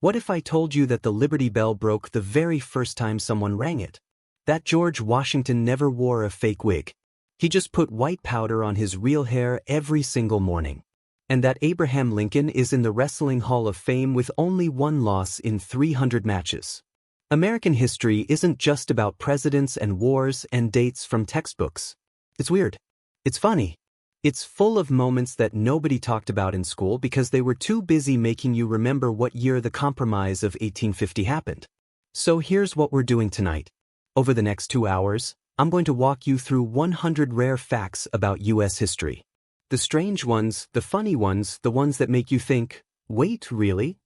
What if I told you that the Liberty Bell broke the very first time someone rang it? That George Washington never wore a fake wig. He just put white powder on his real hair every single morning. And that Abraham Lincoln is in the Wrestling Hall of Fame with only one loss in 300 matches. American history isn't just about presidents and wars and dates from textbooks. It's weird. It's funny. It's full of moments that nobody talked about in school because they were too busy making you remember what year the Compromise of 1850 happened. So here's what we're doing tonight. Over the next 2 hours, I'm going to walk you through 100 rare facts about U.S. history. The strange ones, the funny ones, the ones that make you think, wait, really?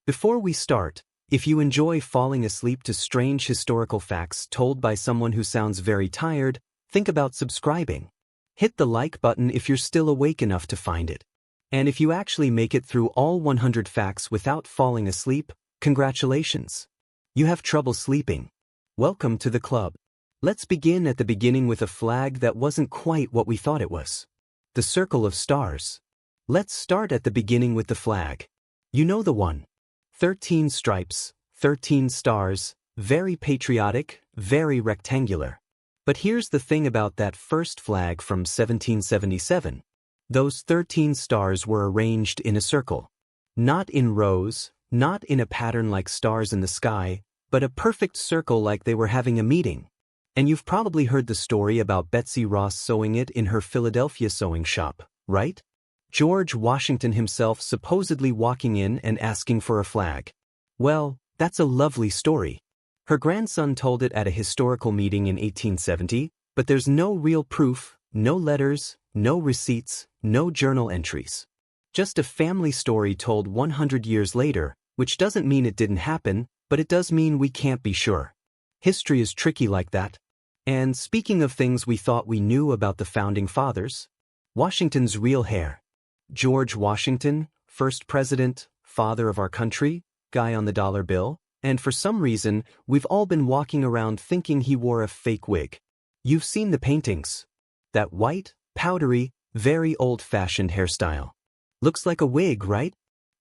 Before we start, if you enjoy falling asleep to strange historical facts told by someone who sounds very tired, think about subscribing. Hit the like button if you're still awake enough to find it. And if you actually make it through all 100 facts without falling asleep, congratulations. You have trouble sleeping. Welcome to the club. Let's begin at the beginning with a flag that wasn't quite what we thought it was. The circle of stars. Let's start at the beginning with the flag. You know the one. 13 stripes, 13 stars, very patriotic, very rectangular. But here's the thing about that first flag from 1777. Those 13 stars were arranged in a circle. Not in rows, not in a pattern like stars in the sky, but a perfect circle like they were having a meeting. And you've probably heard the story about Betsy Ross sewing it in her Philadelphia sewing shop, right? George Washington himself supposedly walking in and asking for a flag. Well, that's a lovely story. Her grandson told it at a historical meeting in 1870, but there's no real proof, no letters, no receipts, no journal entries. Just a family story told 100 years later, which doesn't mean it didn't happen, but it does mean we can't be sure. History is tricky like that. And speaking of things we thought we knew about the Founding Fathers, Washington's real hair. George Washington, first president, father of our country, guy on the dollar bill, and for some reason, we've all been walking around thinking he wore a fake wig. You've seen the paintings. That white, powdery, very old-fashioned hairstyle. Looks like a wig, right?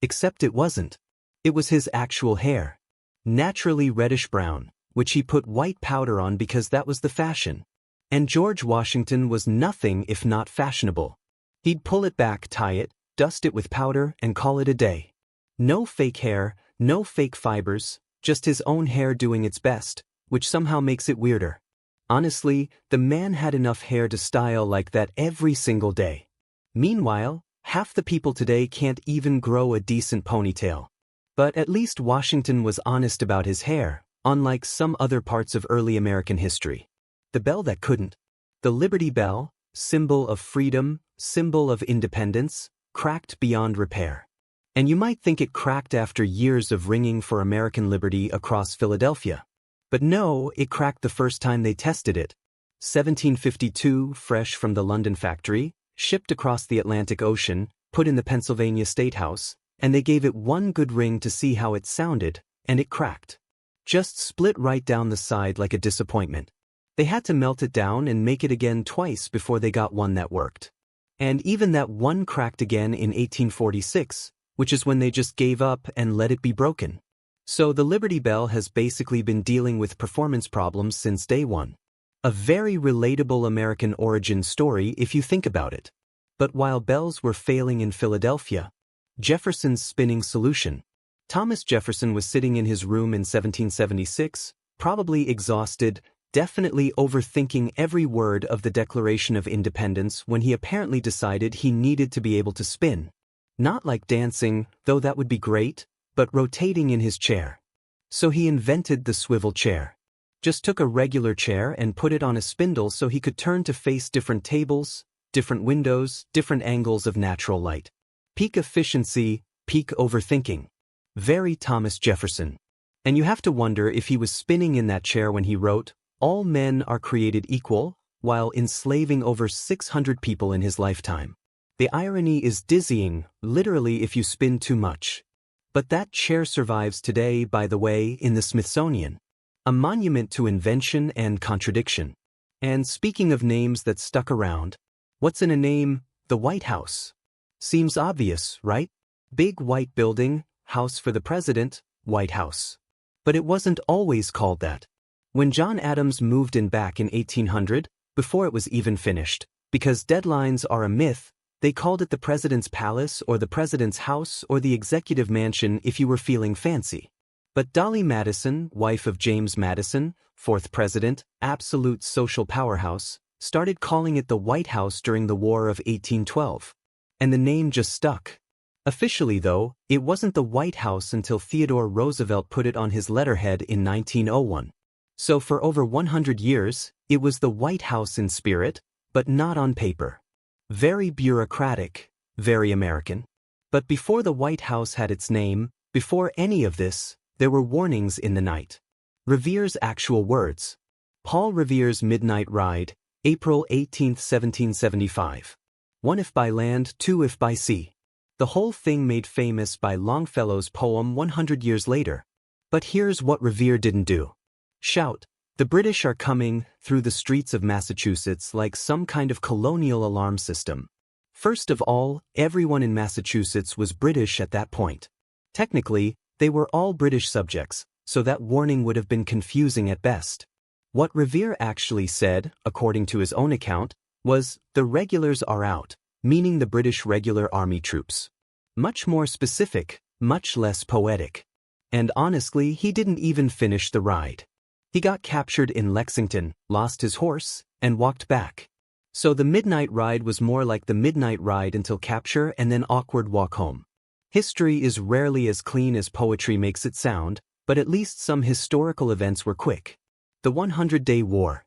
Except it wasn't. It was his actual hair. Naturally reddish-brown, which he put white powder on because that was the fashion. And George Washington was nothing if not fashionable. He'd pull it back, tie it, dust it with powder, and call it a day. No fake hair, no fake fibers, just his own hair doing its best, which somehow makes it weirder. Honestly, the man had enough hair to style like that every single day. Meanwhile, half the people today can't even grow a decent ponytail. But at least Washington was honest about his hair, unlike some other parts of early American history. The bell that couldn't. The Liberty Bell, symbol of freedom, symbol of independence, cracked beyond repair. And you might think it cracked after years of ringing for American liberty across Philadelphia. But no, it cracked the first time they tested it. 1752, fresh from the London factory, shipped across the Atlantic Ocean, put in the Pennsylvania State House, and they gave it one good ring to see how it sounded, and it cracked. Just split right down the side like a disappointment. They had to melt it down and make it again twice before they got one that worked. And even that one cracked again in 1846, which is when they just gave up and let it be broken. So the Liberty Bell has basically been dealing with performance problems since day one. A very relatable American origin story if you think about it. But while bells were failing in Philadelphia, Jefferson's spinning solution. Thomas Jefferson was sitting in his room in 1776, probably exhausted, definitely overthinking every word of the Declaration of Independence when he apparently decided he needed to be able to spin. Not like dancing, though that would be great, but rotating in his chair. So he invented the swivel chair. Just took a regular chair and put it on a spindle so he could turn to face different tables, different windows, different angles of natural light. Peak efficiency, peak overthinking. Very Thomas Jefferson. And you have to wonder if he was spinning in that chair when he wrote, "All men are created equal," while enslaving over 600 people in his lifetime. The irony is dizzying, literally if you spin too much. But that chair survives today, by the way, in the Smithsonian. A monument to invention and contradiction. And speaking of names that stuck around, what's in a name? The White House. Seems obvious, right? Big white building, house for the president, White House. But it wasn't always called that. When John Adams moved in back in 1800, before it was even finished, because deadlines are a myth, they called it the President's Palace or the President's House or the Executive Mansion if you were feeling fancy. But Dolly Madison, wife of James Madison, fourth president, absolute social powerhouse, started calling it the White House during the War of 1812. And the name just stuck. Officially, though, it wasn't the White House until Theodore Roosevelt put it on his letterhead in 1901. So for over 100 years, it was the White House in spirit, but not on paper. Very bureaucratic, very American. But before the White House had its name, before any of this, there were warnings in the night. Revere's actual words. Paul Revere's Midnight Ride, April 18, 1775. 1 if by land, 2 if by sea. The whole thing made famous by Longfellow's poem 100 years later. But here's what Revere didn't do. Shout, "The British are coming," through the streets of Massachusetts like some kind of colonial alarm system. First of all, everyone in Massachusetts was British at that point. Technically, they were all British subjects, so that warning would have been confusing at best. What Revere actually said, according to his own account, was, "The regulars are out," meaning the British regular army troops. Much more specific, much less poetic. And honestly, he didn't even finish the ride. He got captured in Lexington, lost his horse, and walked back. So the midnight ride was more like the midnight ride until capture and then awkward walk home. History is rarely as clean as poetry makes it sound, but at least some historical events were quick. The 100-Day War.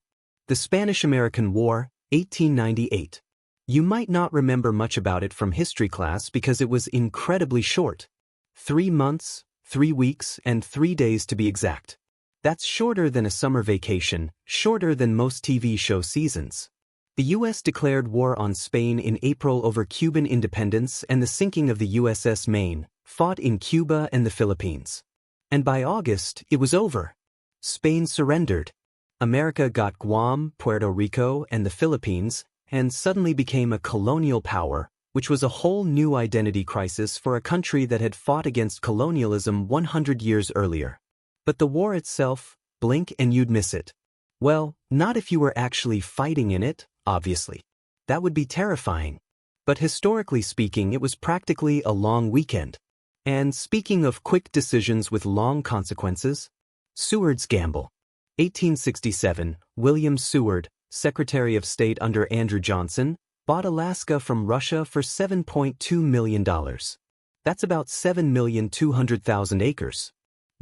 The Spanish-American War, 1898. You might not remember much about it from history class because it was incredibly short. 3 months, 3 weeks, and 3 days to be exact. That's shorter than a summer vacation, shorter than most TV show seasons. The U.S. declared war on Spain in April over Cuban independence and the sinking of the USS Maine, fought in Cuba and the Philippines. And by August, it was over. Spain surrendered. America got Guam, Puerto Rico, and the Philippines, and suddenly became a colonial power, which was a whole new identity crisis for a country that had fought against colonialism 100 years earlier. But the war itself, blink and you'd miss it. Well, not if you were actually fighting in it, obviously. That would be terrifying. But historically speaking, it was practically a long weekend. And speaking of quick decisions with long consequences, Seward's Gamble. 1867, William Seward, Secretary of State under Andrew Johnson, bought Alaska from Russia for $7.2 million. That's about 7,200,000 acres.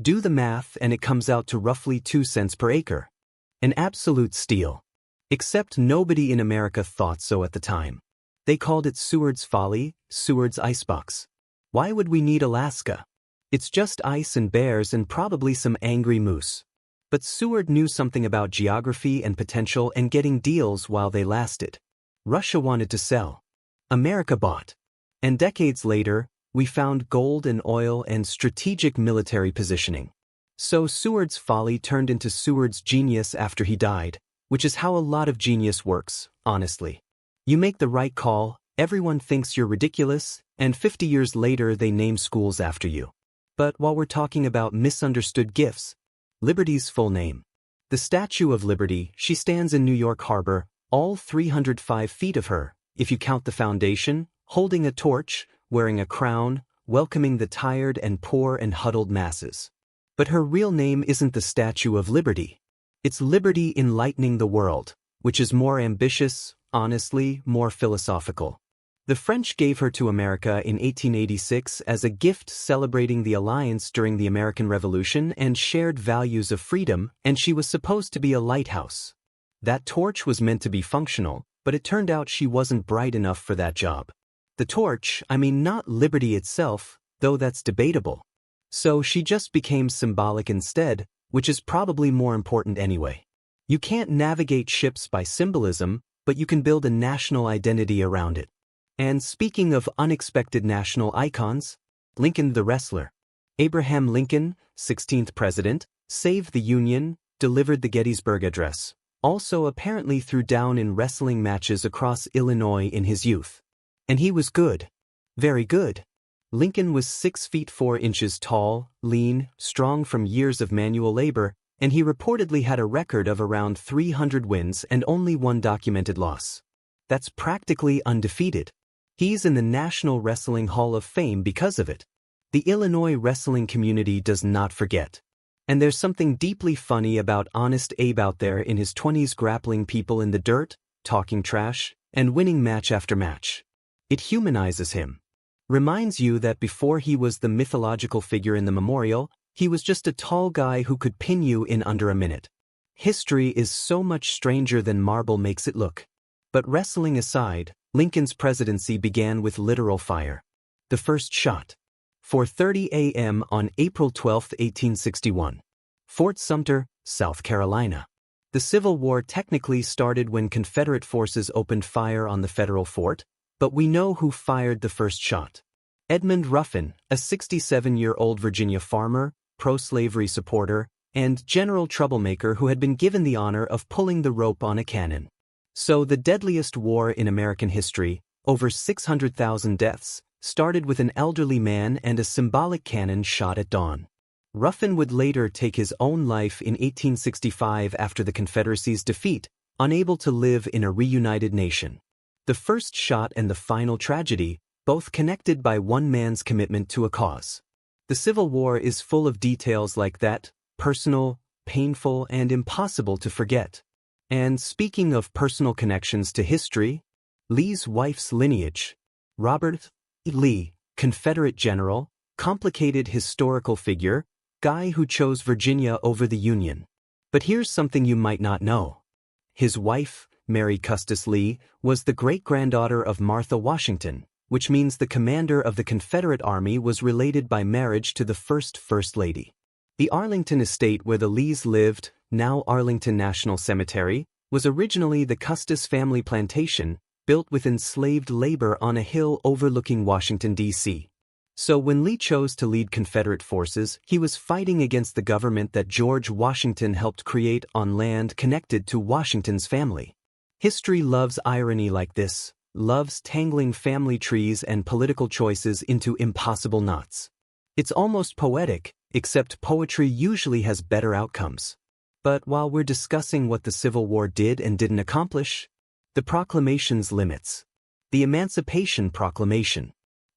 Do the math and it comes out to roughly 2 cents per acre. An absolute steal. Except nobody in America thought so at the time. They called it Seward's Folly, Seward's Icebox. Why would we need Alaska? It's just ice and bears and probably some angry moose. But Seward knew something about geography and potential and getting deals while they lasted. Russia wanted to sell. America bought. And decades later, we found gold and oil and strategic military positioning. So Seward's folly turned into Seward's genius after he died, which is how a lot of genius works, honestly. You make the right call, everyone thinks you're ridiculous, and 50 years later they name schools after you. But while we're talking about misunderstood gifts, Liberty's full name. The Statue of Liberty, she stands in New York Harbor, all 305 feet of her, if you count the foundation, holding a torch, wearing a crown, welcoming the tired and poor and huddled masses. But her real name isn't the Statue of Liberty. It's Liberty Enlightening the World, which is more ambitious, honestly, more philosophical. The French gave her to America in 1886 as a gift celebrating the alliance during the American Revolution and shared values of freedom, and she was supposed to be a lighthouse. That torch was meant to be functional, but it turned out she wasn't bright enough for that job. The torch, I mean not liberty itself, though that's debatable. So she just became symbolic instead, which is probably more important anyway. You can't navigate ships by symbolism, but you can build a national identity around it. And speaking of unexpected national icons, Lincoln the wrestler. Abraham Lincoln, 16th president, saved the Union, delivered the Gettysburg Address. Also apparently threw down in wrestling matches across Illinois in his youth. And he was good. Very good. Lincoln was 6 feet 4 inches tall, lean, strong from years of manual labor, and he reportedly had a record of around 300 wins and only one documented loss. That's practically undefeated. He's in the National Wrestling Hall of Fame because of it. The Illinois wrestling community does not forget. And there's something deeply funny about Honest Abe out there in his 20s grappling people in the dirt, talking trash, and winning match after match. It humanizes him. Reminds you that before he was the mythological figure in the memorial, he was just a tall guy who could pin you in under a minute. History is so much stranger than marble makes it look. But wrestling aside, Lincoln's presidency began with literal fire. The first shot. 4:30 a.m. on April 12, 1861. Fort Sumter, South Carolina. The Civil War technically started when Confederate forces opened fire on the federal fort, but we know who fired the first shot. Edmund Ruffin, a 67-year-old Virginia farmer, pro-slavery supporter, and general troublemaker who had been given the honor of pulling the rope on a cannon. So the deadliest war in American history, over 600,000 deaths, started with an elderly man and a symbolic cannon shot at dawn. Ruffin would later take his own life in 1865 after the Confederacy's defeat, unable to live in a reunited nation. The first shot and the final tragedy, both connected by one man's commitment to a cause. The Civil War is full of details like that, personal, painful, and impossible to forget. And speaking of personal connections to history, Lee's wife's lineage. Robert Lee, Confederate general, complicated historical figure, guy who chose Virginia over the Union. But here's something you might not know. His wife, Mary Custis Lee, was the great-granddaughter of Martha Washington, which means the commander of the Confederate Army was related by marriage to the First Lady. The Arlington estate where the Lees lived, now Arlington National Cemetery, was originally the Custis family plantation, built with enslaved labor on a hill overlooking Washington, D.C. So when Lee chose to lead Confederate forces, he was fighting against the government that George Washington helped create on land connected to Washington's family. History loves irony like this, loves tangling family trees and political choices into impossible knots. It's almost poetic, except poetry usually has better outcomes. But while we're discussing what the Civil War did and didn't accomplish, the proclamation's limits. The Emancipation Proclamation.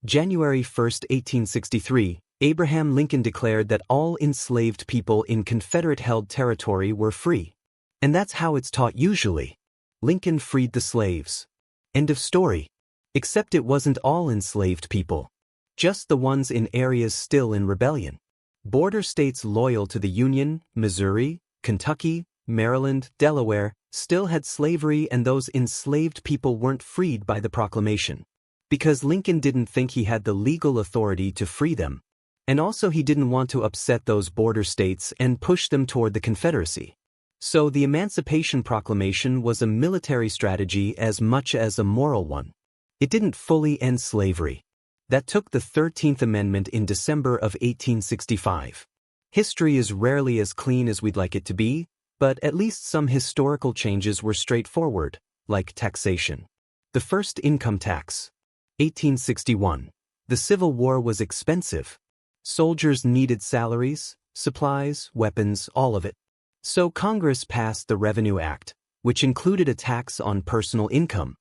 January 1, 1863, Abraham Lincoln declared that all enslaved people in Confederate-held territory were free. And that's how it's taught usually. Lincoln freed the slaves. End of story. Except it wasn't all enslaved people. Just the ones in areas still in rebellion. Border states loyal to the Union, Missouri, Kentucky, Maryland, Delaware, still had slavery, and those enslaved people weren't freed by the proclamation. Because Lincoln didn't think he had the legal authority to free them. And also he didn't want to upset those border states and push them toward the Confederacy. So the Emancipation Proclamation was a military strategy as much as a moral one. It didn't fully end slavery. That took the 13th Amendment in December of 1865. History is rarely as clean as we'd like it to be, but at least some historical changes were straightforward, like taxation. The first income tax. 1861. The Civil War was expensive. Soldiers needed salaries, supplies, weapons, all of it. So Congress passed the Revenue Act, which included a tax on personal income.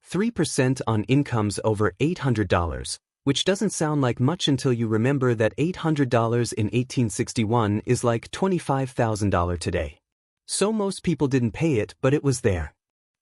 3% on incomes over $800, which doesn't sound like much until you remember that $800 in 1861 is like $25,000 today. So most people didn't pay it, but it was there.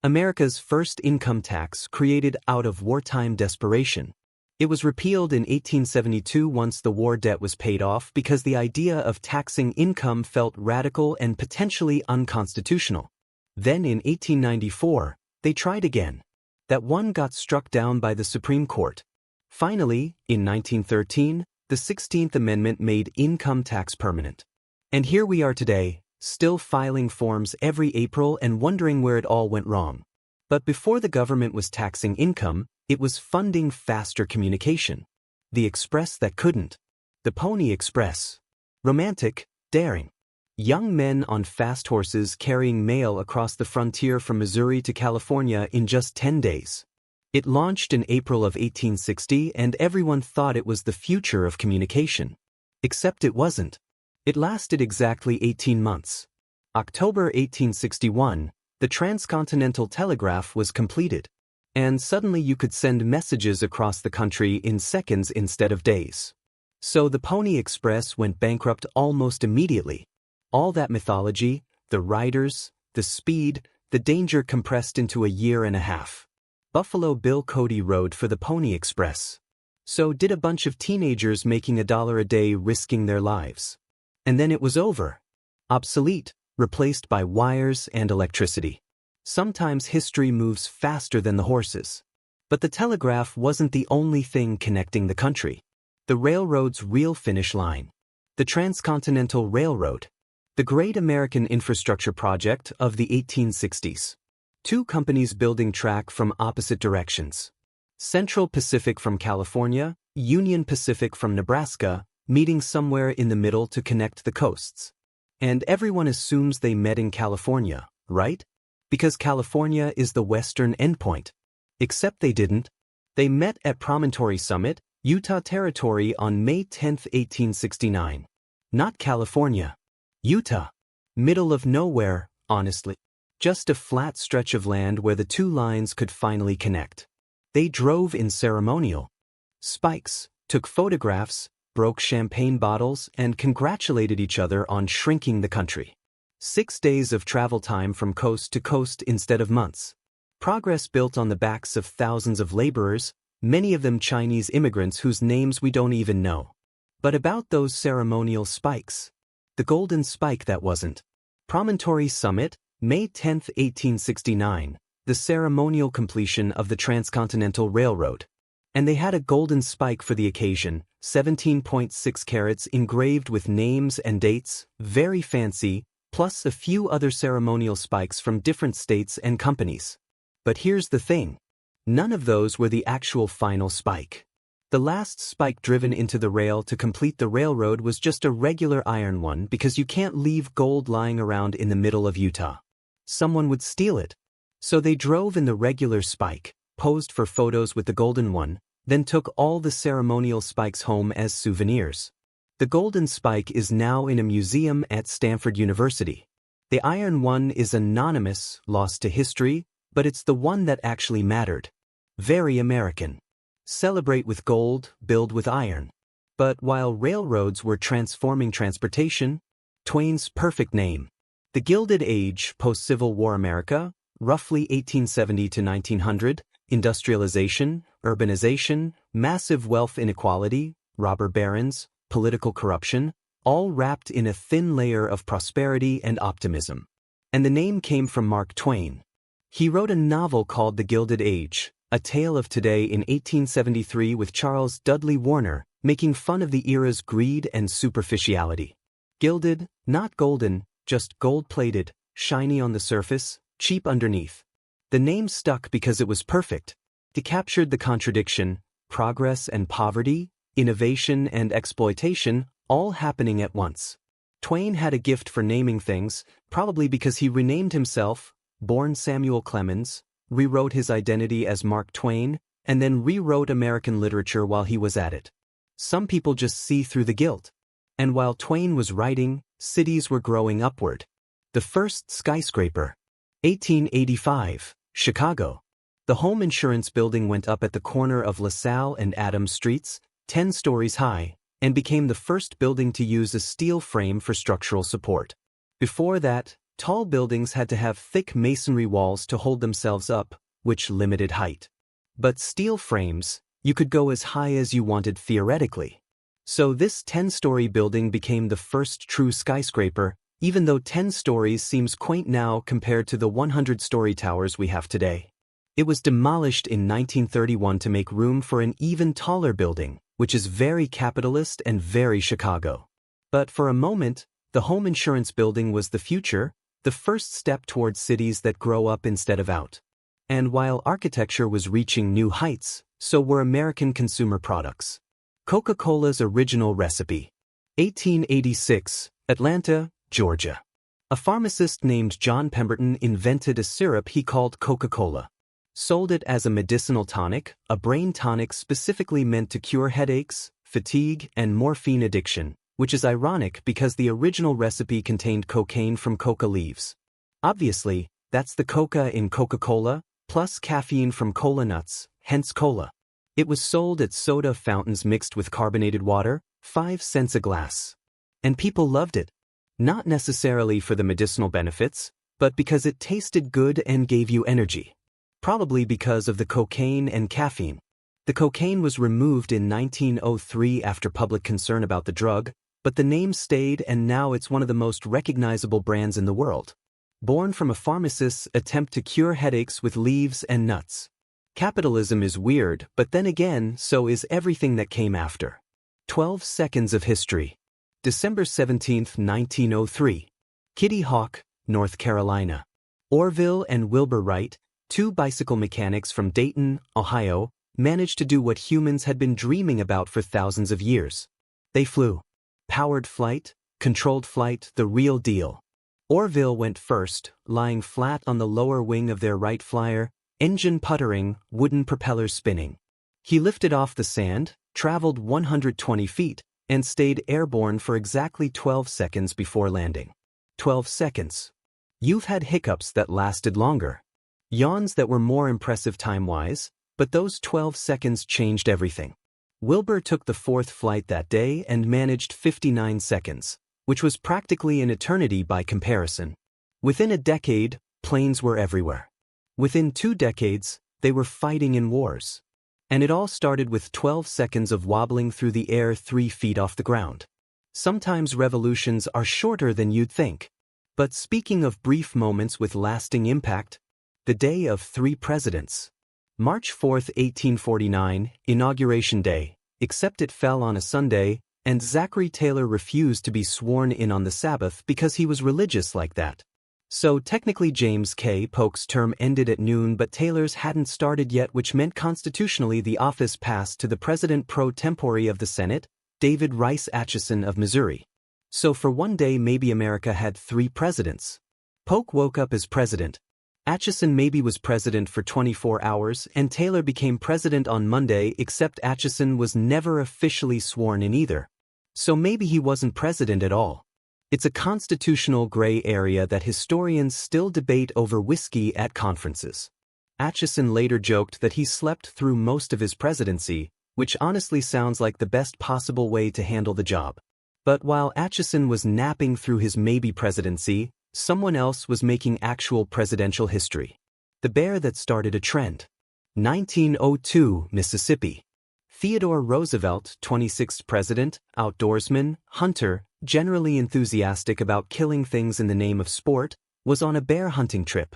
America's first income tax created out of wartime desperation. It was repealed in 1872 once the war debt was paid off because the idea of taxing income felt radical and potentially unconstitutional. Then in 1894, they tried again. That one got struck down by the Supreme Court. Finally, in 1913, the 16th Amendment made income tax permanent. And here we are today, still filing forms every April and wondering where it all went wrong. But before the government was taxing income, it was funding faster communication. The express that couldn't. The Pony Express. Romantic, daring. Young men on fast horses carrying mail across the frontier from Missouri to California in just 10 days. It launched in April of 1860 and everyone thought it was the future of communication. Except it wasn't. It lasted exactly 18 months. October 1861, the transcontinental telegraph was completed. And suddenly you could send messages across the country in seconds instead of days. So the Pony Express went bankrupt almost immediately. All that mythology, the riders, the speed, the danger compressed into a year and a half. Buffalo Bill Cody rode for the Pony Express. So did a bunch of teenagers making $1 a day risking their lives. And then it was over. Obsolete, replaced by wires and electricity. Sometimes history moves faster than the horses. But the telegraph wasn't the only thing connecting the country. The railroad's real finish line. The Transcontinental Railroad. The great American infrastructure project of the 1860s. Two companies building track from opposite directions. Central Pacific from California, Union Pacific from Nebraska, meeting somewhere in the middle to connect the coasts. And everyone assumes they met in California, right? Because California is the western endpoint. Except they didn't. They met at Promontory Summit, Utah Territory on May 10, 1869. Not California. Utah. Middle of nowhere, honestly. Just a flat stretch of land where the two lines could finally connect. They drove in ceremonial spikes, took photographs, broke champagne bottles, and congratulated each other on shrinking the country. 6 days of travel time from coast to coast instead of months. Progress built on the backs of thousands of laborers, many of them Chinese immigrants whose names we don't even know. But about those ceremonial spikes. The golden spike that wasn't. Promontory Summit, May 10, 1869, the ceremonial completion of the Transcontinental Railroad. And they had a golden spike for the occasion, 17.6 carats engraved with names and dates, very fancy, plus a few other ceremonial spikes from different states and companies. But here's the thing. None of those were the actual final spike. The last spike driven into the rail to complete the railroad was just a regular iron one because you can't leave gold lying around in the middle of Utah. Someone would steal it. So they drove in the regular spike, posed for photos with the golden one, then took all the ceremonial spikes home as souvenirs. The golden spike is now in a museum at Stanford University. The iron one is anonymous, lost to history, but it's the one that actually mattered. Very American. Celebrate with gold, build with iron. But while railroads were transforming transportation, Twain's perfect name. The Gilded Age, post-Civil War America, roughly 1870 to 1900, industrialization, urbanization, massive wealth inequality, robber barons, political corruption, all wrapped in a thin layer of prosperity and optimism. And the name came from Mark Twain. He wrote a novel called The Gilded Age, a tale of today in 1873 with Charles Dudley Warner, making fun of the era's greed and superficiality. Gilded, not golden, just gold-plated, shiny on the surface, cheap underneath. The name stuck because it was perfect. It captured the contradiction, progress and poverty, innovation and exploitation, all happening at once. Twain had a gift for naming things, probably because he renamed himself, born Samuel Clemens, rewrote his identity as Mark Twain, and then rewrote American literature while he was at it. Some people just see through the guilt. And while Twain was writing, cities were growing upward. The first skyscraper. 1885, Chicago. The home insurance building went up at the corner of LaSalle and Adams Streets, 10 stories high, and became the first building to use a steel frame for structural support. Before that, tall buildings had to have thick masonry walls to hold themselves up, which limited height. But steel frames, you could go as high as you wanted theoretically. So this 10-story building became the first true skyscraper, even though 10 stories seems quaint now compared to the 100-story towers we have today. It was demolished in 1931 to make room for an even taller building, which is very capitalist and very Chicago. But for a moment, the home insurance building was the future, the first step towards cities that grow up instead of out. And while architecture was reaching new heights, so were American consumer products. Coca-Cola's original recipe. 1886, Atlanta, Georgia. A pharmacist named John Pemberton invented a syrup he called Coca-Cola. Sold it as a medicinal tonic, a brain tonic specifically meant to cure headaches, fatigue, and morphine addiction, which is ironic because the original recipe contained cocaine from coca leaves. Obviously, that's the coca in Coca-Cola, plus caffeine from cola nuts, hence cola. It was sold at soda fountains mixed with carbonated water, 5 cents a glass. And people loved it. Not necessarily for the medicinal benefits, but because it tasted good and gave you energy. Probably because of the cocaine and caffeine. The cocaine was removed in 1903 after public concern about the drug, but the name stayed and now it's one of the most recognizable brands in the world. Born from a pharmacist's attempt to cure headaches with leaves and nuts. Capitalism is weird, but then again, so is everything that came after. 12 seconds of history. December 17, 1903. Kitty Hawk, North Carolina. Orville and Wilbur Wright, two bicycle mechanics from Dayton, Ohio, managed to do what humans had been dreaming about for thousands of years. They flew. Powered flight, controlled flight, the real deal. Orville went first, lying flat on the lower wing of their Wright flyer, engine puttering, wooden propellers spinning. He lifted off the sand, traveled 120 feet, and stayed airborne for exactly 12 seconds before landing. 12 seconds. You've had hiccups that lasted longer. Yawns that were more impressive time-wise, but those 12 seconds changed everything. Wilbur took the fourth flight that day and managed 59 seconds, which was practically an eternity by comparison. Within a decade, planes were everywhere. Within 2 decades, they were fighting in wars. And it all started with 12 seconds of wobbling through the air 3 feet off the ground. Sometimes revolutions are shorter than you'd think. But speaking of brief moments with lasting impact, the day of 3 presidents. March 4, 1849, Inauguration Day, except it fell on a Sunday, and Zachary Taylor refused to be sworn in on the Sabbath because he was religious like that. So technically James K. Polk's term ended at noon, but Taylor's hadn't started yet, which meant constitutionally the office passed to the president pro tempore of the Senate, David Rice Atchison of Missouri. So for one day maybe America had 3 presidents. Polk woke up as president. Atchison maybe was president for 24 hours, and Taylor became president on Monday, except Atchison was never officially sworn in either. So maybe he wasn't president at all. It's a constitutional gray area that historians still debate over whiskey at conferences. Atchison later joked that he slept through most of his presidency, which honestly sounds like the best possible way to handle the job. But while Atchison was napping through his maybe presidency, someone else was making actual presidential history. The bear that started a trend. 1902, Mississippi. Theodore Roosevelt, 26th president, outdoorsman, hunter, generally enthusiastic about killing things in the name of sport, was on a bear hunting trip.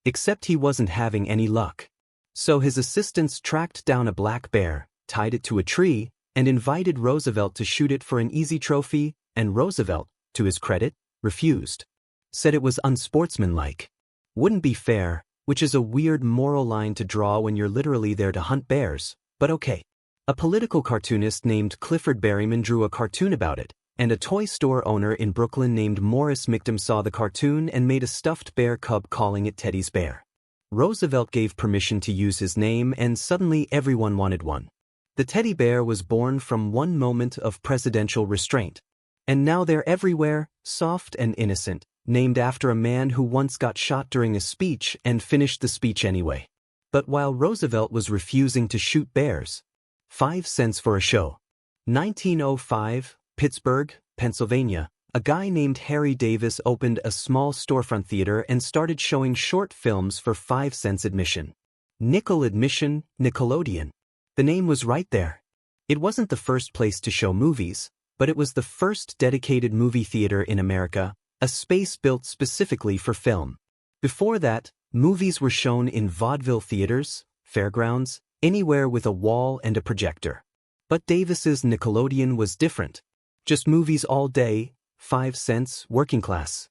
Except he wasn't having any luck. So his assistants tracked down a black bear, tied it to a tree, and invited Roosevelt to shoot it for an easy trophy, and Roosevelt, to his credit, refused. Said it was unsportsmanlike. Wouldn't be fair, which is a weird moral line to draw when you're literally there to hunt bears, but okay. A political cartoonist named Clifford Berryman drew a cartoon about it, and a toy store owner in Brooklyn named Morris Mictum saw the cartoon and made a stuffed bear cub calling it Teddy's Bear. Roosevelt gave permission to use his name and suddenly everyone wanted one. The teddy bear was born from one moment of presidential restraint. And now they're everywhere, soft and innocent, named after a man who once got shot during a speech and finished the speech anyway. But while Roosevelt was refusing to shoot bears, 5 cents for a show. 1905, Pittsburgh, Pennsylvania, a guy named Harry Davis opened a small storefront theater and started showing short films for 5 cents admission. Nickel admission, Nickelodeon. The name was right there. It wasn't the first place to show movies, but it was the first dedicated movie theater in America, a space built specifically for film. Before that, movies were shown in vaudeville theaters, fairgrounds, anywhere with a wall and a projector. But Davis's Nickelodeon was different. Just movies all day, 5 cents, working class.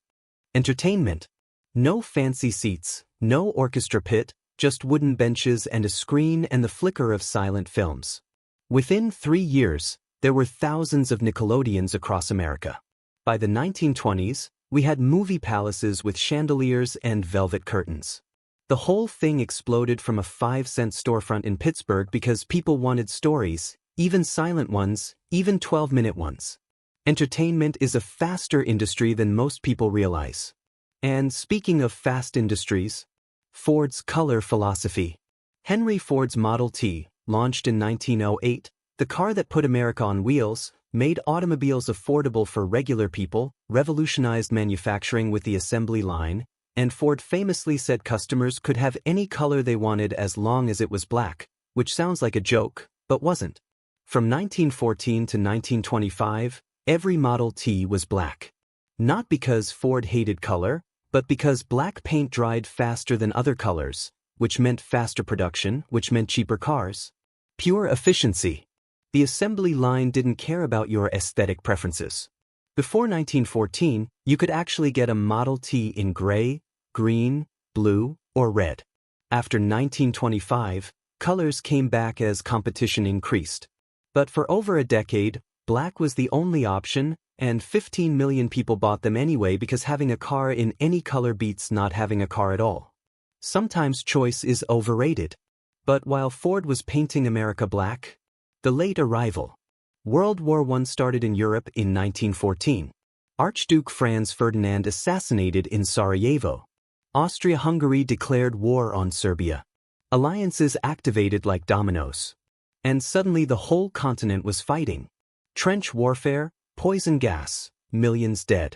Entertainment. No fancy seats, no orchestra pit, just wooden benches and a screen and the flicker of silent films. Within 3 years, there were thousands of Nickelodeons across America. By the 1920s, we had movie palaces with chandeliers and velvet curtains. The whole thing exploded from a 5-cent storefront in Pittsburgh because people wanted stories, even silent ones, even 12-minute ones. Entertainment is a faster industry than most people realize. And speaking of fast industries, Ford's color philosophy. Henry Ford's Model T, launched in 1908, the car that put America on wheels, made automobiles affordable for regular people, revolutionized manufacturing with the assembly line, and Ford famously said customers could have any color they wanted as long as it was black, which sounds like a joke, but wasn't. From 1914 to 1925, every Model T was black. Not because Ford hated color, but because black paint dried faster than other colors, which meant faster production, which meant cheaper cars. Pure efficiency. The assembly line didn't care about your aesthetic preferences. Before 1914, you could actually get a Model T in gray, green, blue, or red. After 1925, colors came back as competition increased. But for over a decade, black was the only option, and 15 million people bought them anyway because having a car in any color beats not having a car at all. Sometimes choice is overrated. But while Ford was painting America black, the late arrival. World War I started in Europe in 1914. Archduke Franz Ferdinand assassinated in Sarajevo. Austria-Hungary declared war on Serbia. Alliances activated like dominoes. And suddenly the whole continent was fighting. Trench warfare, poison gas, millions dead.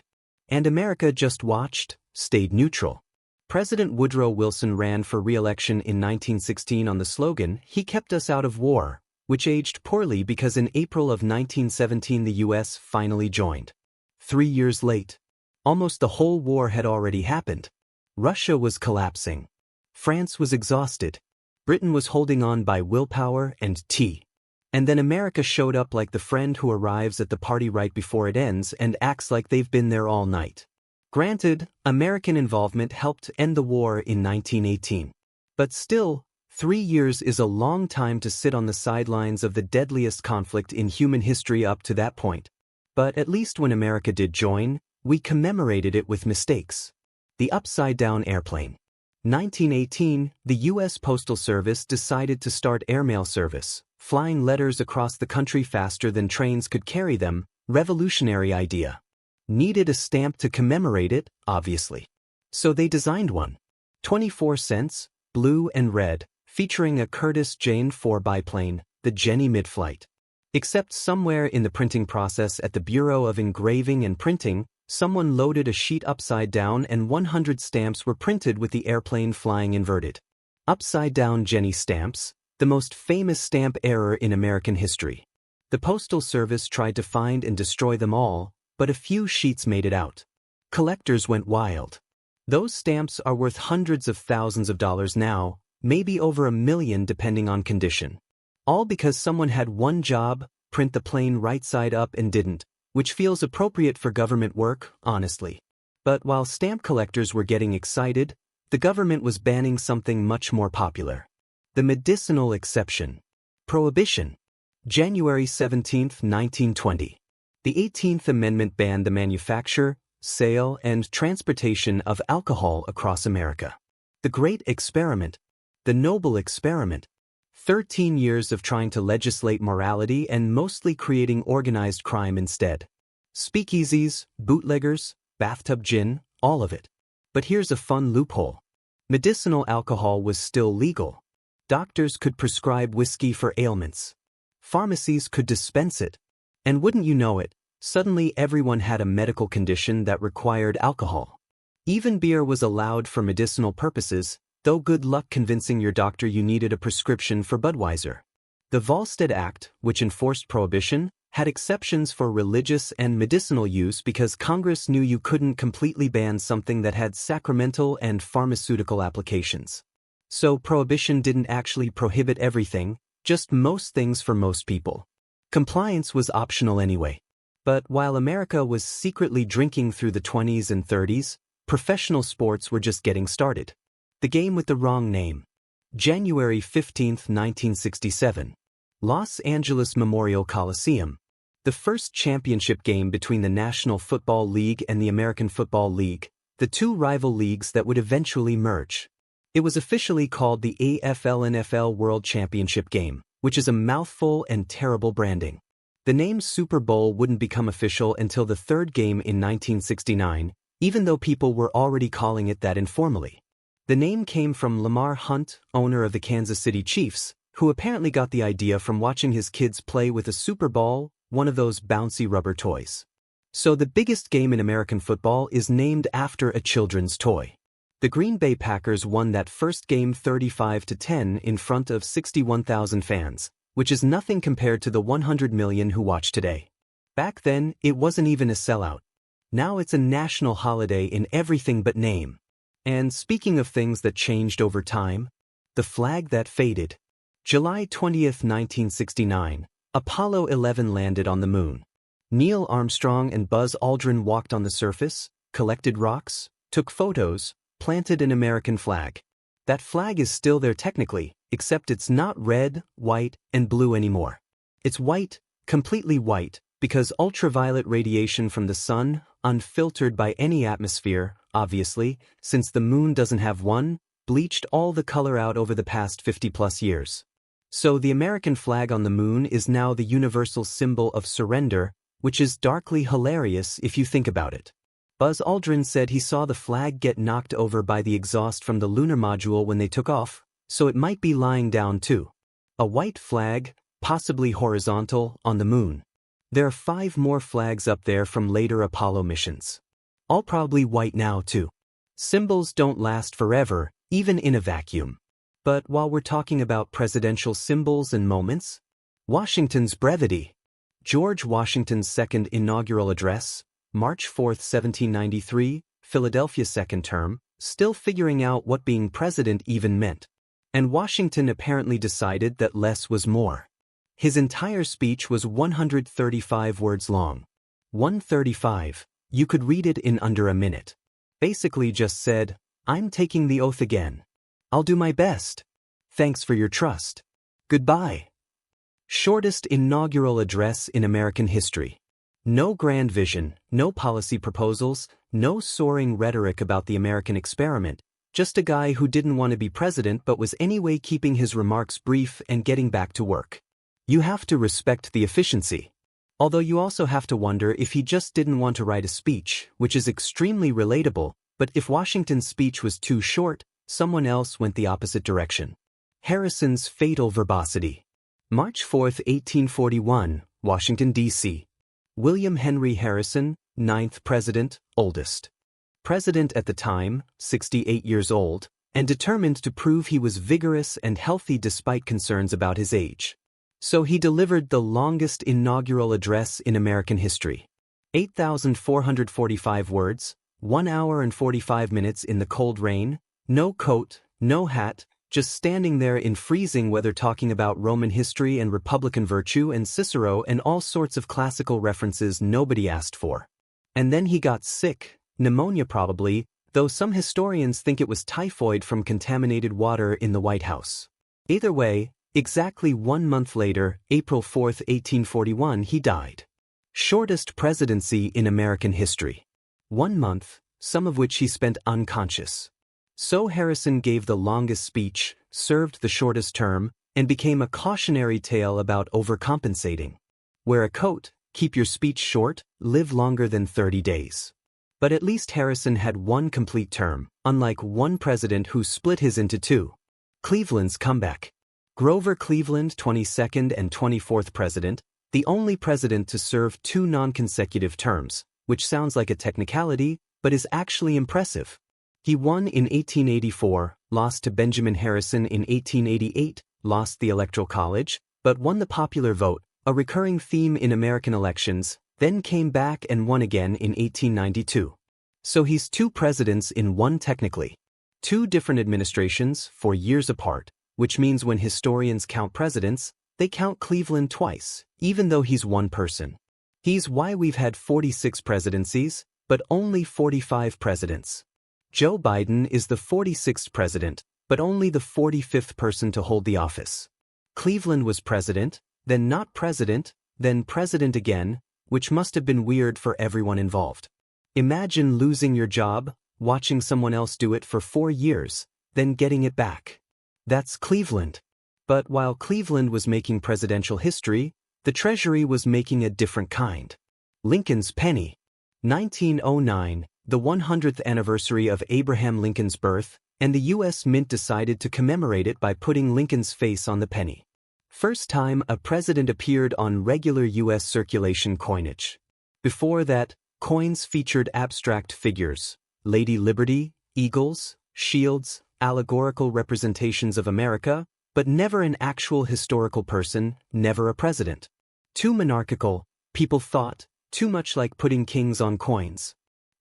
And America just watched, stayed neutral. President Woodrow Wilson ran for re-election in 1916 on the slogan, "He kept us out of war," which aged poorly because in April of 1917 the U.S. finally joined. 3 years late. Almost the whole war had already happened. Russia was collapsing. France was exhausted. Britain was holding on by willpower and tea. And then America showed up like the friend who arrives at the party right before it ends and acts like they've been there all night. Granted, American involvement helped end the war in 1918. But still, 3 years is a long time to sit on the sidelines of the deadliest conflict in human history up to that point. But at least when America did join, we commemorated it with mistakes. The upside-down airplane. 1918, the U.S. Postal Service decided to start airmail service, flying letters across the country faster than trains could carry them. Revolutionary idea. Needed a stamp to commemorate it, obviously. So they designed one. 24 cents, blue and red, featuring a Curtiss Jane 4 biplane, the Jenny Midflight. Except somewhere in the printing process at the Bureau of Engraving and Printing, someone loaded a sheet upside down and 100 stamps were printed with the airplane flying inverted. Upside-down Jenny stamps, the most famous stamp error in American history. The Postal Service tried to find and destroy them all, but a few sheets made it out. Collectors went wild. Those stamps are worth hundreds of thousands of dollars now, maybe over $1 million depending on condition. All because someone had one job, print the plane right side up and didn't, which feels appropriate for government work, honestly. But while stamp collectors were getting excited, the government was banning something much more popular. The medicinal exception. Prohibition. January 17, 1920. The 18th Amendment banned the manufacture, sale, and transportation of alcohol across America. The Great Experiment. The Noble Experiment. 13 years of trying to legislate morality and mostly creating organized crime instead. Speakeasies, bootleggers, bathtub gin, all of it. But here's a fun loophole. Medicinal alcohol was still legal. Doctors could prescribe whiskey for ailments. Pharmacies could dispense it. And wouldn't you know it, suddenly everyone had a medical condition that required alcohol. Even beer was allowed for medicinal purposes, though good luck convincing your doctor you needed a prescription for Budweiser. The Volstead Act, which enforced prohibition, had exceptions for religious and medicinal use because Congress knew you couldn't completely ban something that had sacramental and pharmaceutical applications. So prohibition didn't actually prohibit everything, just most things for most people. Compliance was optional anyway. But while America was secretly drinking through the 20s and 30s, professional sports were just getting started. The game with the wrong name. January 15, 1967. Los Angeles Memorial Coliseum. The first championship game between the National Football League and the American Football League, the two rival leagues that would eventually merge. It was officially called the AFL-NFL World Championship Game, which is a mouthful and terrible branding. The name Super Bowl wouldn't become official until the third game in 1969, even though people were already calling it that informally. The name came from Lamar Hunt, owner of the Kansas City Chiefs, who apparently got the idea from watching his kids play with a Super Ball, one of those bouncy rubber toys. So the biggest game in American football is named after a children's toy. The Green Bay Packers won that first game 35-10 in front of 61,000 fans, which is nothing compared to the 100 million who watch today. Back then, it wasn't even a sellout. Now it's a national holiday in everything but name. And speaking of things that changed over time, the flag that faded. July 20, 1969, Apollo 11 landed on the moon. Neil Armstrong and Buzz Aldrin walked on the surface, collected rocks, took photos, planted an American flag. That flag is still there technically, except it's not red, white, and blue anymore. It's white, completely white, because ultraviolet radiation from the sun, unfiltered by any atmosphere, obviously, since the moon doesn't have one, bleached all the color out over the past 50+ years. So the American flag on the moon is now the universal symbol of surrender, which is darkly hilarious if you think about it. Buzz Aldrin said he saw the flag get knocked over by the exhaust from the lunar module when they took off, so it might be lying down too. A white flag, possibly horizontal, on the moon. There are 5 more flags up there from later Apollo missions. All probably white now too. Symbols don't last forever, even in a vacuum. But while we're talking about presidential symbols and moments, Washington's brevity. George Washington's second inaugural address, March 4, 1793, Philadelphia second term, still figuring out what being president even meant. And Washington apparently decided that less was more. His entire speech was 135 words long. 135, you could read it in under a minute. Basically just said, I'm taking the oath again. I'll do my best. Thanks for your trust. Goodbye. Shortest inaugural address in American history. No grand vision, no policy proposals, no soaring rhetoric about the American experiment, just a guy who didn't want to be president but was anyway keeping his remarks brief and getting back to work. You have to respect the efficiency. Although you also have to wonder if he just didn't want to write a speech, which is extremely relatable, but if Washington's speech was too short, someone else went the opposite direction. Harrison's fatal verbosity. March 4, 1841, Washington, D.C. William Henry Harrison, 9th President, oldest. President at the time, 68 years old, and determined to prove he was vigorous and healthy despite concerns about his age. So he delivered the longest inaugural address in American history. 8,445 words, 1 hour and 45 minutes in the cold rain, no coat, no hat, just standing there in freezing weather talking about Roman history and Republican virtue and Cicero and all sorts of classical references nobody asked for. And then he got sick, pneumonia probably, though some historians think it was typhoid from contaminated water in the White House. Either way, exactly 1 month later, April 4, 1841, he died. Shortest presidency in American history. 1 month, some of which he spent unconscious. So Harrison gave the longest speech, served the shortest term, and became a cautionary tale about overcompensating. Wear a coat, keep your speech short, live longer than 30 days. But at least Harrison had 1 complete term, unlike one president who split his into 2. Cleveland's comeback. Grover Cleveland, 22nd and 24th president, the only president to serve 2 non-consecutive terms, which sounds like a technicality, but is actually impressive. He won in 1884, lost to Benjamin Harrison in 1888, lost the Electoral College, but won the popular vote, a recurring theme in American elections, then came back and won again in 1892. So he's 2 presidents in 1 technically. 2 different administrations, 4 years apart, which means when historians count presidents, they count Cleveland twice, even though he's 1 person. He's why we've had 46 presidencies, but only 45 presidents. Joe Biden is the 46th president, but only the 45th person to hold the office. Cleveland was president, then not president, then president again, which must have been weird for everyone involved. Imagine losing your job, watching someone else do it for 4 years, then getting it back. That's Cleveland. But while Cleveland was making presidential history, the Treasury was making a different kind. Lincoln's penny. 1909, the 100th anniversary of Abraham Lincoln's birth, and the U.S. Mint decided to commemorate it by putting Lincoln's face on the penny. First time a president appeared on regular U.S. circulation coinage. Before that, coins featured abstract figures, Lady Liberty, eagles, shields, allegorical representations of America, but never an actual historical person, never a president. Too monarchical, people thought, too much like putting kings on coins.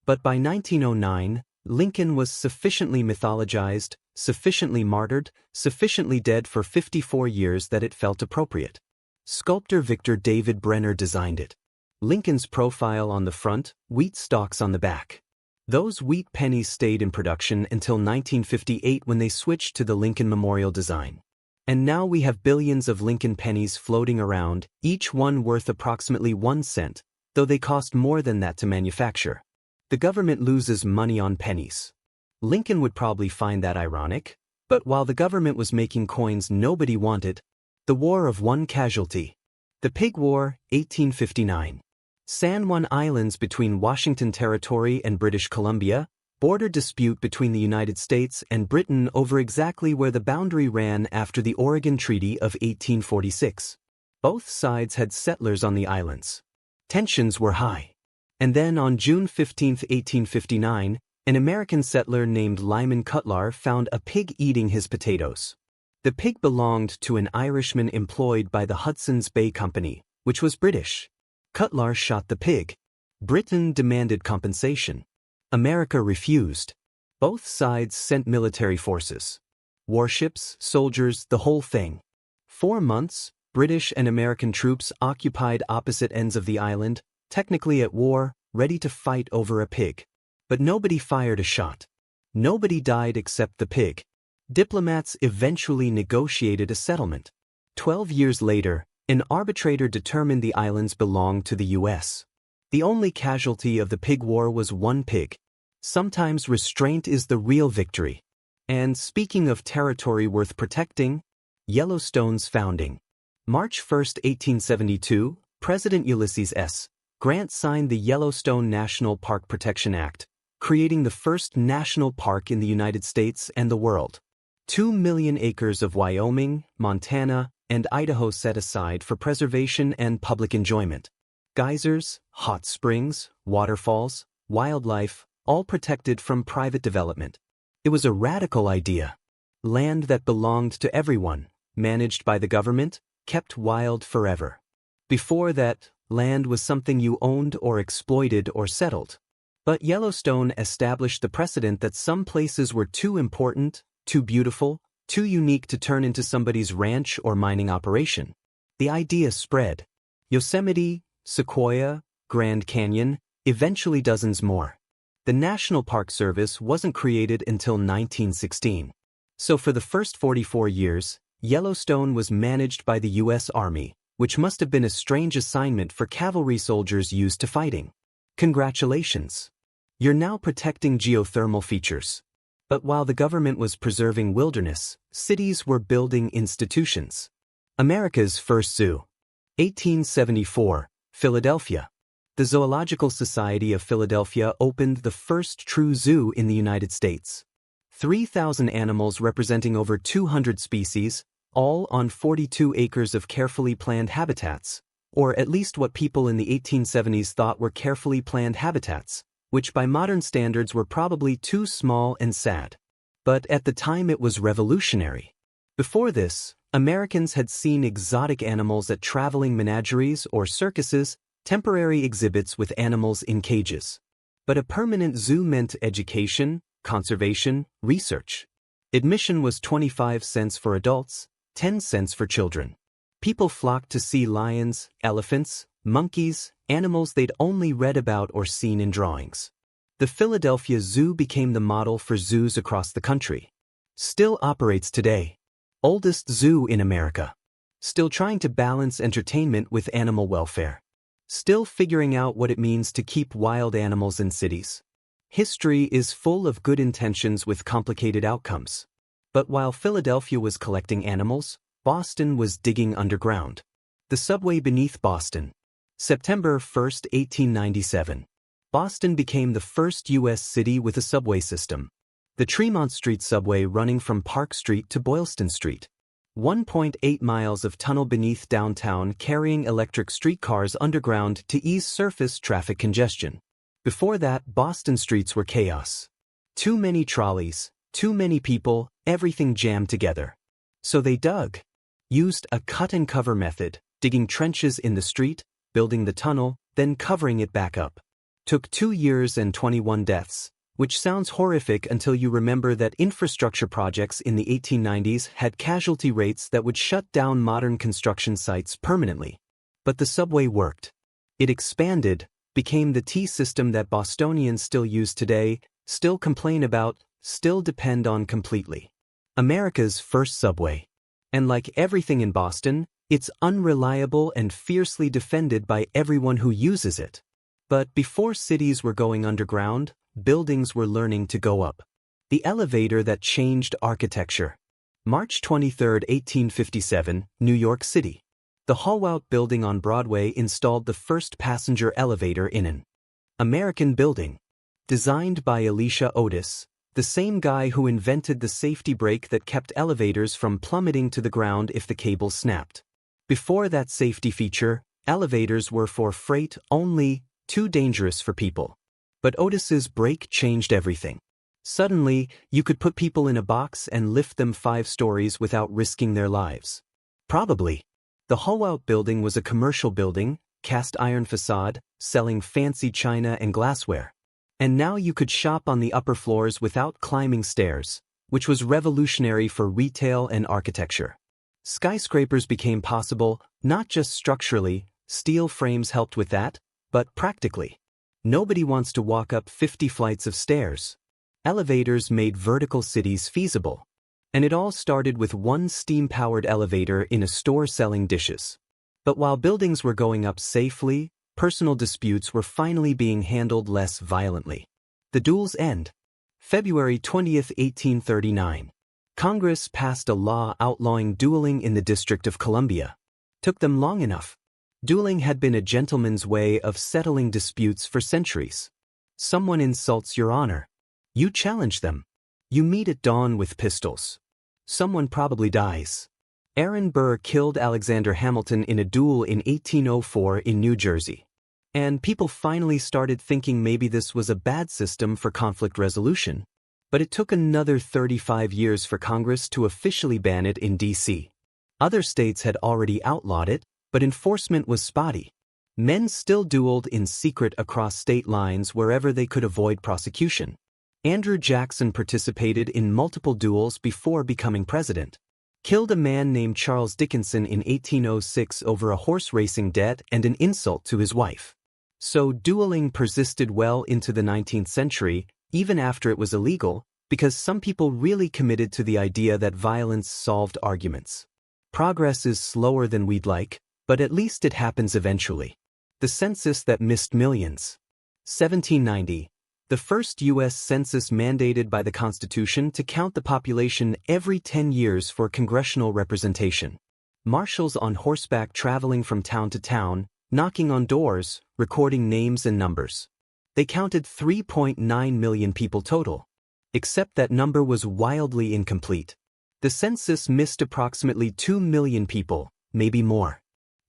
But by 1909, Lincoln was sufficiently mythologized, sufficiently martyred, sufficiently dead for 54 years that it felt appropriate. Sculptor Victor David Brenner designed it. Lincoln's profile on the front, wheat stalks on the back. Those wheat pennies stayed in production until 1958 when they switched to the Lincoln Memorial design. And now we have billions of Lincoln pennies floating around, each one worth approximately 1 cent, though they cost more than that to manufacture. The government loses money on pennies. Lincoln would probably find that ironic, but while the government was making coins nobody wanted, the War of One Casualty. The Pig War, 1859. San Juan Islands between Washington Territory and British Columbia, border dispute between the United States and Britain over exactly where the boundary ran after the Oregon Treaty of 1846. Both sides had settlers on the islands. Tensions were high. And then on June 15, 1859, an American settler named Lyman Cutlar found a pig eating his potatoes. The pig belonged to an Irishman employed by the Hudson's Bay Company, which was British. Cutlar shot the pig. Britain demanded compensation. America refused. Both sides sent military forces. Warships, soldiers, the whole thing. 4 months, British and American troops occupied opposite ends of the island, technically at war, ready to fight over a pig. But nobody fired a shot. Nobody died except the pig. Diplomats eventually negotiated a settlement. 12 years later, an arbitrator determined the islands belonged to the U.S. The only casualty of the pig war was one pig. Sometimes restraint is the real victory. And speaking of territory worth protecting, Yellowstone's founding. March 1, 1872, President Ulysses S. Grant signed the Yellowstone National Park Protection Act, creating the first national park in the United States and the world. 2 million acres of Wyoming, Montana, and Idaho set aside for preservation and public enjoyment. Geysers, hot springs, waterfalls, wildlife, all protected from private development. It was a radical idea. Land that belonged to everyone, managed by the government, kept wild forever. Before that, land was something you owned or exploited or settled. But Yellowstone established the precedent that some places were too important, too beautiful, too unique to turn into somebody's ranch or mining operation. The idea spread. Yosemite, Sequoia, Grand Canyon, eventually dozens more. The National Park Service wasn't created until 1916. So for the first 44 years, Yellowstone was managed by the U.S. Army, which must have been a strange assignment for cavalry soldiers used to fighting. Congratulations! You're now protecting geothermal features. But while the government was preserving wilderness, cities were building institutions. America's first zoo. 1874, Philadelphia. The Zoological Society of Philadelphia opened the first true zoo in the United States. 3,000 animals representing over 200 species, all on 42 acres of carefully planned habitats, or at least what people in the 1870s thought were carefully planned habitats, which by modern standards were probably too small and sad. But at the time it was revolutionary. Before this, Americans had seen exotic animals at traveling menageries or circuses, temporary exhibits with animals in cages. But a permanent zoo meant education, conservation, research. Admission was 25 cents for adults, 10 cents for children. People flocked to see lions, elephants, monkeys, animals they'd only read about or seen in drawings. The Philadelphia Zoo became the model for zoos across the country. Still operates today. Oldest zoo in America. Still trying to balance entertainment with animal welfare. Still figuring out what it means to keep wild animals in cities. History is full of good intentions with complicated outcomes. But while Philadelphia was collecting animals, Boston was digging underground. The subway beneath Boston. September 1, 1897. Boston became the first U.S. city with a subway system. The Tremont Street subway running from Park Street to Boylston Street. 1.8 miles of tunnel beneath downtown carrying electric streetcars underground to ease surface traffic congestion. Before that, Boston streets were chaos. Too many trolleys, too many people, everything jammed together. So they dug. Used a cut-and-cover method, digging trenches in the street, building the tunnel, then covering it back up. Took 2 years and 21 deaths, which sounds horrific until you remember that infrastructure projects in the 1890s had casualty rates that would shut down modern construction sites permanently. But the subway worked. It expanded, became the T-system that Bostonians still use today, still complain about, still depend on completely. America's first subway. And like everything in Boston, it's unreliable and fiercely defended by everyone who uses it. But before cities were going underground, buildings were learning to go up. The elevator that changed architecture. March 23, 1857, New York City. The Hallwart Building on Broadway installed the first passenger elevator in an American building. Designed by Elisha Otis, the same guy who invented the safety brake that kept elevators from plummeting to the ground if the cable snapped. Before that safety feature, elevators were for freight only, too dangerous for people. But Otis's brake changed everything. Suddenly, you could put people in a box and lift them 5 stories without risking their lives. Probably. The Hallwart Building was a commercial building, cast iron facade, selling fancy china and glassware. And now you could shop on the upper floors without climbing stairs, which was revolutionary for retail and architecture. Skyscrapers became possible, not just structurally, steel frames helped with that, but practically. Nobody wants to walk up 50 flights of stairs. Elevators made vertical cities feasible. And it all started with one steam-powered elevator in a store selling dishes. But while buildings were going up safely, personal disputes were finally being handled less violently. The duel's end. February 20, 1839. Congress passed a law outlawing dueling in the District of Columbia. Took them long enough. Dueling had been a gentleman's way of settling disputes for centuries. Someone insults your honor. You challenge them. You meet at dawn with pistols. Someone probably dies. Aaron Burr killed Alexander Hamilton in a duel in 1804 in New Jersey. And people finally started thinking maybe this was a bad system for conflict resolution. But it took another 35 years for Congress to officially ban it in D.C. Other states had already outlawed it, but enforcement was spotty. Men still dueled in secret across state lines wherever they could avoid prosecution. Andrew Jackson participated in multiple duels before becoming president. Killed a man named Charles Dickinson in 1806 over a horse racing debt and an insult to his wife. So dueling persisted well into the 19th century, even after it was illegal, because some people really committed to the idea that violence solved arguments. Progress is slower than we'd like, but at least it happens eventually. The census that missed millions. 1790. The first U.S. census mandated by the Constitution to count the population every 10 years for congressional representation. Marshals on horseback traveling from town to town, knocking on doors, recording names and numbers. They counted 3.9 million people total. Except that number was wildly incomplete. The census missed approximately 2 million people, maybe more.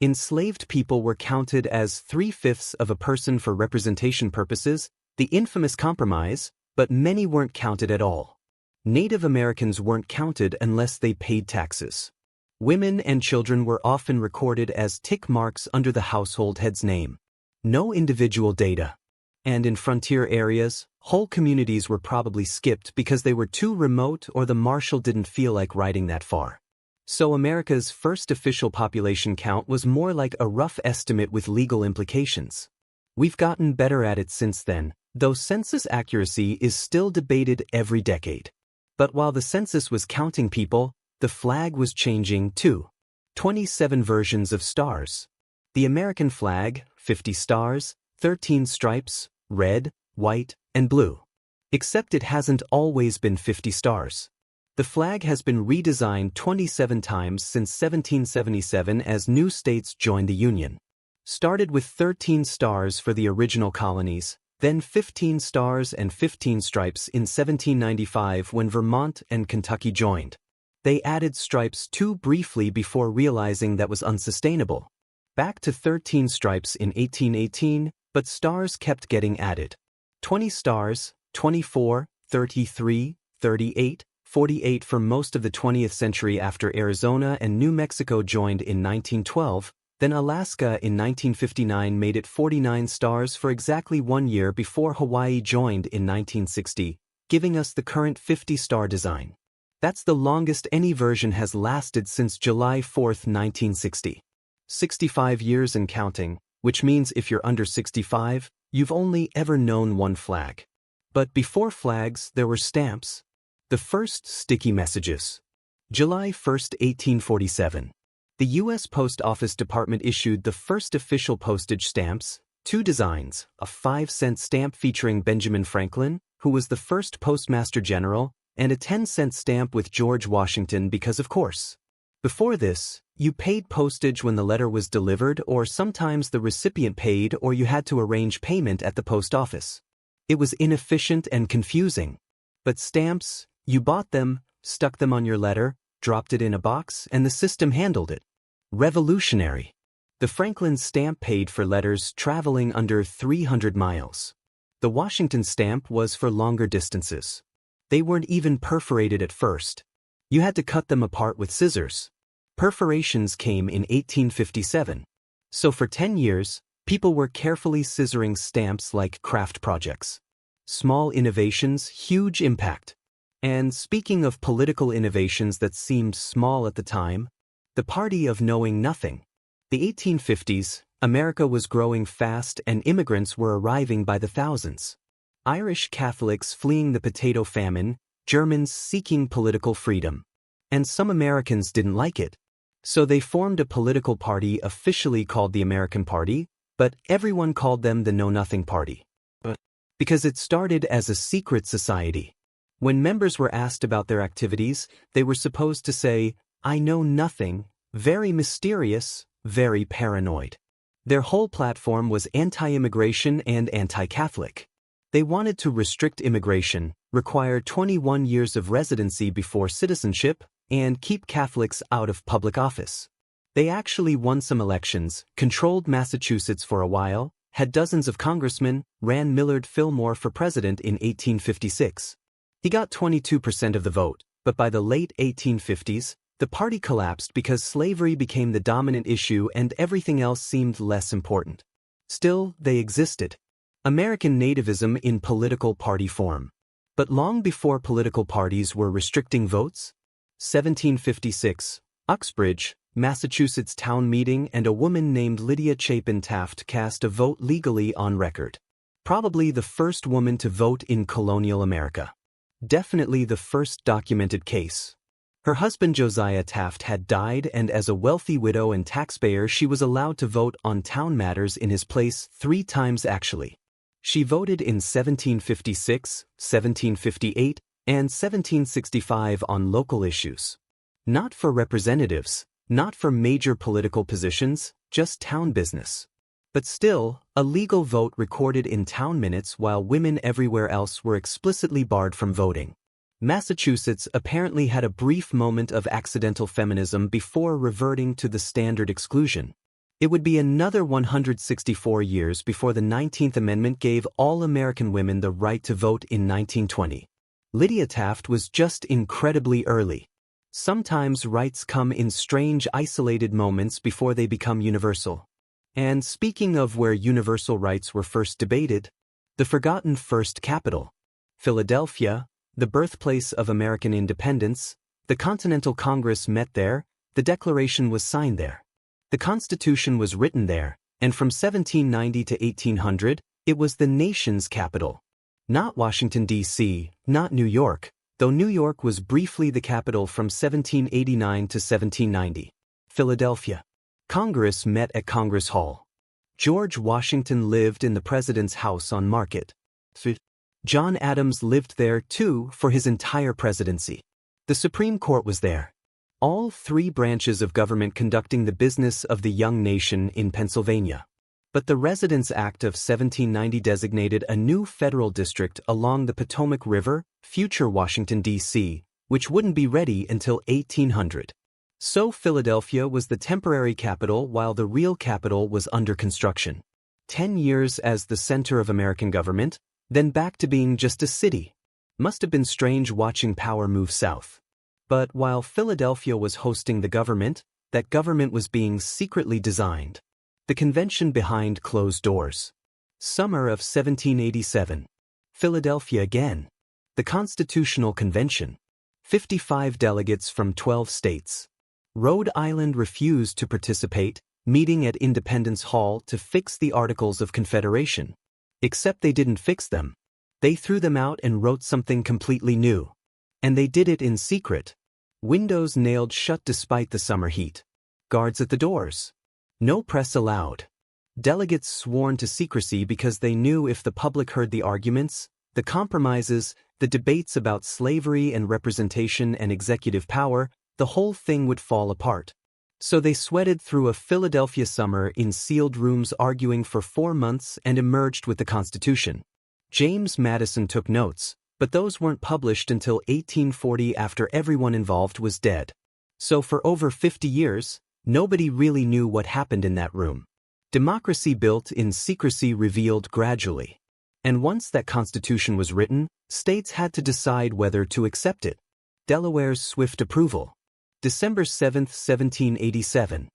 Enslaved people were counted as 3/5 of a person for representation purposes, the infamous compromise, but many weren't counted at all. Native Americans weren't counted unless they paid taxes. Women and children were often recorded as tick marks under the household head's name. No individual data. And in frontier areas, whole communities were probably skipped because they were too remote or the marshal didn't feel like riding that far. So America's first official population count was more like a rough estimate with legal implications. We've gotten better at it since then, though census accuracy is still debated every decade. But while the census was counting people, the flag was changing too. 27 versions of stars. The American flag, 50 stars, 13 stripes, red, white, and blue. Except it hasn't always been 50 stars. The flag has been redesigned 27 times since 1777 as new states joined the Union. Started with 13 stars for the original colonies, then 15 stars and 15 stripes in 1795 when Vermont and Kentucky joined. They added stripes too briefly before realizing that was unsustainable. Back to 13 stripes in 1818, but stars kept getting added. 20 stars, 24, 33, 38, 48 for most of the 20th century after Arizona and New Mexico joined in 1912, then Alaska in 1959 made it 49 stars for exactly 1 year before Hawaii joined in 1960, giving us the current 50-star design. That's the longest any version has lasted since July 4, 1960. 65 years and counting, which means if you're under 65, you've only ever known one flag. But before flags, there were stamps. The first sticky messages. July 1, 1847. The U.S. Post Office Department issued the first official postage stamps, 2 designs, a 5-cent stamp featuring Benjamin Franklin, who was the first Postmaster General, and a 10-cent stamp with George Washington because of course. Before this, you paid postage when the letter was delivered or sometimes the recipient paid or you had to arrange payment at the post office. It was inefficient and confusing. But stamps, you bought them, stuck them on your letter, dropped it in a box, and the system handled it. Revolutionary. The Franklin stamp paid for letters traveling under 300 miles. The Washington stamp was for longer distances. They weren't even perforated at first. You had to cut them apart with scissors. Perforations came in 1857. So for 10 years, people were carefully scissoring stamps like craft projects. Small innovations, huge impact. And speaking of political innovations that seemed small at the time, the party of knowing nothing. The 1850s, America was growing fast and immigrants were arriving by the thousands. Irish Catholics fleeing the potato famine, Germans seeking political freedom. And some Americans didn't like it. So they formed a political party officially called the American Party, but everyone called them the Know-Nothing Party. Because it started as a secret society. When members were asked about their activities, they were supposed to say, "I know nothing," very mysterious, very paranoid. Their whole platform was anti-immigration and anti-Catholic. They wanted to restrict immigration, require 21 years of residency before citizenship, and keep Catholics out of public office. They actually won some elections, controlled Massachusetts for a while, had dozens of congressmen, ran Millard Fillmore for president in 1856. He got 22% of the vote, but by the late 1850s, the party collapsed because slavery became the dominant issue and everything else seemed less important. Still, they existed. American nativism in political party form. But long before political parties were restricting votes, 1756, Uxbridge, Massachusetts town meeting and a woman named Lydia Chapin Taft cast a vote legally on record. Probably the first woman to vote in colonial America. Definitely the first documented case. Her husband Josiah Taft had died and as a wealthy widow and taxpayer she was allowed to vote on town matters in his place 3 times actually. She voted in 1756, 1758, and 1765 on local issues. Not for representatives, not for major political positions, just town business. But still, a legal vote recorded in town minutes while women everywhere else were explicitly barred from voting. Massachusetts apparently had a brief moment of accidental feminism before reverting to the standard exclusion. It would be another 164 years before the 19th Amendment gave all American women the right to vote in 1920. Lydia Taft was just incredibly early. Sometimes rights come in strange isolated moments before they become universal. And speaking of where universal rights were first debated, the forgotten first capital, Philadelphia, the birthplace of American independence, the Continental Congress met there, the Declaration was signed there. The Constitution was written there, and from 1790 to 1800, it was the nation's capital. Not Washington, D.C., not New York, though New York was briefly the capital from 1789 to 1790. Philadelphia. Congress met at Congress Hall. George Washington lived in the President's house on Market Street. John Adams lived there, too, for his entire presidency. The Supreme Court was there. All three branches of government conducting the business of the young nation in Pennsylvania. But the Residence Act of 1790 designated a new federal district along the Potomac River, future Washington, D.C., which wouldn't be ready until 1800. So Philadelphia was the temporary capital while the real capital was under construction. 10 years as the center of American government, then back to being just a city. Must have been strange watching power move south. But while Philadelphia was hosting the government, that government was being secretly designed. The convention behind closed doors. Summer of 1787. Philadelphia again. The Constitutional Convention. 55 delegates from 12 states. Rhode Island refused to participate, meeting at Independence Hall to fix the Articles of Confederation. Except they didn't fix them. They threw them out and wrote something completely new. And they did it in secret. Windows nailed shut despite the summer heat. Guards at the doors. No press allowed. Delegates sworn to secrecy because they knew if the public heard the arguments, the compromises, the debates about slavery and representation and executive power, the whole thing would fall apart. So they sweated through a Philadelphia summer in sealed rooms arguing for 4 months and emerged with the Constitution. James Madison took notes, but those weren't published until 1840 after everyone involved was dead. So for over 50 years, nobody really knew what happened in that room. Democracy built in secrecy revealed gradually. And once that Constitution was written, states had to decide whether to accept it. Delaware's swift approval. December 7, 1787.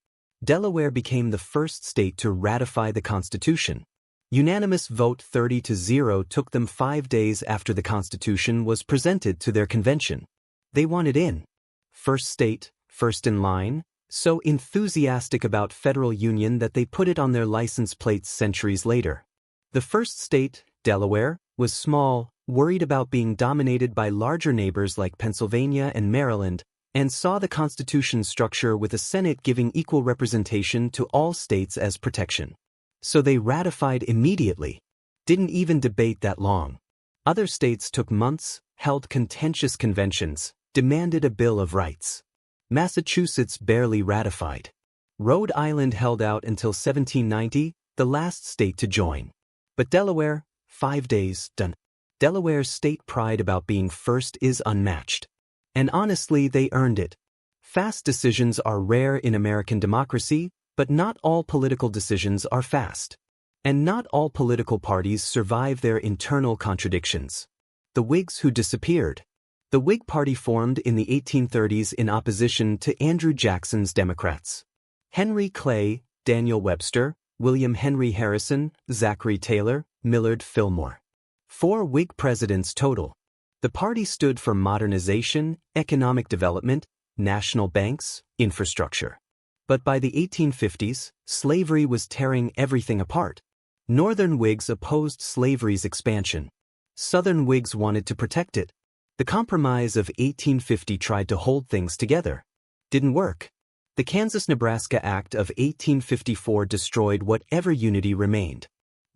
Delaware became the first state to ratify the Constitution. Unanimous vote 30-0 took them 5 days after the Constitution was presented to their convention. They wanted in. First state, first in line, so enthusiastic about federal union that they put it on their license plates centuries later. The first state, Delaware, was small, worried about being dominated by larger neighbors like Pennsylvania and Maryland, and saw the Constitution structure with a Senate giving equal representation to all states as protection. So they ratified immediately. Didn't even debate that long. Other states took months, held contentious conventions, demanded a Bill of Rights. Massachusetts barely ratified. Rhode Island held out until 1790, the last state to join. But Delaware, 5 days, done. Delaware's state pride about being first is unmatched. And honestly, they earned it. Fast decisions are rare in American democracy, but not all political decisions are fast. And not all political parties survive their internal contradictions. The Whigs who disappeared. The Whig Party formed in the 1830s in opposition to Andrew Jackson's Democrats. Henry Clay, Daniel Webster, William Henry Harrison, Zachary Taylor, Millard Fillmore. 4 Whig presidents total. The party stood for modernization, economic development, national banks, infrastructure. But by the 1850s, slavery was tearing everything apart. Northern Whigs opposed slavery's expansion. Southern Whigs wanted to protect it. The Compromise of 1850 tried to hold things together. Didn't work. The Kansas-Nebraska Act of 1854 destroyed whatever unity remained.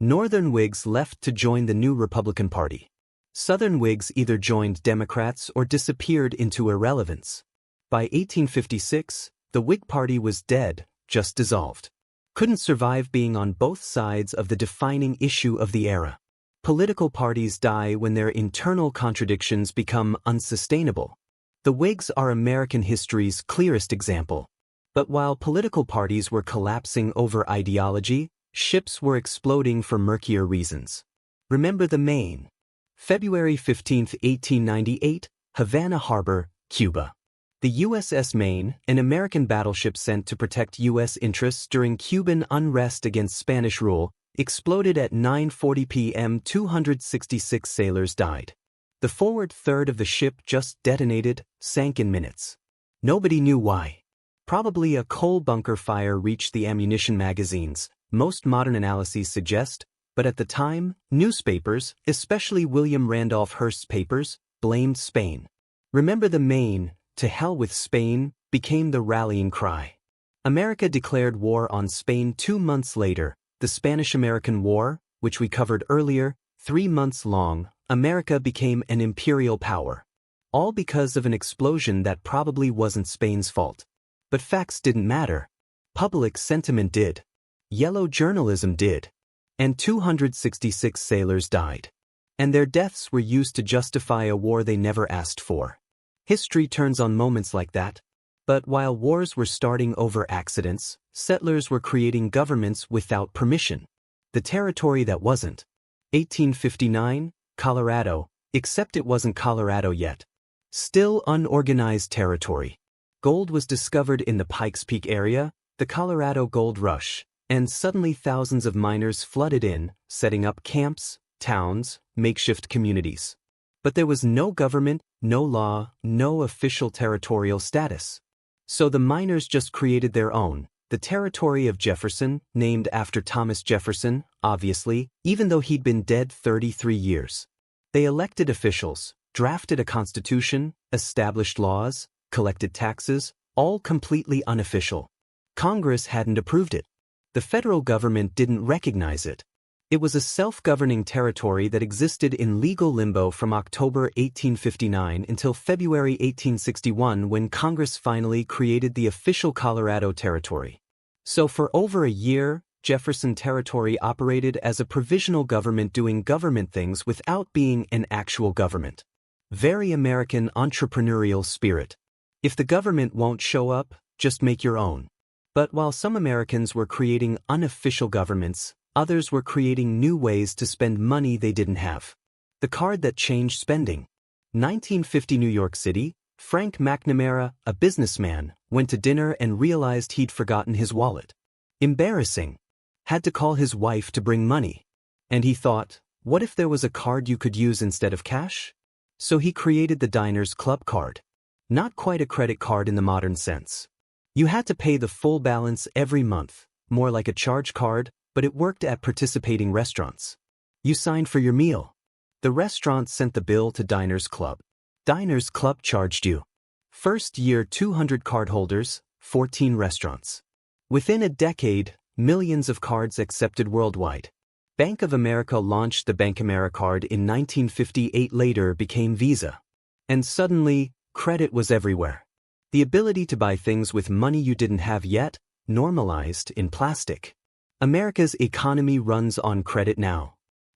Northern Whigs left to join the new Republican Party. Southern Whigs either joined Democrats or disappeared into irrelevance. By 1856, the Whig Party was dead, just dissolved. Couldn't survive being on both sides of the defining issue of the era. Political parties die when their internal contradictions become unsustainable. The Whigs are American history's clearest example. But while political parties were collapsing over ideology, ships were exploding for murkier reasons. Remember the Maine. February 15, 1898, Havana Harbor, Cuba. The USS Maine, an American battleship sent to protect U.S. interests during Cuban unrest against Spanish rule, exploded at 9:40 p.m. 266 sailors died. The forward third of the ship just detonated, sank in minutes. Nobody knew why. Probably a coal bunker fire reached the ammunition magazines, most modern analyses suggest, but at the time, newspapers, especially William Randolph Hearst's papers, blamed Spain. Remember the Maine, to hell with Spain, became the rallying cry. America declared war on Spain 2 months later. The Spanish-American War, which we covered earlier, 3 months long, America became an imperial power. All because of an explosion that probably wasn't Spain's fault. But facts didn't matter. Public sentiment did. Yellow journalism did. And 266 sailors died. And their deaths were used to justify a war they never asked for. History turns on moments like that. But while wars were starting over accidents, settlers were creating governments without permission. The territory that wasn't. 1859, Colorado, except it wasn't Colorado yet. Still unorganized territory. Gold was discovered in the Pikes Peak area, the Colorado Gold Rush, and suddenly thousands of miners flooded in, setting up camps, towns, makeshift communities. But there was no government, no law, no official territorial status. So the miners just created their own, the territory of Jefferson, named after Thomas Jefferson, obviously, even though he'd been dead 33 years. They elected officials, drafted a constitution, established laws, collected taxes, all completely unofficial. Congress hadn't approved it. The federal government didn't recognize it. It was a self-governing territory that existed in legal limbo from October 1859 until February 1861 when Congress finally created the official Colorado Territory. So for over a year, Jefferson Territory operated as a provisional government doing government things without being an actual government. Very American entrepreneurial spirit. If the government won't show up, just make your own. But while some Americans were creating unofficial governments, others were creating new ways to spend money they didn't have. The card that changed spending. 1950 New York City, Frank McNamara, a businessman, went to dinner and realized he'd forgotten his wallet. Embarrassing. Had to call his wife to bring money. And he thought, what if there was a card you could use instead of cash? So he created the Diners Club card. Not quite a credit card in the modern sense. You had to pay the full balance every month, more like a charge card, but it worked at participating restaurants. You signed for your meal. The restaurant sent the bill to Diners Club. Diners Club charged you. First year 200 cardholders, 14 restaurants. Within a decade, millions of cards accepted worldwide. Bank of America launched the Bankamera card in 1958, later became Visa. And suddenly, credit was everywhere. The ability to buy things with money you didn't have yet, normalized in plastic. America's economy runs on credit now.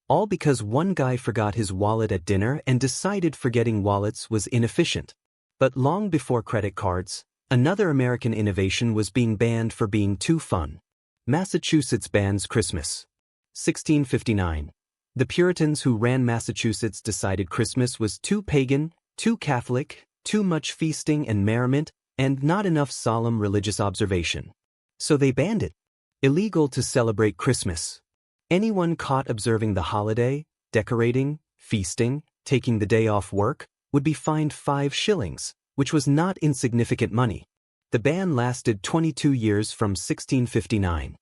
All because one guy forgot his wallet at dinner and decided forgetting wallets was inefficient. But long before credit cards, another American innovation was being banned for being too fun. Massachusetts bans Christmas. 1659. The Puritans who ran Massachusetts decided Christmas was too pagan, too Catholic, too much feasting and merriment, and not enough solemn religious observation. So they banned it. Illegal to celebrate Christmas. Anyone caught observing the holiday, decorating, feasting, taking the day off work, would be fined 5 shillings, which was not insignificant money. The ban lasted 22 years from 1659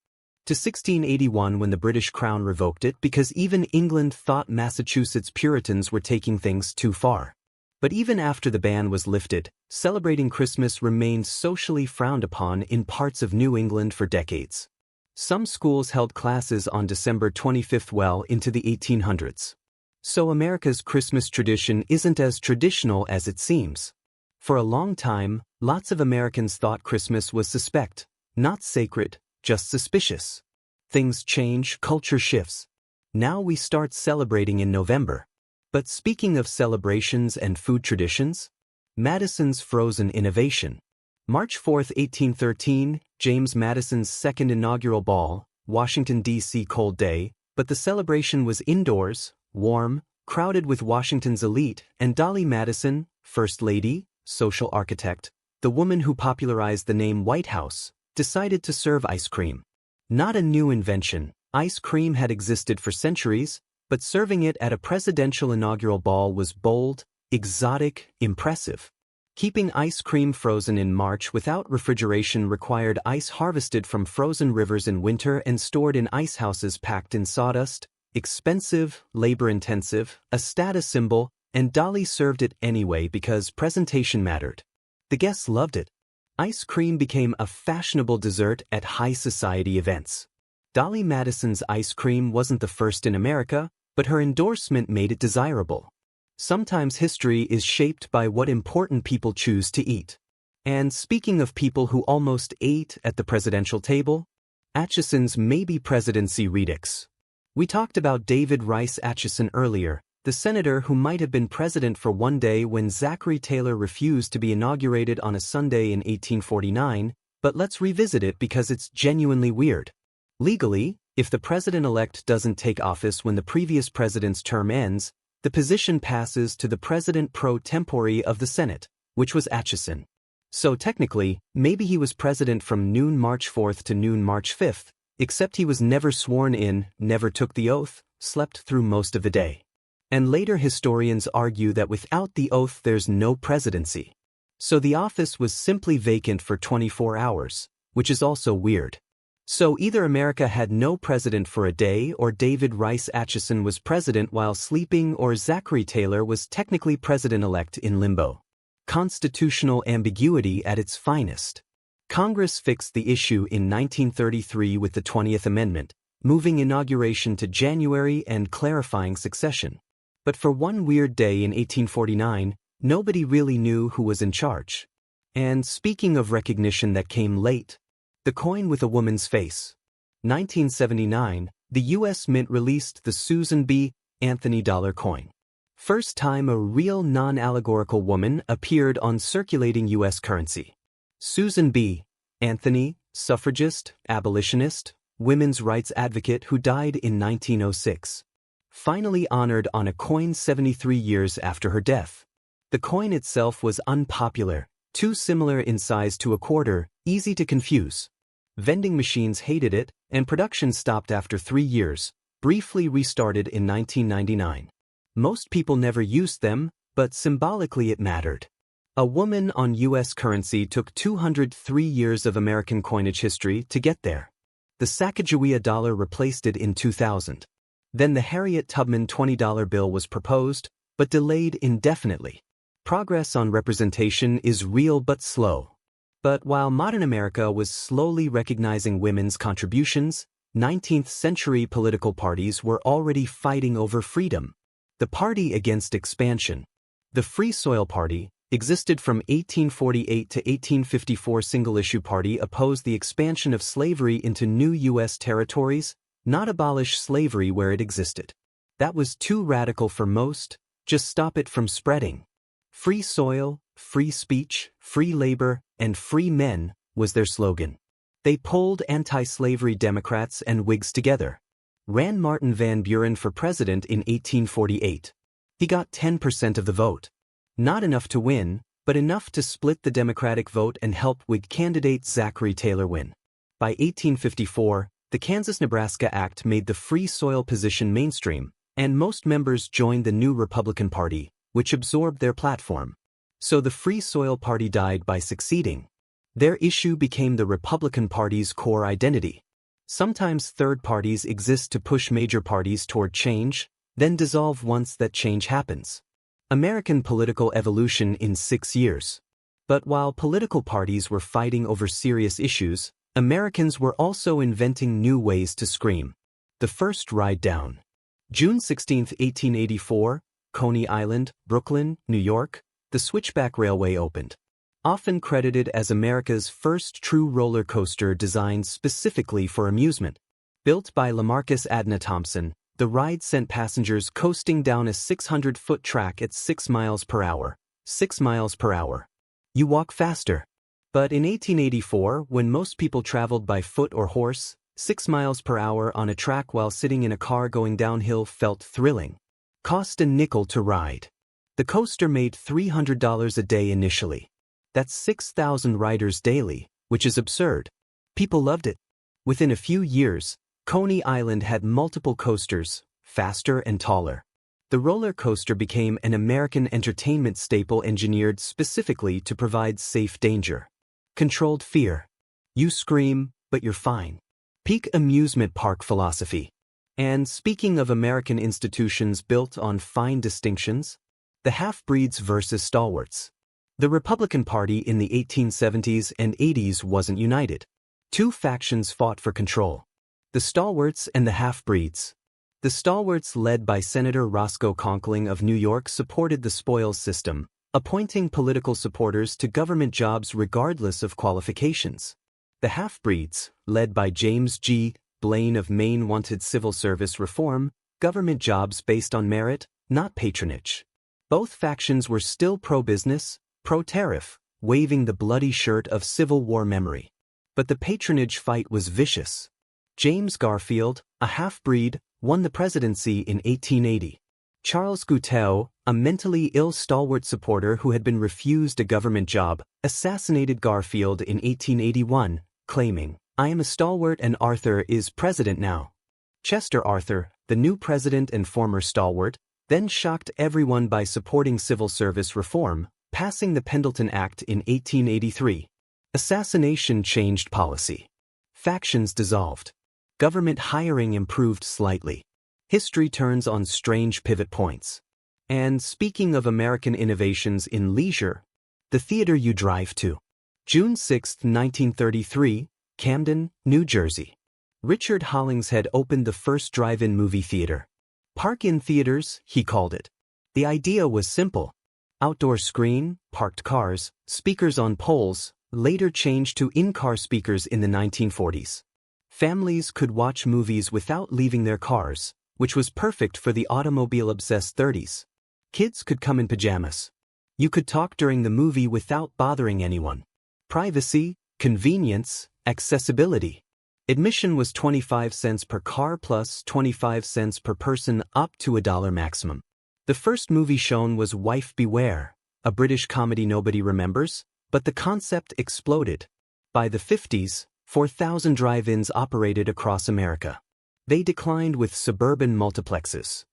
to 1681 when the British Crown revoked it because even England thought Massachusetts Puritans were taking things too far. But even after the ban was lifted, celebrating Christmas remained socially frowned upon in parts of New England for decades. Some schools held classes on December 25th well into the 1800s. So America's Christmas tradition isn't as traditional as it seems. For a long time, lots of Americans thought Christmas was suspect, not sacred, just suspicious. Things change, culture shifts. Now we start celebrating in November. But speaking of celebrations and food traditions, Madison's frozen innovation. March 4, 1813, James Madison's second inaugural ball, Washington, D.C. cold day, but the celebration was indoors, warm, crowded with Washington's elite, and Dolly Madison, First Lady, social architect, the woman who popularized the name White House, decided to serve ice cream. Not a new invention, ice cream had existed for centuries, but serving it at a presidential inaugural ball was bold, exotic, impressive. Keeping ice cream frozen in March without refrigeration required ice harvested from frozen rivers in winter and stored in ice houses packed in sawdust, expensive, labor-intensive, a status symbol, and Dolly served it anyway because presentation mattered. The guests loved it. Ice cream became a fashionable dessert at high society events. Dolly Madison's ice cream wasn't the first in America, but her endorsement made it desirable. Sometimes history is shaped by what important people choose to eat. And speaking of people who almost ate at the presidential table, Atchison's maybe presidency redux. We talked about David Rice Atchison earlier, the senator who might have been president for one day when Zachary Taylor refused to be inaugurated on a Sunday in 1849, but let's revisit it because it's genuinely weird. Legally, if the president-elect doesn't take office when the previous president's term ends, the position passes to the president pro tempore of the Senate, which was Atchison. So technically, maybe he was president from noon March 4th to noon March 5th, except he was never sworn in, never took the oath, slept through most of the day. And later historians argue that without the oath there's no presidency. So the office was simply vacant for 24 hours, which is also weird. So either America had no president for a day or David Rice Atchison was president while sleeping or Zachary Taylor was technically president-elect in limbo. Constitutional ambiguity at its finest. Congress fixed the issue in 1933 with the 20th Amendment, moving inauguration to January and clarifying succession. But for one weird day in 1849, nobody really knew who was in charge. And speaking of recognition that came late, the coin with a woman's face. 1979, the U.S. Mint released the Susan B. Anthony dollar coin. First time a real non-allegorical woman appeared on circulating U.S. currency. Susan B. Anthony, suffragist, abolitionist, women's rights advocate who died in 1906. Finally honored on a coin 73 years after her death. The coin itself was unpopular, too similar in size to a quarter, easy to confuse. Vending machines hated it, and production stopped after 3 years, briefly restarted in 1999. Most people never used them, but symbolically it mattered. A woman on U.S. currency took 203 years of American coinage history to get there. The Sacagawea dollar replaced it in 2000. Then the Harriet Tubman $20 bill was proposed, but delayed indefinitely. Progress on representation is real but slow. But while modern America was slowly recognizing women's contributions, 19th century political parties were already fighting over freedom. The Party Against Expansion. The Free Soil Party, existed from 1848 to 1854. Single-issue party opposed the expansion of slavery into new U.S. territories, not abolish slavery where it existed. That was too radical for most, just stop it from spreading. Free soil, free speech, free labor, and free men was their slogan. They pulled anti-slavery Democrats and Whigs together. Ran Martin Van Buren for president in 1848. He got 10% of the vote. Not enough to win, but enough to split the Democratic vote and help Whig candidate Zachary Taylor win. By 1854, the Kansas-Nebraska Act made the free soil position mainstream, and most members joined the new Republican Party, which absorbed their platform. So the Free Soil Party died by succeeding. Their issue became the Republican Party's core identity. Sometimes third parties exist to push major parties toward change, then dissolve once that change happens. American political evolution in 6 years. But while political parties were fighting over serious issues, Americans were also inventing new ways to scream. The first ride down. June 16, 1884, Coney Island, Brooklyn, New York, the Switchback Railway opened. Often credited as America's first true roller coaster designed specifically for amusement. Built by Lamarcus Adna Thompson, the ride sent passengers coasting down a 600-foot track at 6 miles per hour. 6 miles per hour. You walk faster. But in 1884, when most people traveled by foot or horse, 6 miles per hour on a track while sitting in a car going downhill felt thrilling. Cost a nickel to ride. The coaster made $300 a day initially. That's 6,000 riders daily, which is absurd. People loved it. Within a few years, Coney Island had multiple coasters, faster and taller. The roller coaster became an American entertainment staple engineered specifically to provide safe danger. Controlled fear. You scream, but you're fine. Peak amusement park philosophy. And speaking of American institutions built on fine distinctions, the half-breeds versus stalwarts. The Republican Party in the 1870s and 80s wasn't united. Two factions fought for control. The stalwarts and the half-breeds. The stalwarts led by Senator Roscoe Conkling of New York supported the spoils system, appointing political supporters to government jobs regardless of qualifications. The half-breeds, led by James G. Blaine of Maine, wanted civil service reform, government jobs based on merit, not patronage. Both factions were still pro-business, pro-tariff, waving the bloody shirt of Civil War memory. But the patronage fight was vicious. James Garfield, a half-breed, won the presidency in 1880. Charles Guiteau, a mentally ill stalwart supporter who had been refused a government job, assassinated Garfield in 1881, claiming, "I am a stalwart and Arthur is president now." Chester Arthur, the new president and former stalwart, then shocked everyone by supporting civil service reform, passing the Pendleton Act in 1883. Assassination changed policy. Factions dissolved. Government hiring improved slightly. History turns on strange pivot points. And speaking of American innovations in leisure, the theater you drive to. June 6, 1933, Camden, New Jersey. Richard Hollingshead opened the first drive-in movie theater. Park-in theaters, he called it. The idea was simple. Outdoor screen, parked cars, speakers on poles, later changed to in-car speakers in the 1940s. Families could watch movies without leaving their cars, which was perfect for the automobile-obsessed 30s. Kids could come in pajamas. You could talk during the movie without bothering anyone. Privacy, convenience, accessibility. Admission was 25 cents per car plus 25 cents per person up to $1 maximum. The first movie shown was Wife Beware, a British comedy nobody remembers, but the concept exploded. By the 50s, 4,000 drive-ins operated across America. They declined with suburban multiplexes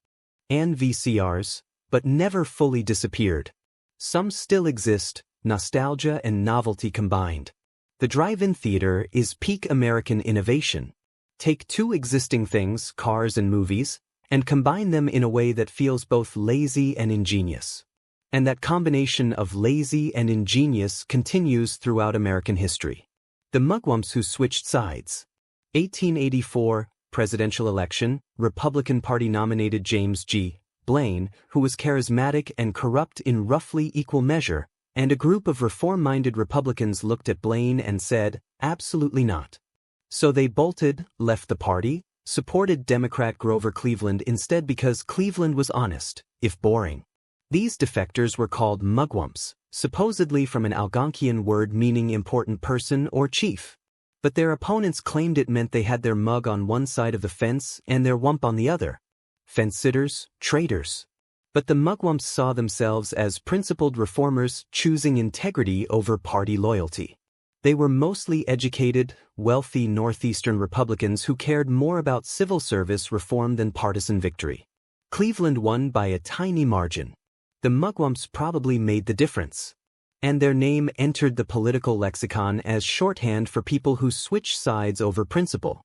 and VCRs, but never fully disappeared. Some still exist, nostalgia and novelty combined. The drive-in theater is peak American innovation. Take two existing things, cars and movies, and combine them in a way that feels both lazy and ingenious. And that combination of lazy and ingenious continues throughout American history. The mugwumps who switched sides. 1884, presidential election, Republican Party nominated James G. Blaine, who was charismatic and corrupt in roughly equal measure, and a group of reform-minded Republicans looked at Blaine and said, "Absolutely not." So they bolted, left the party, supported Democrat Grover Cleveland instead because Cleveland was honest, if boring. These defectors were called mugwumps, supposedly from an Algonquian word meaning important person or chief. But their opponents claimed it meant they had their mug on one side of the fence and their wump on the other. Fence-sitters, traitors. But the mugwumps saw themselves as principled reformers choosing integrity over party loyalty. They were mostly educated, wealthy Northeastern Republicans who cared more about civil service reform than partisan victory. Cleveland won by a tiny margin. The mugwumps probably made the difference. And their name entered the political lexicon as shorthand for people who switch sides over principle.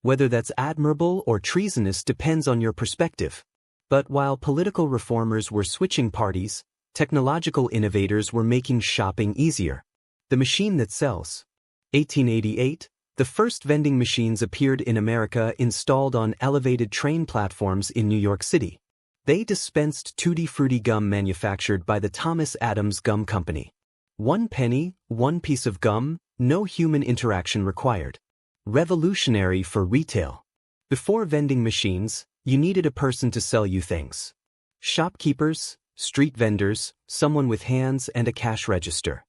Whether that's admirable or treasonous depends on your perspective. But while political reformers were switching parties, technological innovators were making shopping easier. The machine that sells. 1888, the first vending machines appeared in America installed on elevated train platforms in New York City. They dispensed Tutti Frutti gum manufactured by the Thomas Adams Gum Company. 1 penny, 1 piece of gum, no human interaction required. Revolutionary for retail. Before vending machines, you needed a person to sell you things. Shopkeepers, street vendors, someone with hands and a cash register.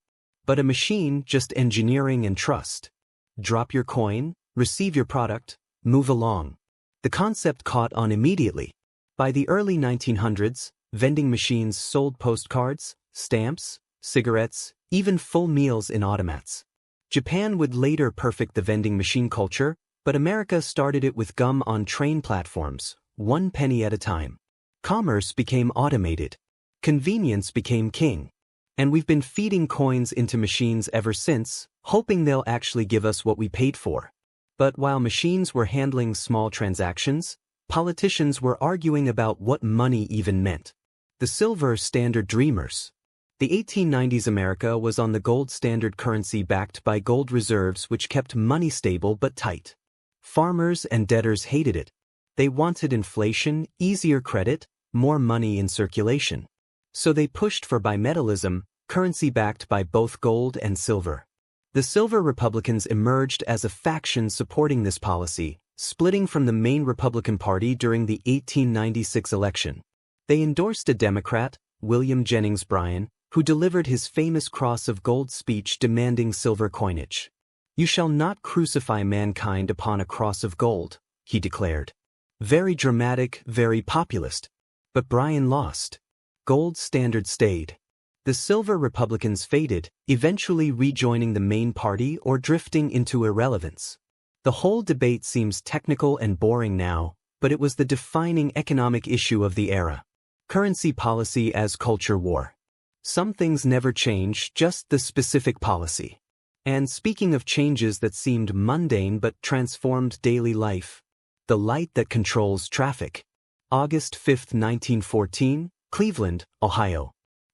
But a machine, just engineering and trust. Drop your coin, receive your product, move along. The concept caught on immediately. By the early 1900s, vending machines sold postcards, stamps, cigarettes, even full meals in automats. Japan would later perfect the vending machine culture, but America started it with gum on train platforms, 1 penny at a time. Commerce became automated. Convenience became king. And we've been feeding coins into machines ever since, hoping they'll actually give us what we paid for. But while machines were handling small transactions, politicians were arguing about what money even meant. The silver standard dreamers. The 1890s America was on the gold standard currency backed by gold reserves which kept money stable but tight. Farmers and debtors hated it. They wanted inflation, easier credit, more money in circulation. So they pushed for bimetallism, currency backed by both gold and silver. The Silver Republicans emerged as a faction supporting this policy, splitting from the main Republican Party during the 1896 election. They endorsed a Democrat, William Jennings Bryan, who delivered his famous Cross of Gold speech demanding silver coinage. "You shall not crucify mankind upon a cross of gold," he declared. Very dramatic, very populist. But Bryan lost. Gold standard stayed. The Silver Republicans faded, eventually rejoining the main party or drifting into irrelevance. The whole debate seems technical and boring now, but it was the defining economic issue of the era. Currency policy as culture war. Some things never change, just the specific policy. And speaking of changes that seemed mundane but transformed daily life, the light that controls traffic. August 5, 1914, Cleveland, Ohio.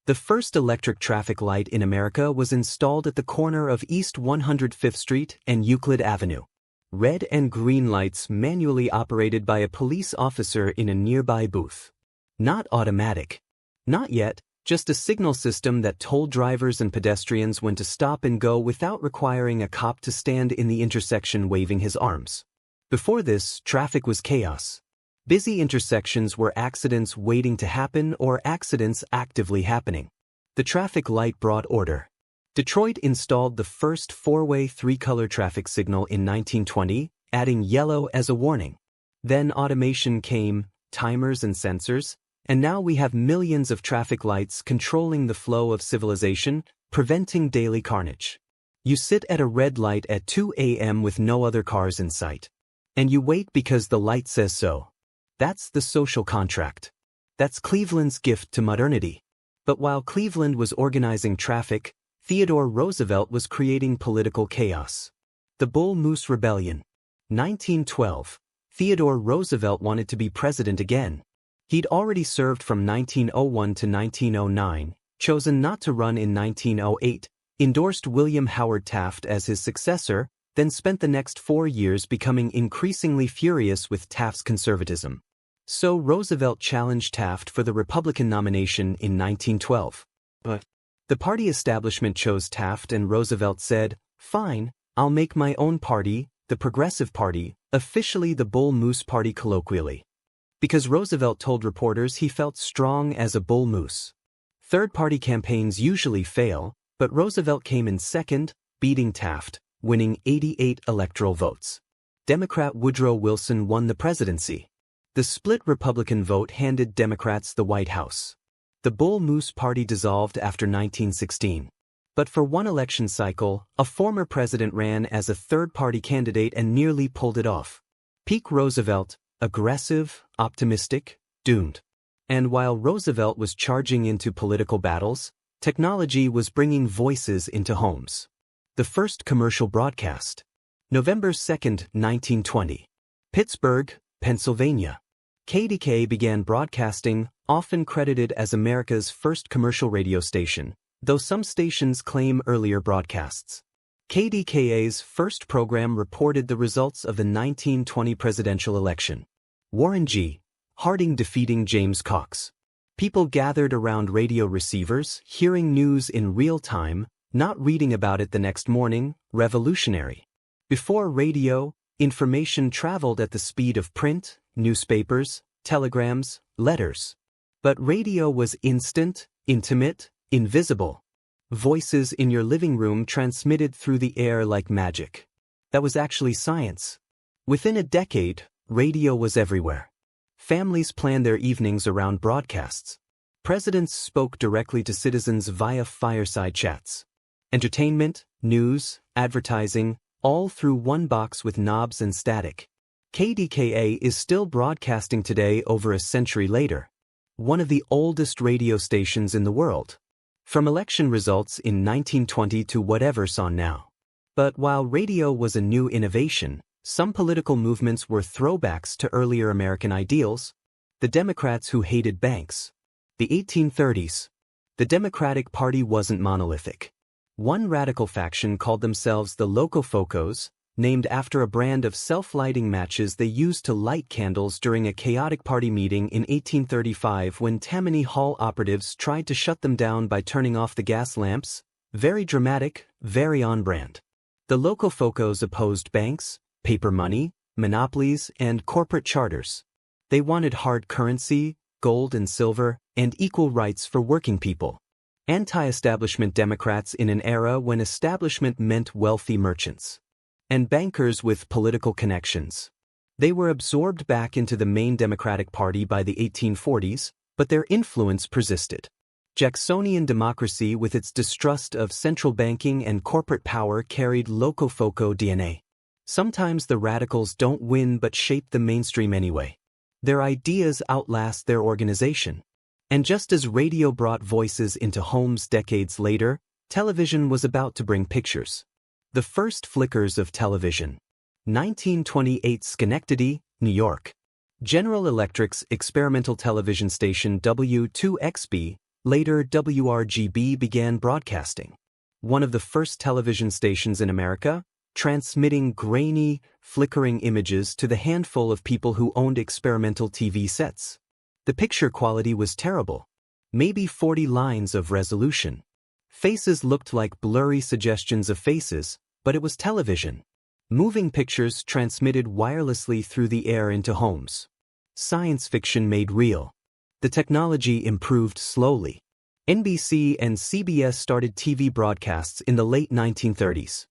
The first electric traffic light in America was installed at the corner of East 105th Street and Euclid Avenue. Red and green lights manually operated by a police officer in a nearby booth. Not automatic. Not yet, just a signal system that told drivers and pedestrians when to stop and go without requiring a cop to stand in the intersection waving his arms. Before this, traffic was chaos. Busy intersections were accidents waiting to happen or accidents actively happening. The traffic light brought order. Detroit installed the first four-way three-color traffic signal in 1920, adding yellow as a warning. Then automation came, timers and sensors, and now we have millions of traffic lights controlling the flow of civilization, preventing daily carnage. You sit at a red light at 2 a.m. with no other cars in sight. And you wait because the light says so. That's the social contract. That's Cleveland's gift to modernity. But while Cleveland was organizing traffic, Theodore Roosevelt was creating political chaos. The Bull Moose Rebellion. 1912. Theodore Roosevelt wanted to be president again. He'd already served from 1901 to 1909, chosen not to run in 1908, endorsed William Howard Taft as his successor, then spent the next 4 years becoming increasingly furious with Taft's conservatism. So Roosevelt challenged Taft for the Republican nomination in 1912. But the party establishment chose Taft and Roosevelt said, "Fine, I'll make my own party, the Progressive Party, officially the Bull Moose Party colloquially." Because Roosevelt told reporters he felt strong as a bull moose. Third-party campaigns usually fail, but Roosevelt came in second, beating Taft, winning 88 electoral votes. Democrat Woodrow Wilson won the presidency. The split Republican vote handed Democrats the White House. The Bull Moose Party dissolved after 1916. But for one election cycle, a former president ran as a third-party candidate and nearly pulled it off. Peak Roosevelt, aggressive, optimistic, doomed. And while Roosevelt was charging into political battles, technology was bringing voices into homes. The first commercial broadcast. November 2, 1920. Pittsburgh, Pennsylvania. KDK began broadcasting, often credited as America's first commercial radio station, though some stations claim earlier broadcasts. KDKA's first program reported the results of the 1920 presidential election. Warren G. Harding defeating James Cox. People gathered around radio receivers, hearing news in real time, not reading about it the next morning, revolutionary. Before radio, information traveled at the speed of print, newspapers, telegrams, letters. But radio was instant, intimate, invisible. Voices in your living room transmitted through the air like magic. That was actually science. Within a decade, radio was everywhere. Families planned their evenings around broadcasts. Presidents spoke directly to citizens via fireside chats. Entertainment, news, advertising, all through one box with knobs and static. KDKA is still broadcasting today over a century later. One of the oldest radio stations in the world. From election results in 1920 to whatever's on now. But while radio was a new innovation, some political movements were throwbacks to earlier American ideals. The Democrats who hated banks. The 1830s. The Democratic Party wasn't monolithic. One radical faction called themselves the Locofocos, named after a brand of self-lighting matches they used to light candles during a chaotic party meeting in 1835 when Tammany Hall operatives tried to shut them down by turning off the gas lamps. Very dramatic, very on-brand. The Locofocos opposed banks, paper money, monopolies, and corporate charters. They wanted hard currency, gold and silver, and equal rights for working people. Anti-establishment Democrats in an era when establishment meant wealthy merchants and bankers with political connections. They were absorbed back into the main Democratic Party by the 1840s, but their influence persisted. Jacksonian democracy with its distrust of central banking and corporate power carried Locofoco DNA. Sometimes the radicals don't win but shape the mainstream anyway. Their ideas outlast their organization. And just as radio brought voices into homes decades later, television was about to bring pictures. The first flickers of television. 1928 Schenectady, New York. General Electric's experimental television station W2XB, later WRGB, began broadcasting. One of the first television stations in America, transmitting grainy, flickering images to the handful of people who owned experimental TV sets. The picture quality was terrible. Maybe 40 lines of resolution. Faces looked like blurry suggestions of faces, but it was television. Moving pictures transmitted wirelessly through the air into homes. Science fiction made real. The technology improved slowly. NBC and CBS started TV broadcasts in the late 1930s.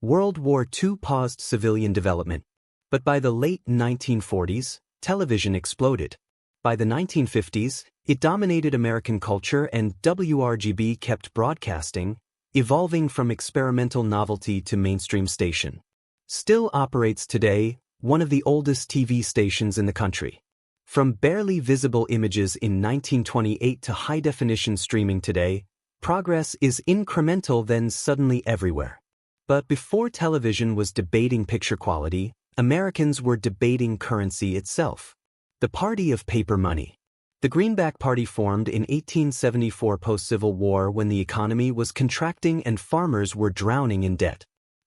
World War II paused civilian development. But by the late 1940s, television exploded. By the 1950s, it dominated American culture and WRGB kept broadcasting, evolving from experimental novelty to mainstream station. Still operates today, one of the oldest TV stations in the country. From barely visible images in 1928 to high-definition streaming today, progress is incremental then suddenly everywhere. But before television was debating picture quality, Americans were debating currency itself. The party of paper money. The Greenback Party formed in 1874 post-Civil War when the economy was contracting and farmers were drowning in debt.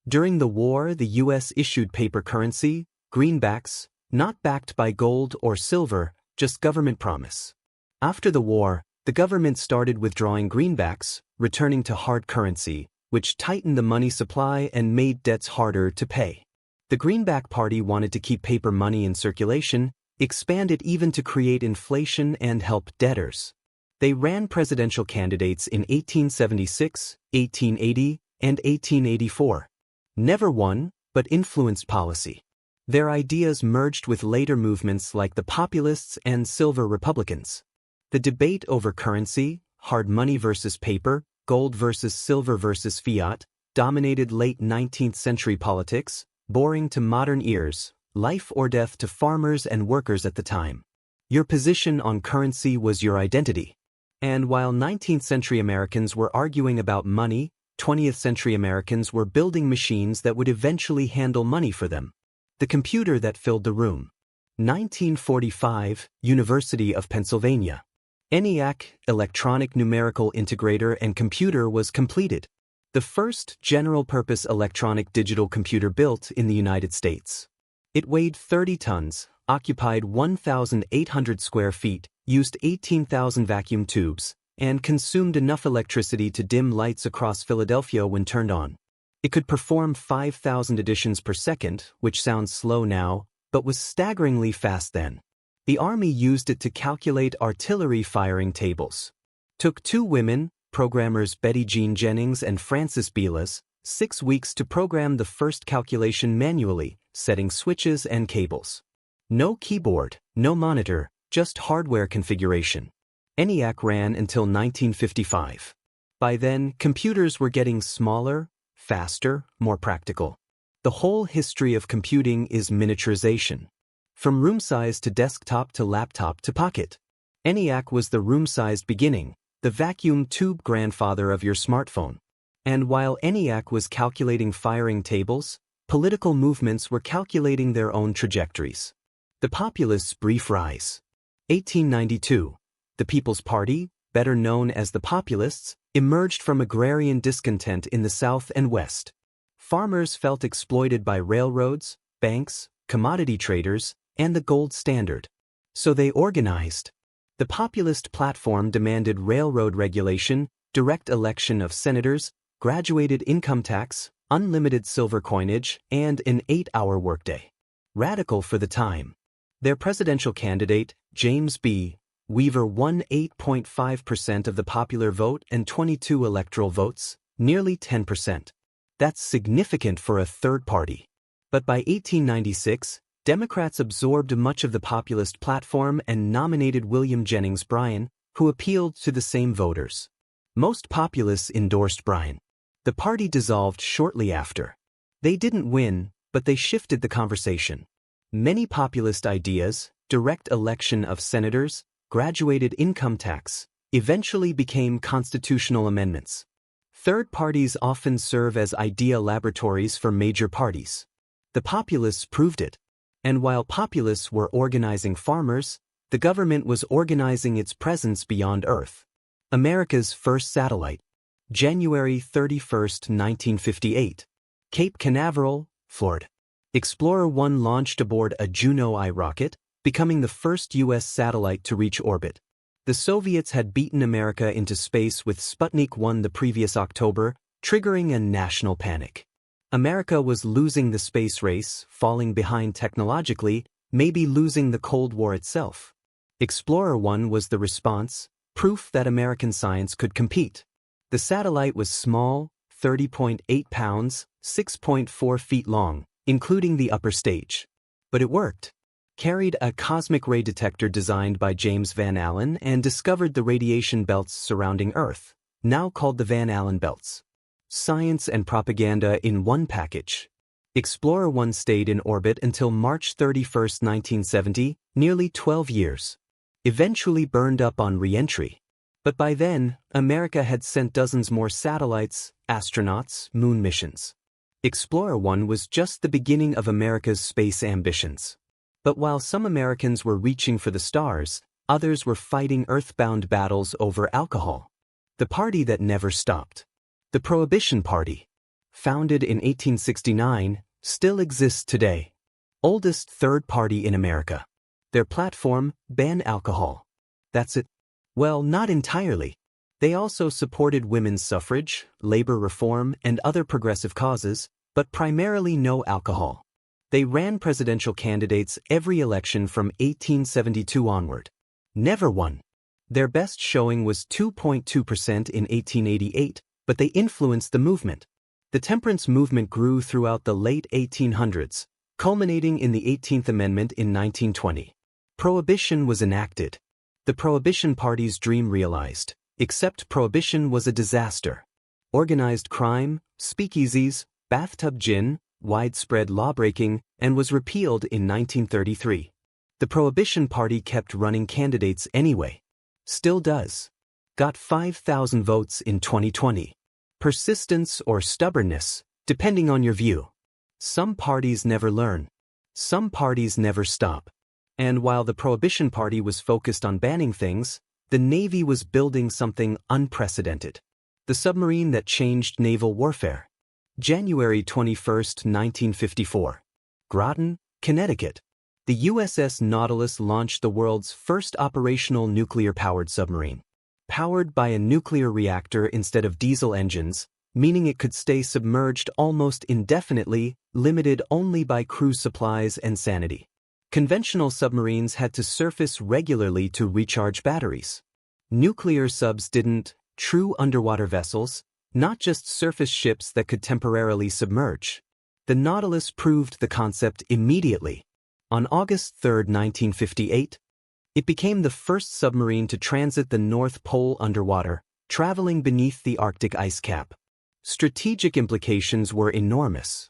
During the war, the U.S. issued paper currency, greenbacks, not backed by gold or silver, just government promise. After the war, the government started withdrawing greenbacks, returning to hard currency, which tightened the money supply and made debts harder to pay. The Greenback Party wanted to keep paper money in circulation, expand it even to create inflation and help debtors. They ran presidential candidates in 1876, 1880, and 1884. Never won, but influenced policy. Their ideas merged with later movements like the Populists and Silver Republicans. The debate over currency, hard money versus paper, gold versus silver versus fiat, dominated late 19th century politics, boring to modern ears, life or death to farmers and workers at the time. Your position on currency was your identity. And while 19th century Americans were arguing about money, 20th century Americans were building machines that would eventually handle money for them. The computer that filled the room. 1945, University of Pennsylvania. ENIAC, Electronic Numerical Integrator and Computer, was completed. The first general-purpose electronic digital computer built in the United States. It weighed 30 tons, occupied 1,800 square feet, used 18,000 vacuum tubes, and consumed enough electricity to dim lights across Philadelphia when turned on. It could perform 5,000 additions per second, which sounds slow now, but was staggeringly fast then. The Army used it to calculate artillery firing tables. Took two women, programmers Betty Jean Jennings and Frances Belas, 6 weeks to program the first calculation manually, setting switches and cables. No keyboard, no monitor, just hardware configuration. ENIAC ran until 1955. By then, computers were getting smaller, faster, more practical. The whole history of computing is miniaturization. From room size to desktop to laptop to pocket. ENIAC was the room-sized beginning, the vacuum tube grandfather of your smartphone. And while ENIAC was calculating firing tables, political movements were calculating their own trajectories. The Populists' brief rise. 1892. The People's Party, better known as the Populists, emerged from agrarian discontent in the South and West. Farmers felt exploited by railroads, banks, commodity traders, and the gold standard. So they organized. The populist platform demanded railroad regulation, direct election of senators, graduated income tax, unlimited silver coinage, and an 8-hour workday. Radical for the time. Their presidential candidate, James B. Weaver, won 8.5% of the popular vote and 22 electoral votes, nearly 10%. That's significant for a third party. But by 1896, Democrats absorbed much of the populist platform and nominated William Jennings Bryan, who appealed to the same voters. Most populists endorsed Bryan. The party dissolved shortly after. They didn't win, but they shifted the conversation. Many populist ideas, direct election of senators, graduated income tax, eventually became constitutional amendments. Third parties often serve as idea laboratories for major parties. The populists proved it. And while populists were organizing farmers, the government was organizing its presence beyond Earth. America's first satellite. January 31, 1958. Cape Canaveral, Florida. Explorer 1 launched aboard a Juno I rocket, becoming the first U.S. satellite to reach orbit. The Soviets had beaten America into space with Sputnik 1 the previous October, triggering a national panic. America was losing the space race, falling behind technologically, maybe losing the Cold War itself. Explorer 1 was the response, proof that American science could compete. The satellite was small, 30.8 pounds, 6.4 feet long, including the upper stage. But it worked. Carried a cosmic ray detector designed by James Van Allen and discovered the radiation belts surrounding Earth, now called the Van Allen belts. Science and propaganda in one package. Explorer 1 stayed in orbit until March 31, 1970, nearly 12 years. Eventually burned up on re-entry. But by then, America had sent dozens more satellites, astronauts, moon missions. Explorer 1 was just the beginning of America's space ambitions. But while some Americans were reaching for the stars, others were fighting earthbound battles over alcohol. The party that never stopped. The Prohibition Party. Founded in 1869, still exists today. Oldest third party in America. Their platform, ban alcohol. That's it. Well, not entirely. They also supported women's suffrage, labor reform, and other progressive causes, but primarily no alcohol. They ran presidential candidates every election from 1872 onward. Never won. Their best showing was 2.2% in 1888, but they influenced the movement. The temperance movement grew throughout the late 1800s, culminating in the 18th Amendment in 1920. Prohibition was enacted. The Prohibition Party's dream realized, except Prohibition was a disaster. Organized crime, speakeasies, bathtub gin, widespread lawbreaking, and was repealed in 1933. The Prohibition Party kept running candidates anyway. Still does. Got 5,000 votes in 2020. Persistence or stubbornness, depending on your view. Some parties never learn. Some parties never stop. And while the Prohibition Party was focused on banning things, the Navy was building something unprecedented. The submarine that changed naval warfare. January 21, 1954. Groton, Connecticut. The USS Nautilus launched the world's first operational nuclear-powered submarine. Powered by a nuclear reactor instead of diesel engines, meaning it could stay submerged almost indefinitely, limited only by crew supplies and sanity. Conventional submarines had to surface regularly to recharge batteries. Nuclear subs didn't. True underwater vessels, not just surface ships that could temporarily submerge. The Nautilus proved the concept immediately. On August 3, 1958, it became the first submarine to transit the North Pole underwater, traveling beneath the Arctic ice cap. Strategic implications were enormous.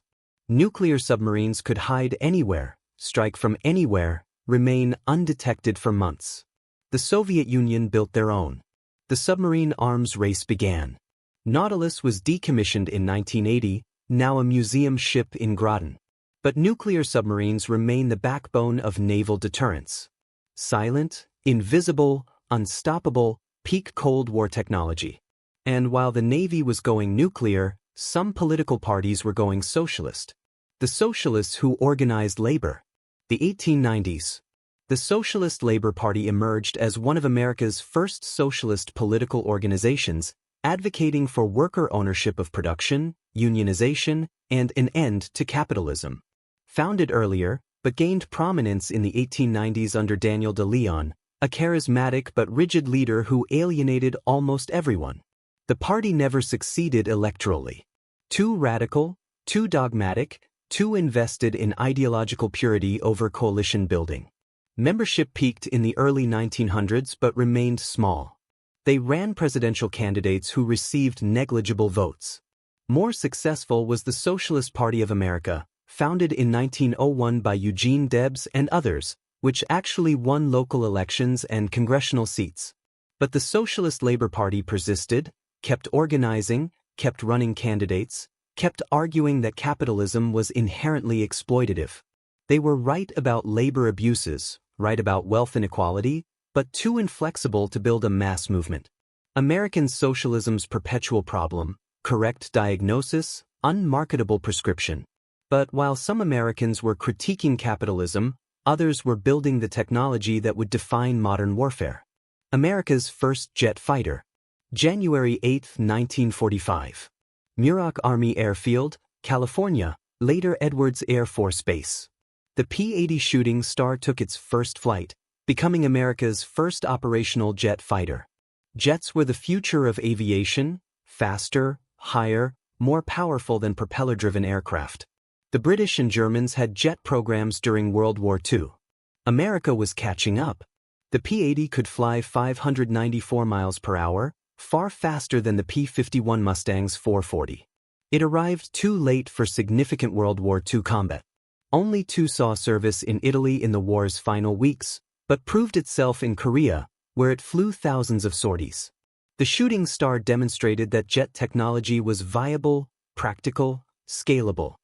Nuclear submarines could hide anywhere, strike from anywhere, remain undetected for months. The Soviet Union built their own. The submarine arms race began. Nautilus was decommissioned in 1980, now a museum ship in Groton. But nuclear submarines remain the backbone of naval deterrence. Silent, invisible, unstoppable, peak Cold War technology. And while the Navy was going nuclear, Some political parties were going socialist. The socialists who organized labor. The 1890s. The Socialist Labor Party emerged as one of America's first socialist political organizations, advocating for worker ownership of production, unionization, and an end to capitalism. Founded earlier, but gained prominence in the 1890s under Daniel de Leon, a charismatic but rigid leader who alienated almost everyone. The party never succeeded electorally. Too radical, too dogmatic, too invested in ideological purity over coalition building. Membership peaked in the early 1900s but remained small. They ran presidential candidates who received negligible votes. More successful was the Socialist Party of America, founded in 1901 by Eugene Debs and others, which actually won local elections and congressional seats. But the Socialist Labor Party persisted, kept organizing, kept running candidates, kept arguing that capitalism was inherently exploitative. They were right about labor abuses, right about wealth inequality, but too inflexible to build a mass movement. American socialism's perpetual problem: correct diagnosis, unmarketable prescription. But while some Americans were critiquing capitalism, others were building the technology that would define modern warfare. America's first jet fighter. January 8, 1945. Muroc Army Airfield, California, later Edwards Air Force Base. The P-80 Shooting Star took its first flight, becoming America's first operational jet fighter. Jets were the future of aviation, faster, higher, more powerful than propeller-driven aircraft. The British and Germans had jet programs during World War II. America was catching up. The P-80 could fly 594 miles per hour, far faster than the P-51 Mustang's 440. It arrived too late for significant World War II combat. Only two saw service in Italy in the war's final weeks, but proved itself in Korea, where it flew thousands of sorties. The Shooting Star demonstrated that jet technology was viable, practical, scalable.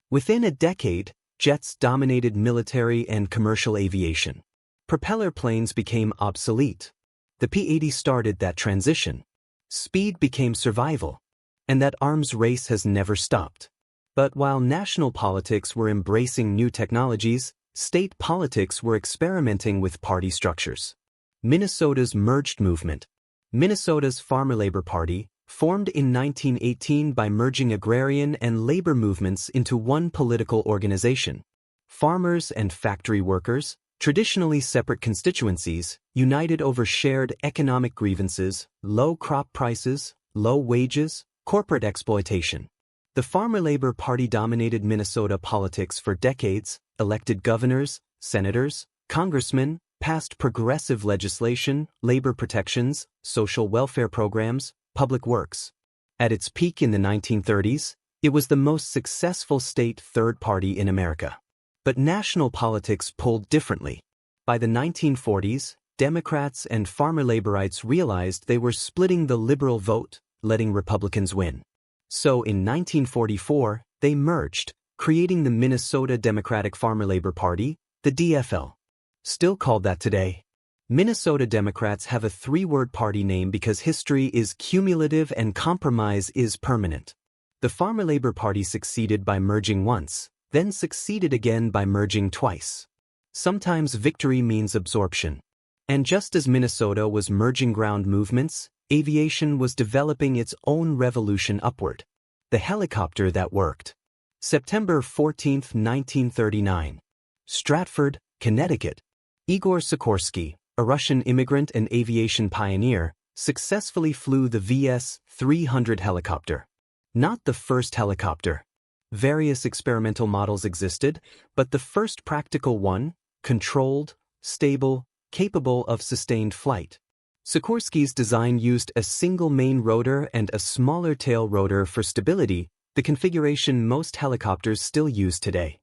Within a decade, jets dominated military and commercial aviation. Propeller planes became obsolete. The P-80 started that transition. Speed became survival. And that arms race has never stopped. But while national politics were embracing new technologies, state politics were experimenting with party structures. Minnesota's merged movement. Minnesota's Farmer Labor Party, formed in 1918 by merging agrarian and labor movements into one political organization. Farmers and factory workers, traditionally separate constituencies, united over shared economic grievances: low crop prices, low wages, corporate exploitation. The Farmer Labor Party dominated Minnesota politics for decades, elected governors, senators, congressmen, passed progressive legislation, labor protections, social welfare programs, public works. At its peak in the 1930s, it was the most successful state third party in America. But national politics pulled differently. By the 1940s, Democrats and farmer laborites realized they were splitting the liberal vote, letting Republicans win. So in 1944, they merged, creating the Minnesota Democratic Farmer Labor Party, the DFL. Still called that today. Minnesota Democrats have a three-word party name because history is cumulative and compromise is permanent. The Farmer Labor Party succeeded by merging once, then succeeded again by merging twice. Sometimes victory means absorption. And just as Minnesota was merging ground movements, aviation was developing its own revolution upward. The helicopter that worked. September 14, 1939. Stratford, Connecticut. Igor Sikorsky, a Russian immigrant and aviation pioneer, successfully flew the VS-300 helicopter. Not the first helicopter. Various experimental models existed, but the first practical one, controlled, stable, capable of sustained flight. Sikorsky's design used a single main rotor and a smaller tail rotor for stability, the configuration most helicopters still use today.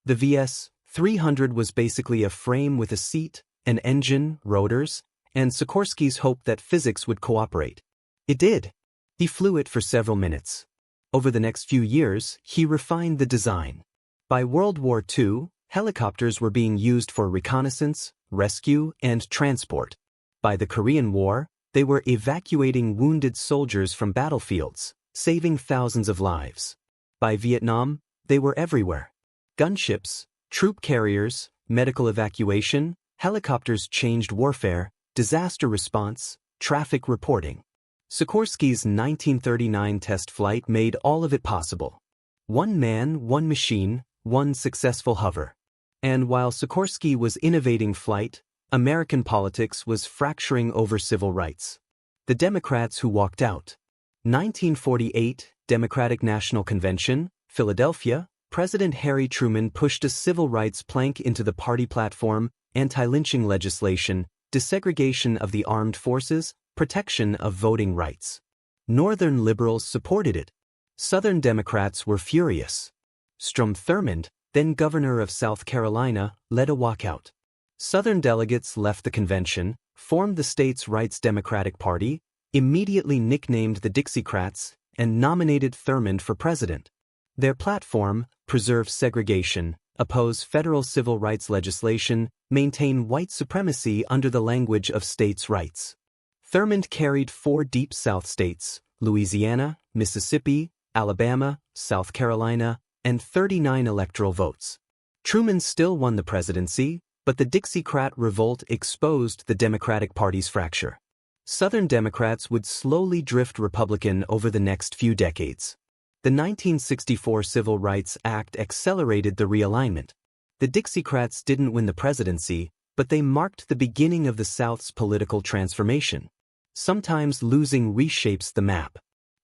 The VS-300 was basically a frame with a seat, an engine, rotors, and Sikorsky's hope that physics would cooperate. It did. He flew it for several minutes. Over the next few years, he refined the design. By World War II, helicopters were being used for reconnaissance, rescue, and transport. By the Korean War, they were evacuating wounded soldiers from battlefields, saving thousands of lives. By Vietnam, they were everywhere. Gunships, troop carriers, medical evacuation, helicopters changed warfare, disaster response, traffic reporting. Sikorsky's 1939 test flight made all of it possible. One man, one machine, one successful hover. And while Sikorsky was innovating flight, American politics was fracturing over civil rights. The Democrats who walked out. 1948, Democratic National Convention, Philadelphia, President Harry Truman pushed a civil rights plank into the party platform, anti-lynching legislation, desegregation of the armed forces, protection of voting rights. Northern liberals supported it. Southern Democrats were furious. Strom Thurmond, then governor of South Carolina, led a walkout. Southern delegates left the convention, formed the state's Rights Democratic Party, immediately nicknamed the Dixiecrats, and nominated Thurmond for president. Their platform, preserve segregation, oppose federal civil rights legislation, maintain white supremacy under the language of states' rights. Thurmond carried 4 Deep South states, Louisiana, Mississippi, Alabama, South Carolina, and 39 electoral votes. Truman still won the presidency, but the Dixiecrat revolt exposed the Democratic Party's fracture. Southern Democrats would slowly drift Republican over the next few decades. The 1964 Civil Rights Act accelerated the realignment. The Dixiecrats didn't win the presidency, but they marked the beginning of the South's political transformation. Sometimes losing reshapes the map.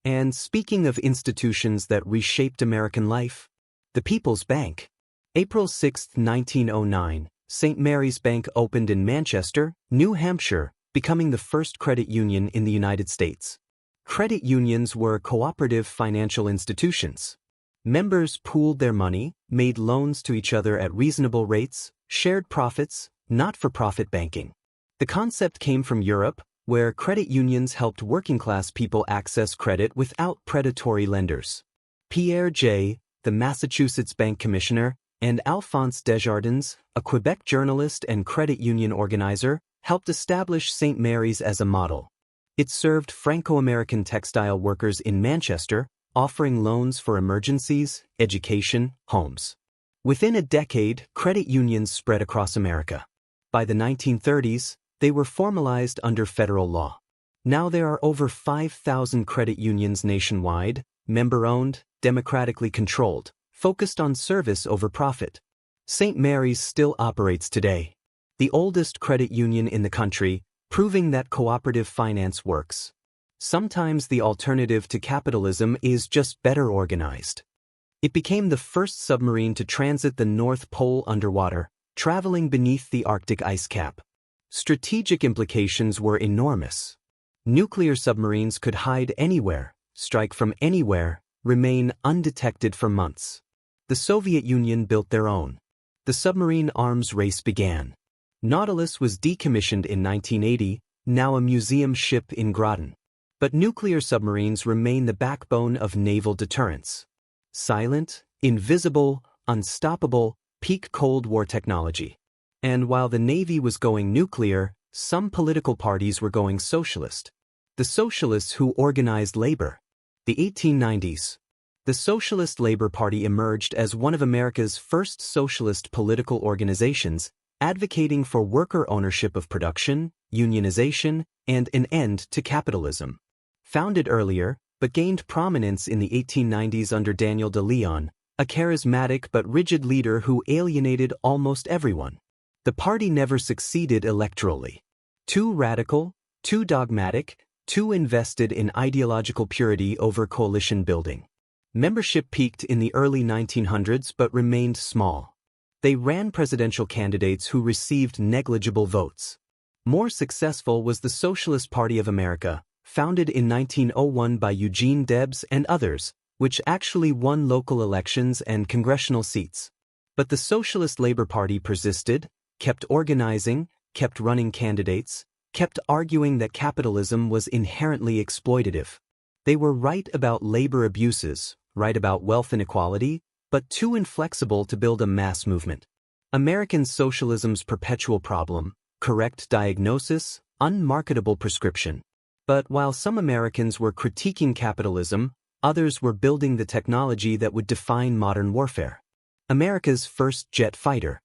And speaking of institutions that reshaped American life, the People's Bank. April 6, 1909, St. Mary's Bank opened in Manchester, New Hampshire, becoming the first credit union in the United States. Credit unions were cooperative financial institutions. Members pooled their money, made loans to each other at reasonable rates, shared profits, not-for-profit banking. The concept came from Europe, where credit unions helped working-class people access credit without predatory lenders. Pierre J., the Massachusetts Bank Commissioner, and Alphonse Desjardins, a Quebec journalist and credit union organizer, helped establish St. Mary's as a model. It served Franco-American textile workers in Manchester, offering loans for emergencies, education, homes. Within a decade, credit unions spread across America. By the 1930s, they were formalized under federal law. Now there are over 5,000 credit unions nationwide, member-owned, democratically controlled, focused on service over profit. St. Mary's still operates today. The oldest credit union in the country, proving that cooperative finance works. Sometimes the alternative to capitalism is just better organized. It became the first submarine to transit the North Pole underwater, traveling beneath the Arctic ice cap. Strategic implications were enormous. Nuclear submarines could hide anywhere, strike from anywhere, remain undetected for months. The Soviet Union built their own. The submarine arms race began. Nautilus was decommissioned in 1980, now a museum ship in Groton. But nuclear submarines remain the backbone of naval deterrence. Silent, invisible, unstoppable, peak Cold War technology. And while the Navy was going nuclear, some political parties were going socialist. The socialists who organized labor. The 1890s. The Socialist Labor Party emerged as one of America's first socialist political organizations, advocating for worker ownership of production, unionization, and an end to capitalism. Founded earlier, but gained prominence in the 1890s under Daniel de Leon, a charismatic but rigid leader who alienated almost everyone. The party never succeeded electorally. Too radical, too dogmatic, too invested in ideological purity over coalition building. Membership peaked in the early 1900s but remained small. They ran presidential candidates who received negligible votes. More successful was the Socialist Party of America, founded in 1901 by Eugene Debs and others, which actually won local elections and congressional seats. But the Socialist Labor Party persisted, kept organizing, kept running candidates, kept arguing that capitalism was inherently exploitative. They were right about labor abuses, right about wealth inequality, but too inflexible to build a mass movement. American socialism's perpetual problem: correct diagnosis, unmarketable prescription. But while some Americans were critiquing capitalism, Others were building the technology that would define modern warfare. America's first jet fighter.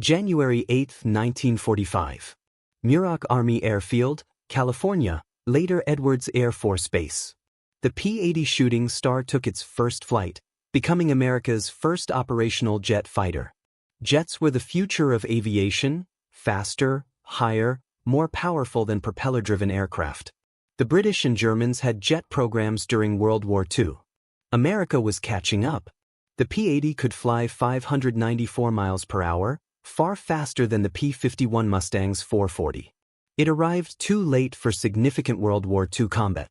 January 8, 1945. Muroc Army Airfield, California, later Edwards Air Force Base. The P-80 Shooting Star took its first flight, becoming America's first operational jet fighter. Jets were the future of aviation, faster, higher, more powerful than propeller-driven aircraft. The British and Germans had jet programs during World War II. America was catching up. The P-80 could fly 594 miles per hour, far faster than the P-51 Mustang's 440. It arrived too late for significant World War II combat.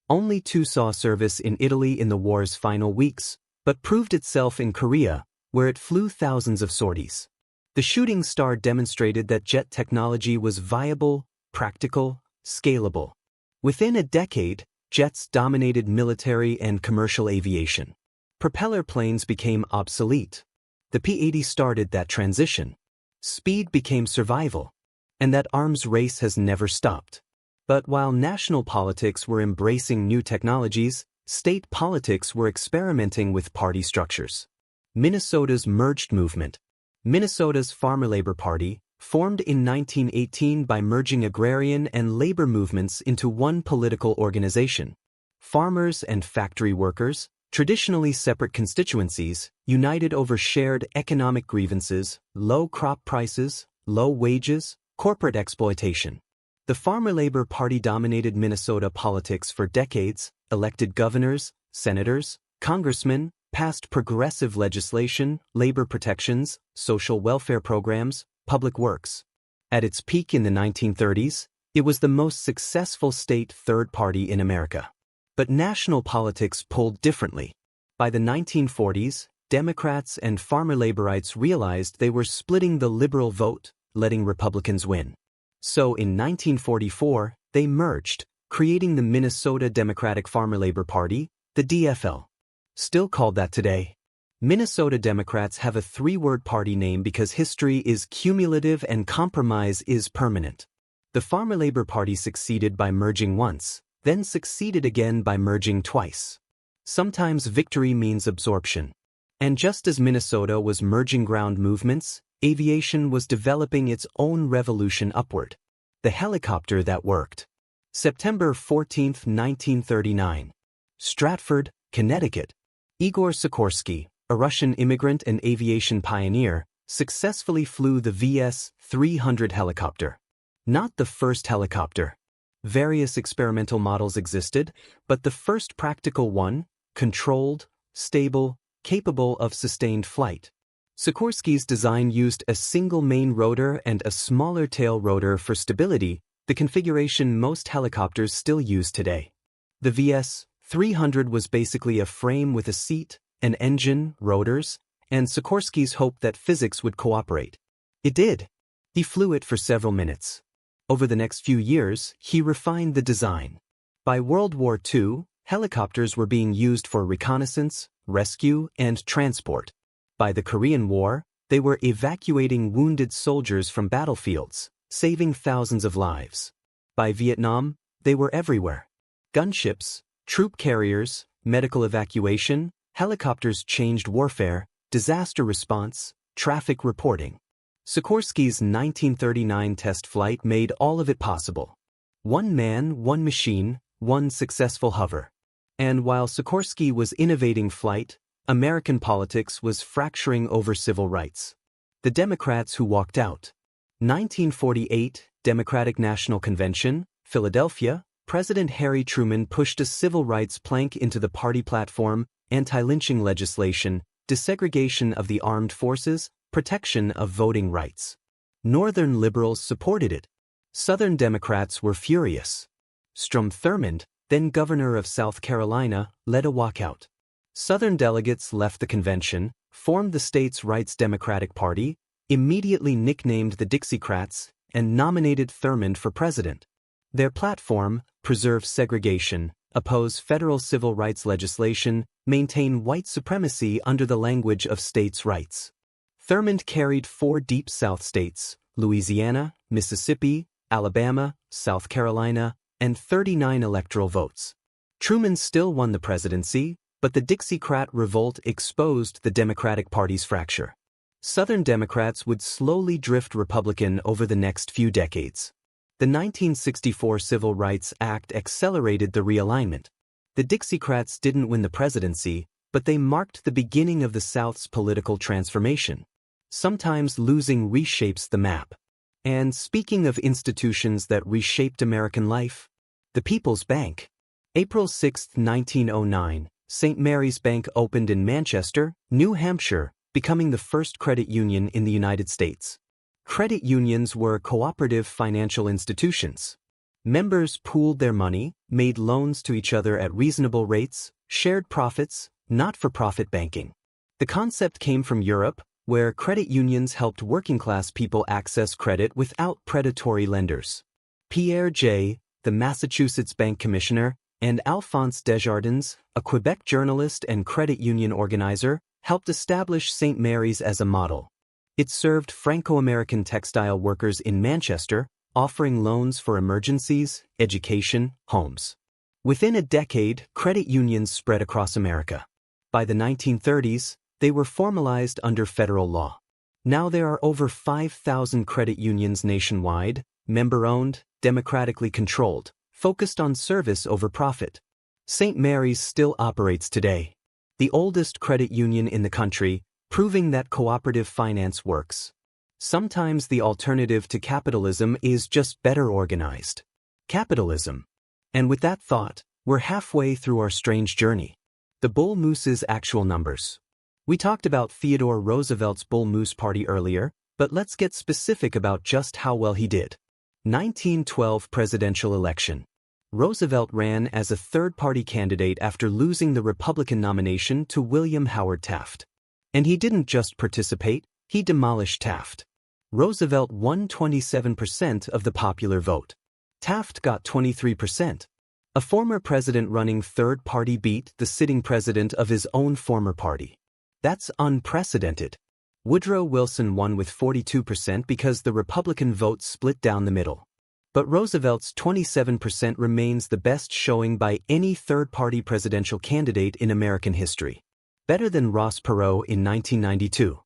Only two saw service in Italy in the war's final weeks, but proved itself in Korea, where it flew thousands of sorties. The Shooting Star demonstrated that jet technology was viable, practical, scalable. Within a decade, jets dominated military and commercial aviation. Propeller planes became obsolete. The P-80 started that transition. Speed became survival. And that arms race has never stopped. But while national politics were embracing new technologies, state politics were experimenting with party structures. Minnesota's merged movement. Minnesota's Farmer Labor Party, formed in 1918 by merging agrarian and labor movements into one political organization. Farmers and factory workers, traditionally separate constituencies, united over shared economic grievances, low crop prices, low wages, corporate exploitation. The Farmer Labor Party dominated Minnesota politics for decades, elected governors, senators, congressmen, passed progressive legislation, labor protections, social welfare programs, public works. At its peak in the 1930s, it was the most successful state third party in America. But national politics pulled differently. By the 1940s, Democrats and farmer laborites realized they were splitting the liberal vote, letting Republicans win. So in 1944, they merged, creating the Minnesota Democratic Farmer Labor Party, the DFL. Still called that today. Minnesota Democrats have a three-word party name because history is cumulative and compromise is permanent. The Farmer Labor Party succeeded by merging once, then succeeded again by merging twice. Sometimes victory means absorption. And just as Minnesota was merging ground movements, aviation was developing its own revolution upward. The helicopter that worked. September 14, 1939. Stratford, Connecticut. Igor Sikorsky, a Russian immigrant and aviation pioneer, successfully flew the VS-300 helicopter. Not the first helicopter. Various experimental models existed, but the first practical one, controlled, stable, capable of sustained flight. Sikorsky's design used a single main rotor and a smaller tail rotor for stability, the configuration most helicopters still use today. The VS-300 was basically a frame with a seat, an engine, rotors, and Sikorsky's hope that physics would cooperate. It did. He flew it for several minutes. Over the next few years, he refined the design. By World War II, helicopters were being used for reconnaissance, rescue, and transport. By the Korean War, they were evacuating wounded soldiers from battlefields, saving thousands of lives. By Vietnam, they were everywhere. Gunships, troop carriers, medical evacuation, helicopters changed warfare, disaster response, traffic reporting. Sikorsky's 1939 test flight made all of it possible. One man, one machine, one successful hover. And while Sikorsky was innovating flight, American politics was fracturing over civil rights. The Democrats who walked out. 1948, Democratic National Convention, Philadelphia, President Harry Truman pushed a civil rights plank into the party platform, anti-lynching legislation, desegregation of the armed forces, protection of voting rights. Northern liberals supported it. Southern Democrats were furious. Strom Thurmond, then governor of South Carolina, led a walkout. Southern delegates left the convention, formed the state's Rights Democratic Party, immediately nicknamed the Dixiecrats, and nominated Thurmond for president. Their platform, preserve segregation, oppose federal civil rights legislation, maintain white supremacy under the language of states' rights. Thurmond carried 4 Deep South states, Louisiana, Mississippi, Alabama, South Carolina, and 39 electoral votes. Truman still won the presidency, But the Dixiecrat revolt exposed the Democratic Party's fracture. Southern Democrats would slowly drift Republican over the next few decades. The 1964 Civil Rights Act accelerated the realignment. The Dixiecrats didn't win the presidency, but they marked the beginning of the South's political transformation. Sometimes losing reshapes the map. And speaking of institutions that reshaped American life, the People's Bank. April 6, 1909, St. Mary's Bank opened in Manchester, New Hampshire, becoming the first credit union in the United States. Credit unions were cooperative financial institutions. Members pooled their money, made loans to each other at reasonable rates, shared profits, not-for-profit banking. The concept came from Europe, where credit unions helped working-class people access credit without predatory lenders. Pierre J., the Massachusetts Bank Commissioner, and Alphonse Desjardins, a Quebec journalist and credit union organizer, helped establish St. Mary's as a model. It served Franco-American textile workers in Manchester, offering loans for emergencies, education, homes. Within a decade, credit unions spread across America. By the 1930s, they were formalized under federal law. Now there are over 5,000 credit unions nationwide, member-owned, democratically controlled, focused on service over profit. St. Mary's still operates today, the oldest credit union in the country, proving that cooperative finance works. Sometimes the alternative to capitalism is just better organized. Capitalism. And with that thought, we're halfway through our strange journey. The Bull Moose's actual numbers. We talked about Theodore Roosevelt's Bull Moose Party earlier, but let's get specific about just how well he did. 1912 presidential election. Roosevelt ran as a third-party candidate after losing the Republican nomination to William Howard Taft. And he didn't just participate, he demolished Taft. Roosevelt won 27% of the popular vote. Taft got 23%. A former president running third party beat the sitting president of his own former party. That's unprecedented. Woodrow Wilson won with 42% because the Republican vote split down the middle. But Roosevelt's 27% remains the best showing by any third-party presidential candidate in American history. Better than Ross Perot in 1992.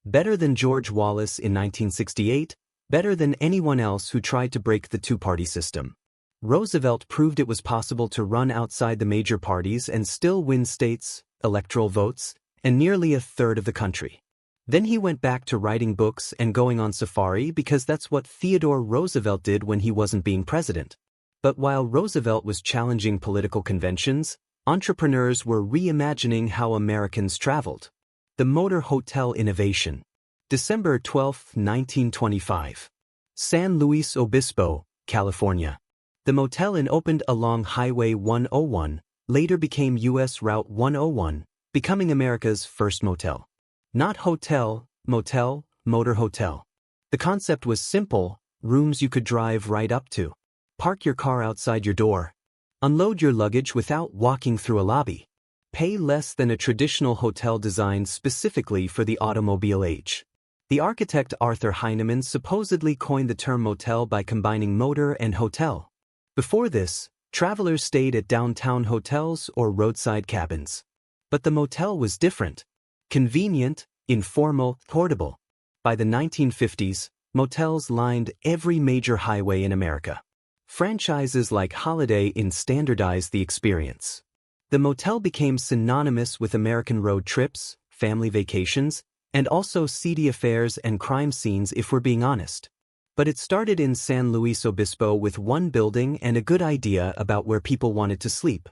Better than George Wallace in 1968. Better than anyone else who tried to break the two-party system. Roosevelt proved it was possible to run outside the major parties and still win states, electoral votes, and nearly a third of the country. Then he went back to writing books and going on safari because that's what Theodore Roosevelt did when he wasn't being president. But while Roosevelt was challenging political conventions, entrepreneurs were reimagining how Americans traveled. The motor hotel innovation. December 12, 1925. San Luis Obispo, California. The Motel Inn opened along Highway 101, later became U.S. Route 101, becoming America's first motel. Not hotel, motel, motor hotel. The concept was simple, rooms you could drive right up to. Park your car outside your door. Unload your luggage without walking through a lobby. Pay less than a traditional hotel designed specifically for the automobile age. The architect Arthur Heinemann supposedly coined the term motel by combining motor and hotel. Before this, travelers stayed at downtown hotels or roadside cabins. But the motel was different. Convenient, informal, portable. By the 1950s, motels lined every major highway in America. Franchises like Holiday Inn standardized the experience. The motel became synonymous with American road trips, family vacations, and also seedy affairs and crime scenes if we're being honest. But it started in San Luis Obispo with one building and a good idea about where people wanted to sleep.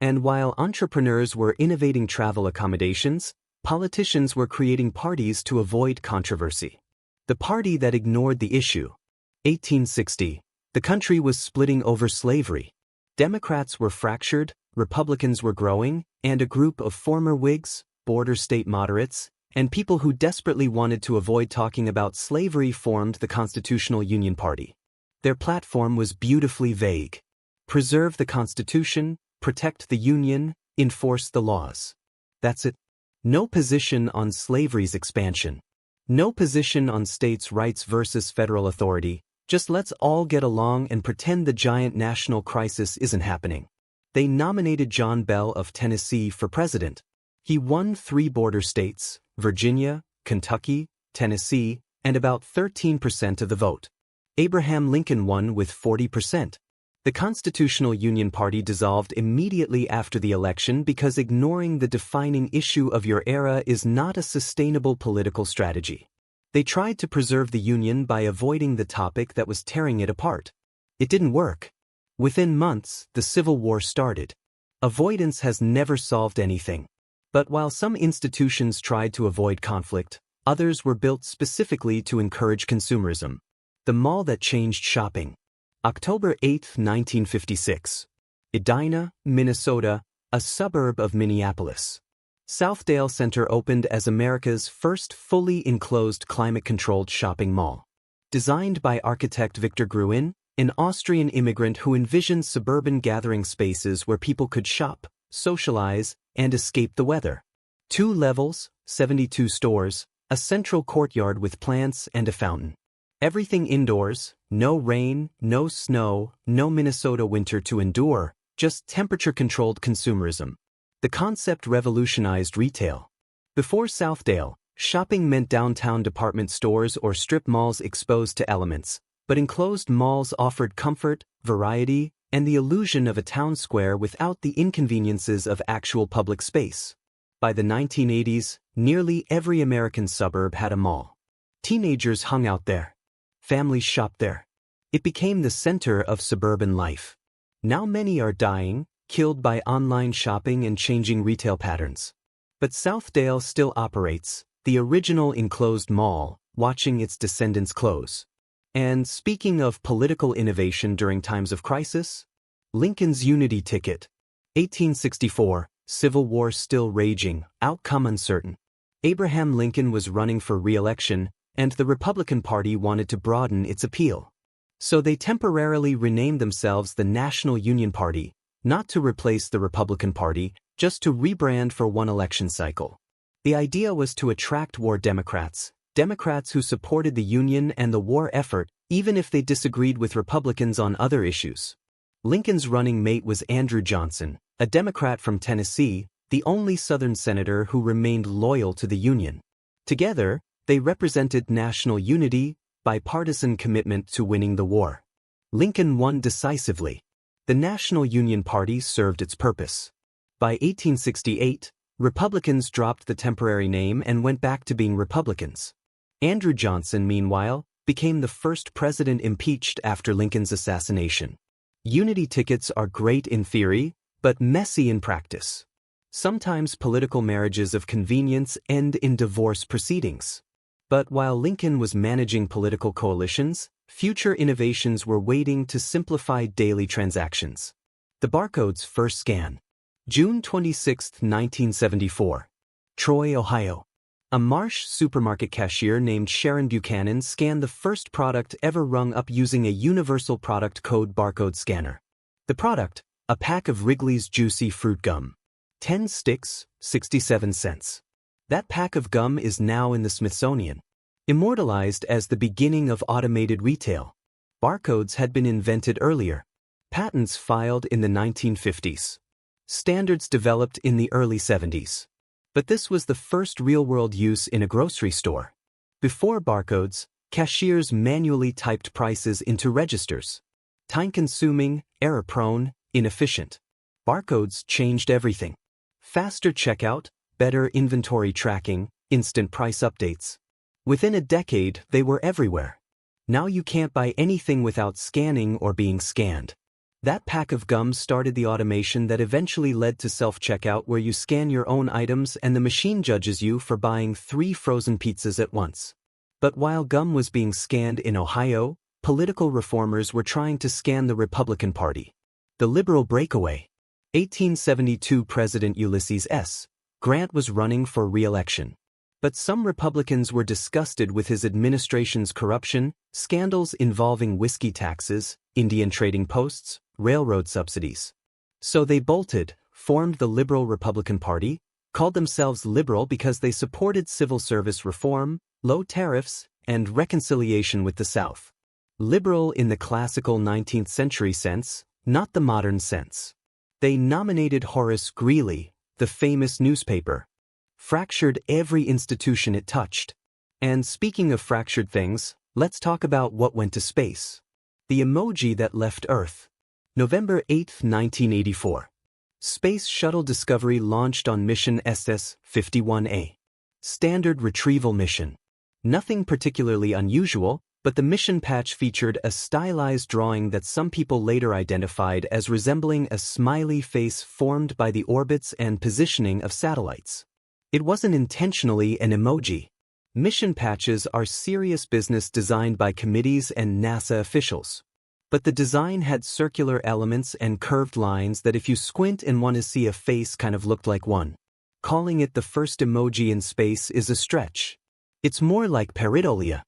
And while entrepreneurs were innovating travel accommodations, politicians were creating parties to avoid controversy. The party that ignored the issue. 1860. The country was splitting over slavery. Democrats were fractured, Republicans were growing, and a group of former Whigs, border state moderates, and people who desperately wanted to avoid talking about slavery formed the Constitutional Union Party. Their platform was beautifully vague. Preserve the Constitution, protect the Union, enforce the laws. That's it. No position on slavery's expansion. No position on states' rights versus federal authority, just let's all get along and pretend the giant national crisis isn't happening. they nominated John Bell of Tennessee for president. He won 3 border states, Virginia, Kentucky, Tennessee, and about 13% of the vote. Abraham Lincoln won with 40%. The Constitutional Union Party dissolved immediately after the election because ignoring the defining issue of your era is not a sustainable political strategy. They tried to preserve the Union by avoiding the topic that was tearing it apart. It didn't work. Within months, the Civil War started. Avoidance has never solved anything. But while some institutions tried to avoid conflict, others were built specifically to encourage consumerism. The mall that changed shopping. October 8, 1956. Edina, Minnesota, a suburb of Minneapolis. Southdale Center opened as America's first fully enclosed climate-controlled shopping mall. Designed by architect Victor Gruen, an Austrian immigrant who envisioned suburban gathering spaces where people could shop, socialize, and escape the weather. 2 levels, 72 stores, a central courtyard with plants and a fountain. Everything indoors, no rain, no snow, no Minnesota winter to endure, just temperature-controlled consumerism. The concept revolutionized retail. Before Southdale, shopping meant downtown department stores or strip malls exposed to elements, but enclosed malls offered comfort, variety, and the illusion of a town square without the inconveniences of actual public space. By the 1980s, nearly every American suburb had a mall. Teenagers hung out there. Families shopped there. It became the center of suburban life. Now many are dying, killed by online shopping and changing retail patterns. But Southdale still operates, the original enclosed mall, watching its descendants close. And speaking of political innovation during times of crisis, Lincoln's Unity Ticket. 1864, Civil War still raging, outcome uncertain. Abraham Lincoln was running for re-election, and the Republican Party wanted to broaden its appeal. So they temporarily renamed themselves the National Union Party, not to replace the Republican Party, just to rebrand for one election cycle. The idea was to attract war Democrats who supported the Union and the war effort, even if they disagreed with Republicans on other issues. Lincoln's running mate was Andrew Johnson, a Democrat from Tennessee, the only Southern senator who remained loyal to the Union. Together, they represented national unity, bipartisan commitment to winning the war. Lincoln won decisively. The National Union Party served its purpose. By 1868, Republicans dropped the temporary name and went back to being Republicans. Andrew Johnson, meanwhile, became the first president impeached after Lincoln's assassination. Unity tickets are great in theory, but messy in practice. Sometimes political marriages of convenience end in divorce proceedings. But while Lincoln was managing political coalitions, future innovations were waiting to simplify daily transactions. The barcode's first scan. June 26, 1974. Troy, Ohio. A Marsh supermarket cashier named Sharon Buchanan scanned the first product ever rung up using a universal product code barcode scanner. The product, a pack of Wrigley's Juicy Fruit Gum. 10 sticks, 67 cents. That pack of gum is now in the Smithsonian. Immortalized as the beginning of automated retail. Barcodes had been invented earlier. Patents filed in the 1950s. Standards developed in the early 70s. But this was the first real-world use in a grocery store. Before barcodes, cashiers manually typed prices into registers. Time-consuming, error-prone, inefficient. Barcodes changed everything. Faster checkout, better inventory tracking, instant price updates. Within a decade, they were everywhere. Now you can't buy anything without scanning or being scanned. That pack of gum started the automation that eventually led to self-checkout, where you scan your own items and the machine judges you for buying 3 frozen pizzas at once. But while gum was being scanned in Ohio, political reformers were trying to scan the Republican Party. The liberal breakaway. 1872 President Ulysses S. Grant was running for re-election. But some Republicans were disgusted with his administration's corruption, scandals involving whiskey taxes, Indian trading posts, railroad subsidies. So they bolted, formed the Liberal Republican Party, called themselves liberal because they supported civil service reform, low tariffs, and reconciliation with the South. Liberal in the classical 19th century sense, not the modern sense. They nominated Horace Greeley, the famous newspaper. Fractured every institution it touched. And speaking of fractured things, let's talk about what went to space. The emoji that left Earth. November 8, 1984. Space Shuttle Discovery launched on mission SS-51A. Standard retrieval mission. Nothing particularly unusual, but the mission patch featured a stylized drawing that some people later identified as resembling a smiley face formed by the orbits and positioning of satellites. It wasn't intentionally an emoji. Mission patches are serious business designed by committees and NASA officials. But the design had circular elements and curved lines that if you squint and want to see a face kind of looked like one. Calling it the first emoji in space is a stretch. It's more like pareidolia,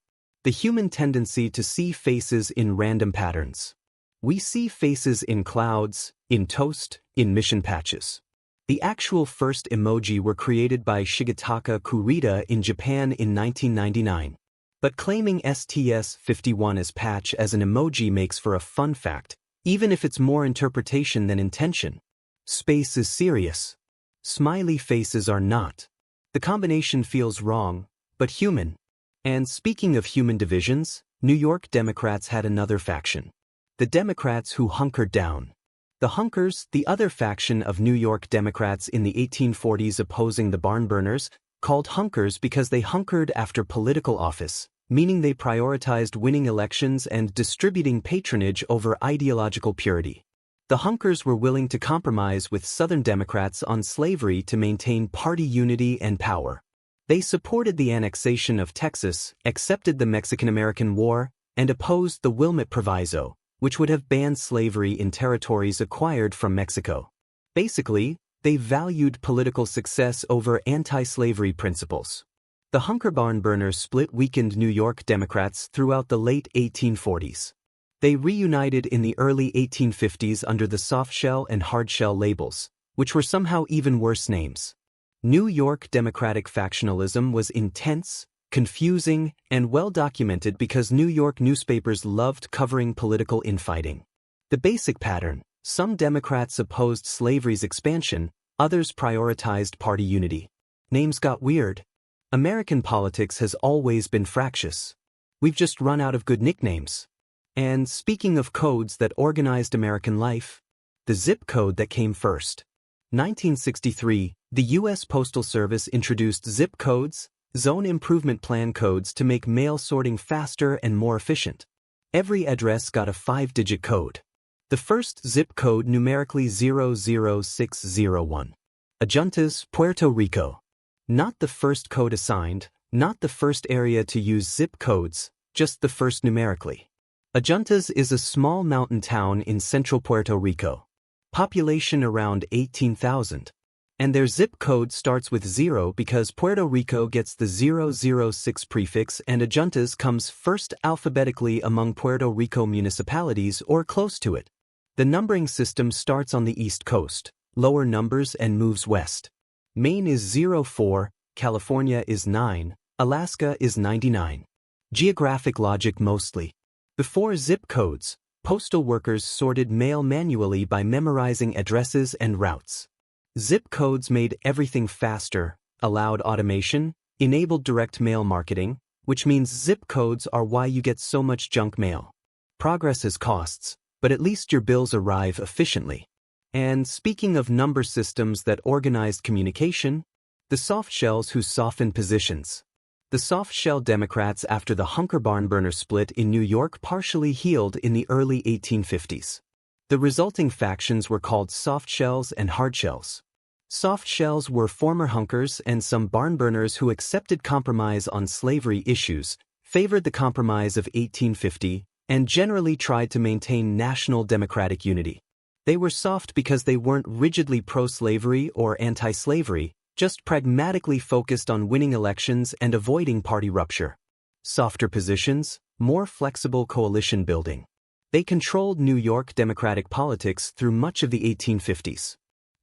the human tendency to see faces in random patterns. We see faces in clouds, in toast, in mission patches. The actual first emoji were created by Shigetaka Kurita in Japan in 1999. But claiming STS-51 as patch as an emoji makes for a fun fact, even if it's more interpretation than intention. Space is serious. Smiley faces are not. The combination feels wrong, but human. And speaking of human divisions, New York Democrats had another faction. The Democrats who hunkered down. The Hunkers, the other faction of New York Democrats in the 1840s opposing the barn burners, called hunkers because they hunkered after political office, meaning they prioritized winning elections and distributing patronage over ideological purity. The hunkers were willing to compromise with Southern Democrats on slavery to maintain party unity and power. They supported the annexation of Texas, accepted the Mexican-American War, and opposed the Wilmot Proviso, which would have banned slavery in territories acquired from Mexico. Basically, they valued political success over anti-slavery principles. The hunker barn burner split weakened New York Democrats throughout the late 1840s. They reunited in the early 1850s under the softshell and hardshell labels, which were somehow even worse names. New York Democratic factionalism was intense, confusing, and well documented because New York newspapers loved covering political infighting. The basic pattern: some Democrats opposed slavery's expansion, others prioritized party unity. Names got weird. American politics has always been fractious. We've just run out of good nicknames. And speaking of codes that organized American life, the zip code that came first. 1963, the U.S. Postal Service introduced zip codes, zone improvement plan codes, to make mail sorting faster and more efficient. Every address got a 5-digit code. The first zip code numerically 00601. Adjuntas, Puerto Rico. Not the first code assigned, not the first area to use zip codes, just the first numerically. Adjuntas is a small mountain town in central Puerto Rico. Population around 18,000. And their zip code starts with 0 because Puerto Rico gets the 006 prefix and Adjuntas comes first alphabetically among Puerto Rico municipalities or close to it. The numbering system starts on the East Coast, lower numbers, and moves west. Maine is 04, California is 9, Alaska is 99. Geographic logic mostly. Before zip codes, postal workers sorted mail manually by memorizing addresses and routes. Zip codes made everything faster, allowed automation, enabled direct mail marketing, which means zip codes are why you get so much junk mail. Progress has costs, but at least your bills arrive efficiently. And speaking of number systems that organized communication, the softshells who softened positions. The softshell Democrats after the hunker barn burner split in New York partially healed in the early 1850s. The resulting factions were called softshells and hardshells. Softshells were former hunkers and some barn burners who accepted compromise on slavery issues, favored the Compromise of 1850, and generally tried to maintain national democratic unity. They were soft because they weren't rigidly pro-slavery or anti-slavery, just pragmatically focused on winning elections and avoiding party rupture. Softer positions, more flexible coalition building. They controlled New York Democratic politics through much of the 1850s.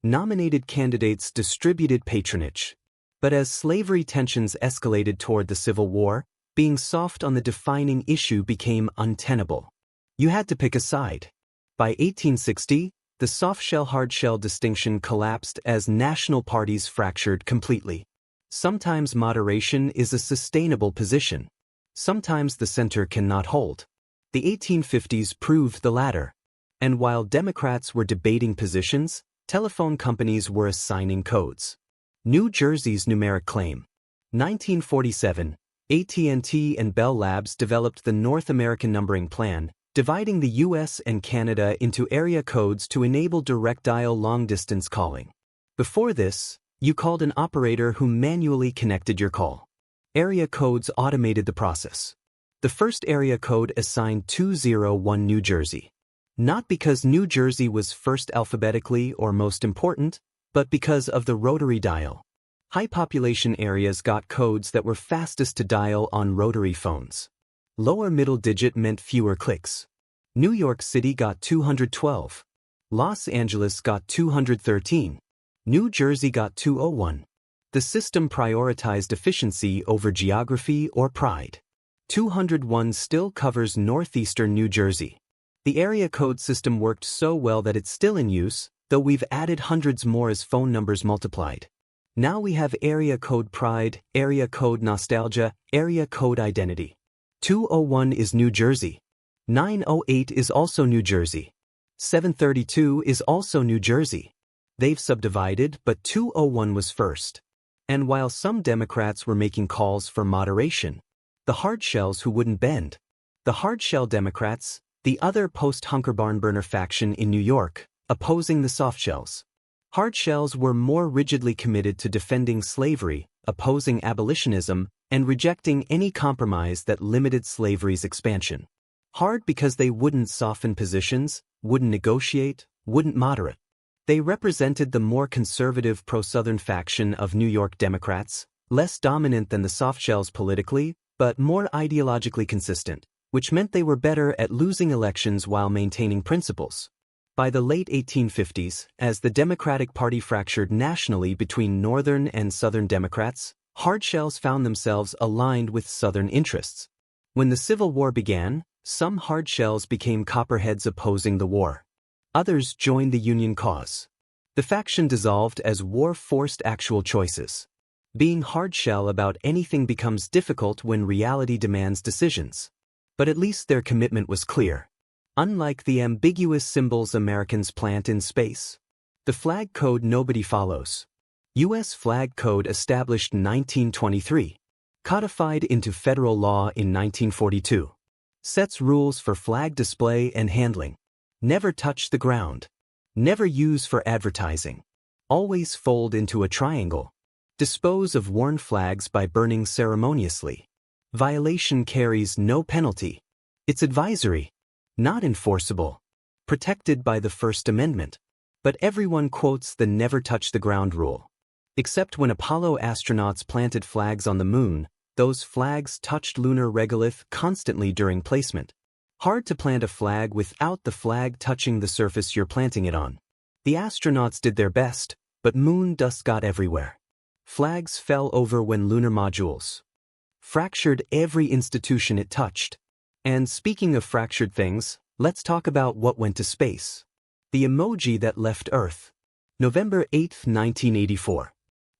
Nominated candidates distributed patronage. But as slavery tensions escalated toward the Civil War, being soft on the defining issue became untenable. You had to pick a side. By 1860, the the soft-shell-hard-shell distinction collapsed as national parties fractured completely. Sometimes moderation is a sustainable position. Sometimes the center cannot hold. The 1850s proved the latter. And while Democrats were debating positions, telephone companies were assigning codes. New Jersey's numeric claim. 1947, AT&T and Bell Labs developed the North American numbering plan, dividing the US and Canada into area codes to enable direct dial long-distance calling. Before this, you called an operator who manually connected your call. Area codes automated the process. The first area code assigned 201 New Jersey. Not because New Jersey was first alphabetically or most important, but because of the rotary dial. High population areas got codes that were fastest to dial on rotary phones. Lower middle digit meant fewer clicks. New York City got 212. Los Angeles got 213. New Jersey got 201. The system prioritized efficiency over geography or pride. 201 still covers northeastern New Jersey. The area code system worked so well that it's still in use, though we've added hundreds more as phone numbers multiplied. Now we have area code pride, area code nostalgia, area code identity. 201 is New Jersey. 908 is also New Jersey. 732 is also New Jersey. They've subdivided, but 201 was first. And while some Democrats were making calls for moderation, the hardshells who wouldn't bend. The hardshell Democrats, the other post-Hunker-Barnburner faction in New York, opposing the softshells. Hardshells were more rigidly committed to defending slavery, opposing abolitionism, and rejecting any compromise that limited slavery's expansion. Hard because they wouldn't soften positions, wouldn't negotiate, wouldn't moderate. They represented the more conservative pro-Southern faction of New York Democrats, less dominant than the softshells politically, but more ideologically consistent, which meant they were better at losing elections while maintaining principles. By the late 1850s, as the Democratic Party fractured nationally between Northern and Southern Democrats, hardshells found themselves aligned with Southern interests. When the Civil War began, some hardshells became Copperheads opposing the war. Others joined the Union cause. The faction dissolved as war forced actual choices. Being hardshell about anything becomes difficult when reality demands decisions. But at least their commitment was clear. Unlike the ambiguous symbols Americans plant in space. The flag code nobody follows. U.S. Flag Code established 1923. Codified into federal law in 1942. Sets rules for flag display and handling. Never touch the ground. Never use for advertising. Always fold into a triangle. Dispose of worn flags by burning ceremoniously. Violation carries no penalty. It's advisory. Not enforceable. Protected by the First Amendment. But everyone quotes the never touch the ground rule. Except when Apollo astronauts planted flags on the moon, those flags touched lunar regolith constantly during placement. Hard to plant a flag without the flag touching the surface you're planting it on. The astronauts did their best, but moon dust got everywhere. Flags fell over when lunar modules fractured every institution it touched. And speaking of fractured things, let's talk about what went to space. The emoji that left Earth. November 8, 1984.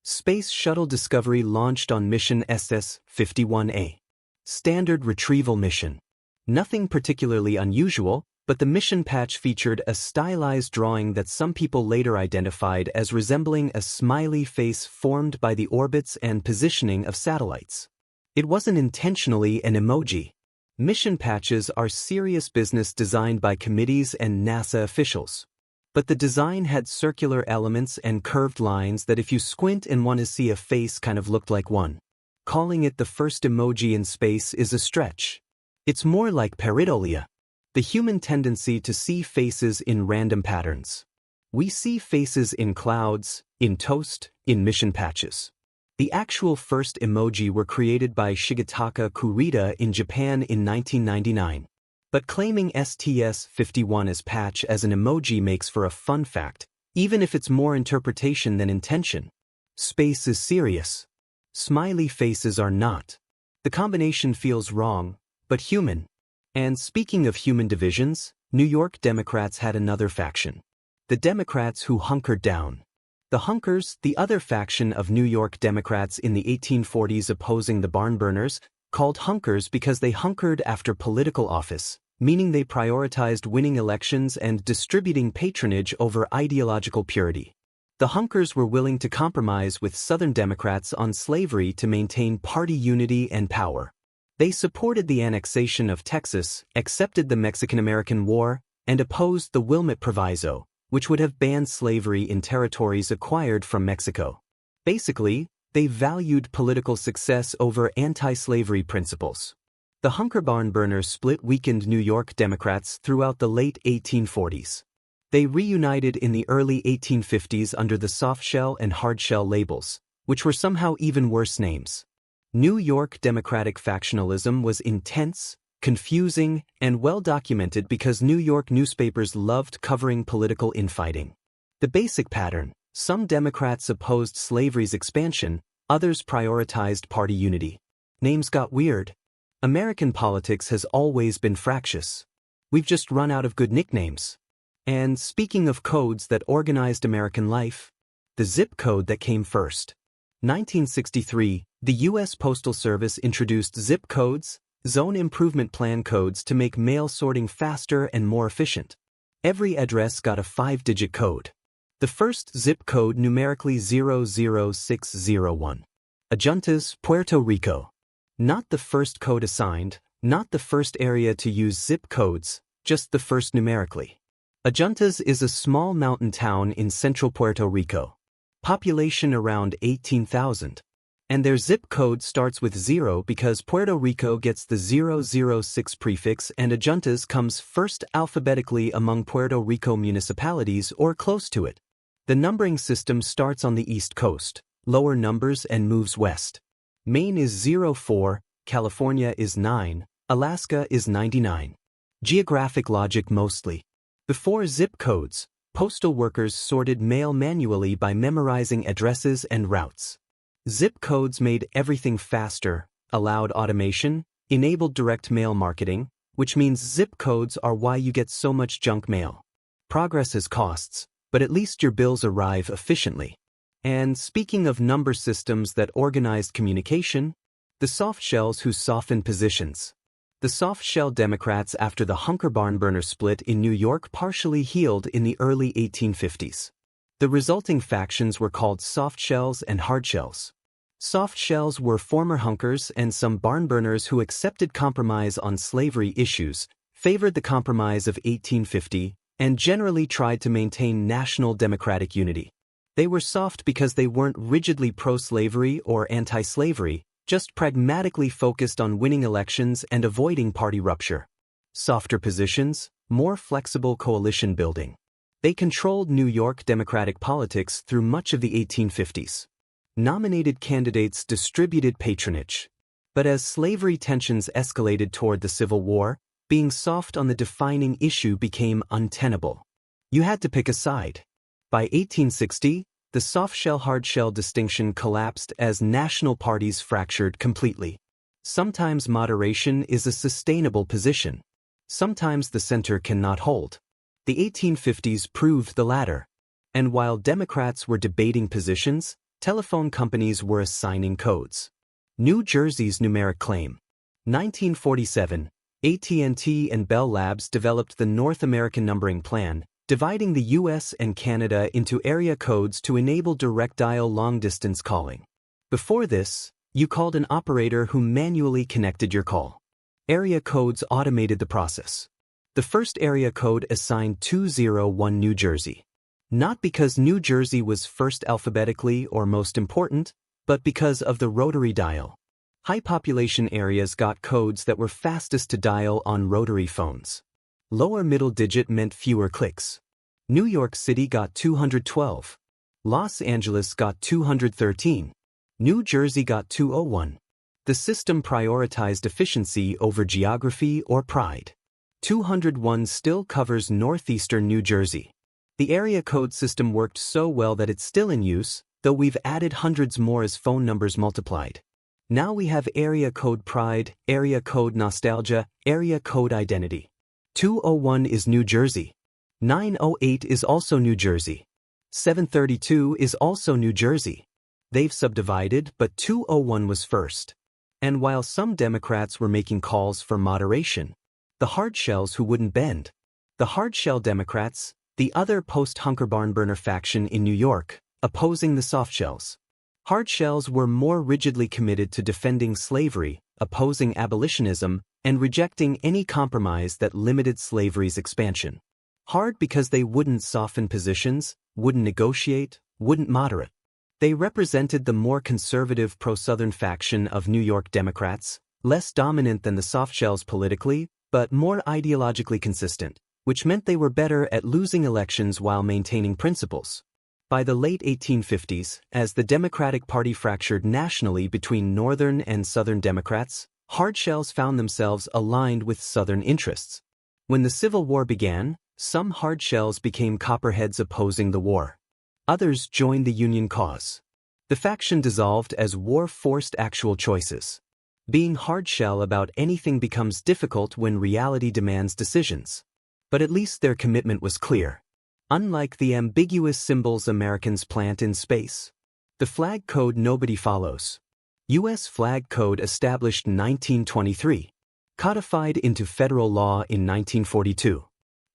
Space Shuttle Discovery launched on mission SS-51A. Standard retrieval mission. Nothing particularly unusual, but the mission patch featured a stylized drawing that some people later identified as resembling a smiley face formed by the orbits and positioning of satellites. It wasn't intentionally an emoji. Mission patches are serious business designed by committees and NASA officials. But the design had circular elements and curved lines that if you squint and want to see a face kind of looked like one. Calling it the first emoji in space is a stretch. It's more like pareidolia, the human tendency to see faces in random patterns. We see faces in clouds, in toast, in mission patches. The actual first emoji were created by Shigetaka Kurita in Japan in 1999. But claiming STS-51 as patch as an emoji makes for a fun fact, even if it's more interpretation than intention. Space is serious. Smiley faces are not. The combination feels wrong, but human. And speaking of human divisions, New York Democrats had another faction. The Democrats who hunkered down. The Hunkers, the other faction of New York Democrats in the 1840s opposing the barn burners, called hunkers because they hunkered after political office, meaning they prioritized winning elections and distributing patronage over ideological purity. The hunkers were willing to compromise with Southern Democrats on slavery to maintain party unity and power. They supported the annexation of Texas, accepted the Mexican-American War, and opposed the Wilmot Proviso, which would have banned slavery in territories acquired from Mexico. Basically, they valued political success over anti-slavery principles. The hunker barn burners split weakened New York Democrats throughout the late 1840s. They reunited in the early 1850s under the soft-shell and hard-shell labels, which were somehow even worse names. New York Democratic factionalism was intense, confusing, and well-documented because New York newspapers loved covering political infighting. The basic pattern: some Democrats opposed slavery's expansion, others prioritized party unity. Names got weird. American politics has always been fractious. We've just run out of good nicknames. And speaking of codes that organized American life, the zip code that came first. 1963, the U.S. Postal Service introduced zip codes, Zone Improvement Plan codes, to make mail sorting faster and more efficient. Every address got a 5-digit code. The first zip code numerically 00601. Adjuntas, Puerto Rico. Not the first code assigned, not the first area to use zip codes, just the first numerically. Adjuntas is a small mountain town in central Puerto Rico. Population around 18,000. And their zip code starts with 0 because Puerto Rico gets the 006 prefix, and Adjuntas comes first alphabetically among Puerto Rico municipalities or close to it. The numbering system starts on the East Coast, lower numbers, and moves west. Maine is 04, California is 9, Alaska is 99. Geographic logic mostly. Before zip codes, postal workers sorted mail manually by memorizing addresses and routes. Zip codes made everything faster, allowed automation, enabled direct mail marketing, which means zip codes are why you get so much junk mail. Progress has costs, but at least your bills arrive efficiently. And speaking of number systems that organized communication, the soft shells who softened positions. The soft-shell Democrats after the hunker barn burner split in New York partially healed in the early 1850s. The resulting factions were called soft shells and hard shells. Soft shells were former hunkers and some barn burners who accepted compromise on slavery issues, favored the Compromise of 1850, and generally tried to maintain national democratic unity. They were soft because they weren't rigidly pro-slavery or anti-slavery, just pragmatically focused on winning elections and avoiding party rupture. Softer positions, more flexible coalition building. They controlled New York Democratic politics through much of the 1850s. Nominated candidates distributed patronage. But as slavery tensions escalated toward the Civil War, being soft on the defining issue became untenable. You had to pick a side. By 1860, the soft-shell-hard-shell distinction collapsed as national parties fractured completely. Sometimes moderation is a sustainable position. Sometimes the center cannot hold. The 1850s proved the latter. And while Democrats were debating positions, telephone companies were assigning codes. New Jersey's numeric claim. 1947, AT&T and Bell Labs developed the North American Numbering Plan, dividing the U.S. and Canada into area codes to enable direct dial long-distance calling. Before this, you called an operator who manually connected your call. Area codes automated the process. The first area code assigned 201 New Jersey. Not because New Jersey was first alphabetically or most important, but because of the rotary dial. High population areas got codes that were fastest to dial on rotary phones. Lower middle digit meant fewer clicks. New York City got 212. Los Angeles got 213. New Jersey got 201. The system prioritized efficiency over geography or pride. 201 still covers northeastern New Jersey. The area code system worked so well that it's still in use, though we've added hundreds more as phone numbers multiplied. Now we have area code pride, area code nostalgia, area code identity. 201 is New Jersey. 908 is also New Jersey. 732 is also New Jersey. They've subdivided, but 201 was first. And while some Democrats were making calls for moderation, the hardshells who wouldn't bend, the hardshell Democrats, the other post-Hunker barnburner faction in New York, opposing the softshells. Hardshells were more rigidly committed to defending slavery, opposing abolitionism, and rejecting any compromise that limited slavery's expansion. Hard because they wouldn't soften positions, wouldn't negotiate, wouldn't moderate. They represented the more conservative pro-Southern faction of New York Democrats, less dominant than the softshells politically, but more ideologically consistent, which meant they were better at losing elections while maintaining principles. By the late 1850s, as the Democratic Party fractured nationally between Northern and Southern Democrats, hardshells found themselves aligned with Southern interests. When the Civil War began, some hardshells became Copperheads opposing the war. Others joined the Union cause. The faction dissolved as war forced actual choices. Being hardshell about anything becomes difficult when reality demands decisions. But at least their commitment was clear. Unlike the ambiguous symbols Americans plant in space, the flag code nobody follows. U.S. Flag Code established in 1923, codified into federal law in 1942,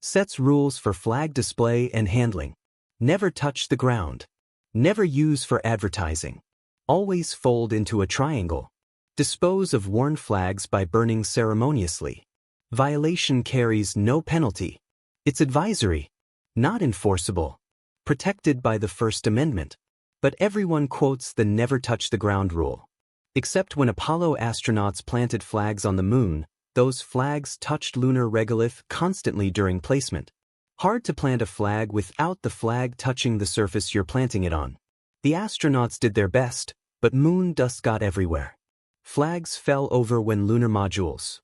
sets rules for flag display and handling. Never touch the ground. Never use for advertising. Always fold into a triangle. Dispose of worn flags by burning ceremoniously. Violation carries no penalty. It's advisory, not enforceable. Protected by the First Amendment. But everyone quotes the never touch the ground rule. Except when Apollo astronauts planted flags on the moon, those flags touched lunar regolith constantly during placement. Hard to plant a flag without the flag touching the surface you're planting it on. The astronauts did their best, but moon dust got everywhere. Flags fell over when lunar modules,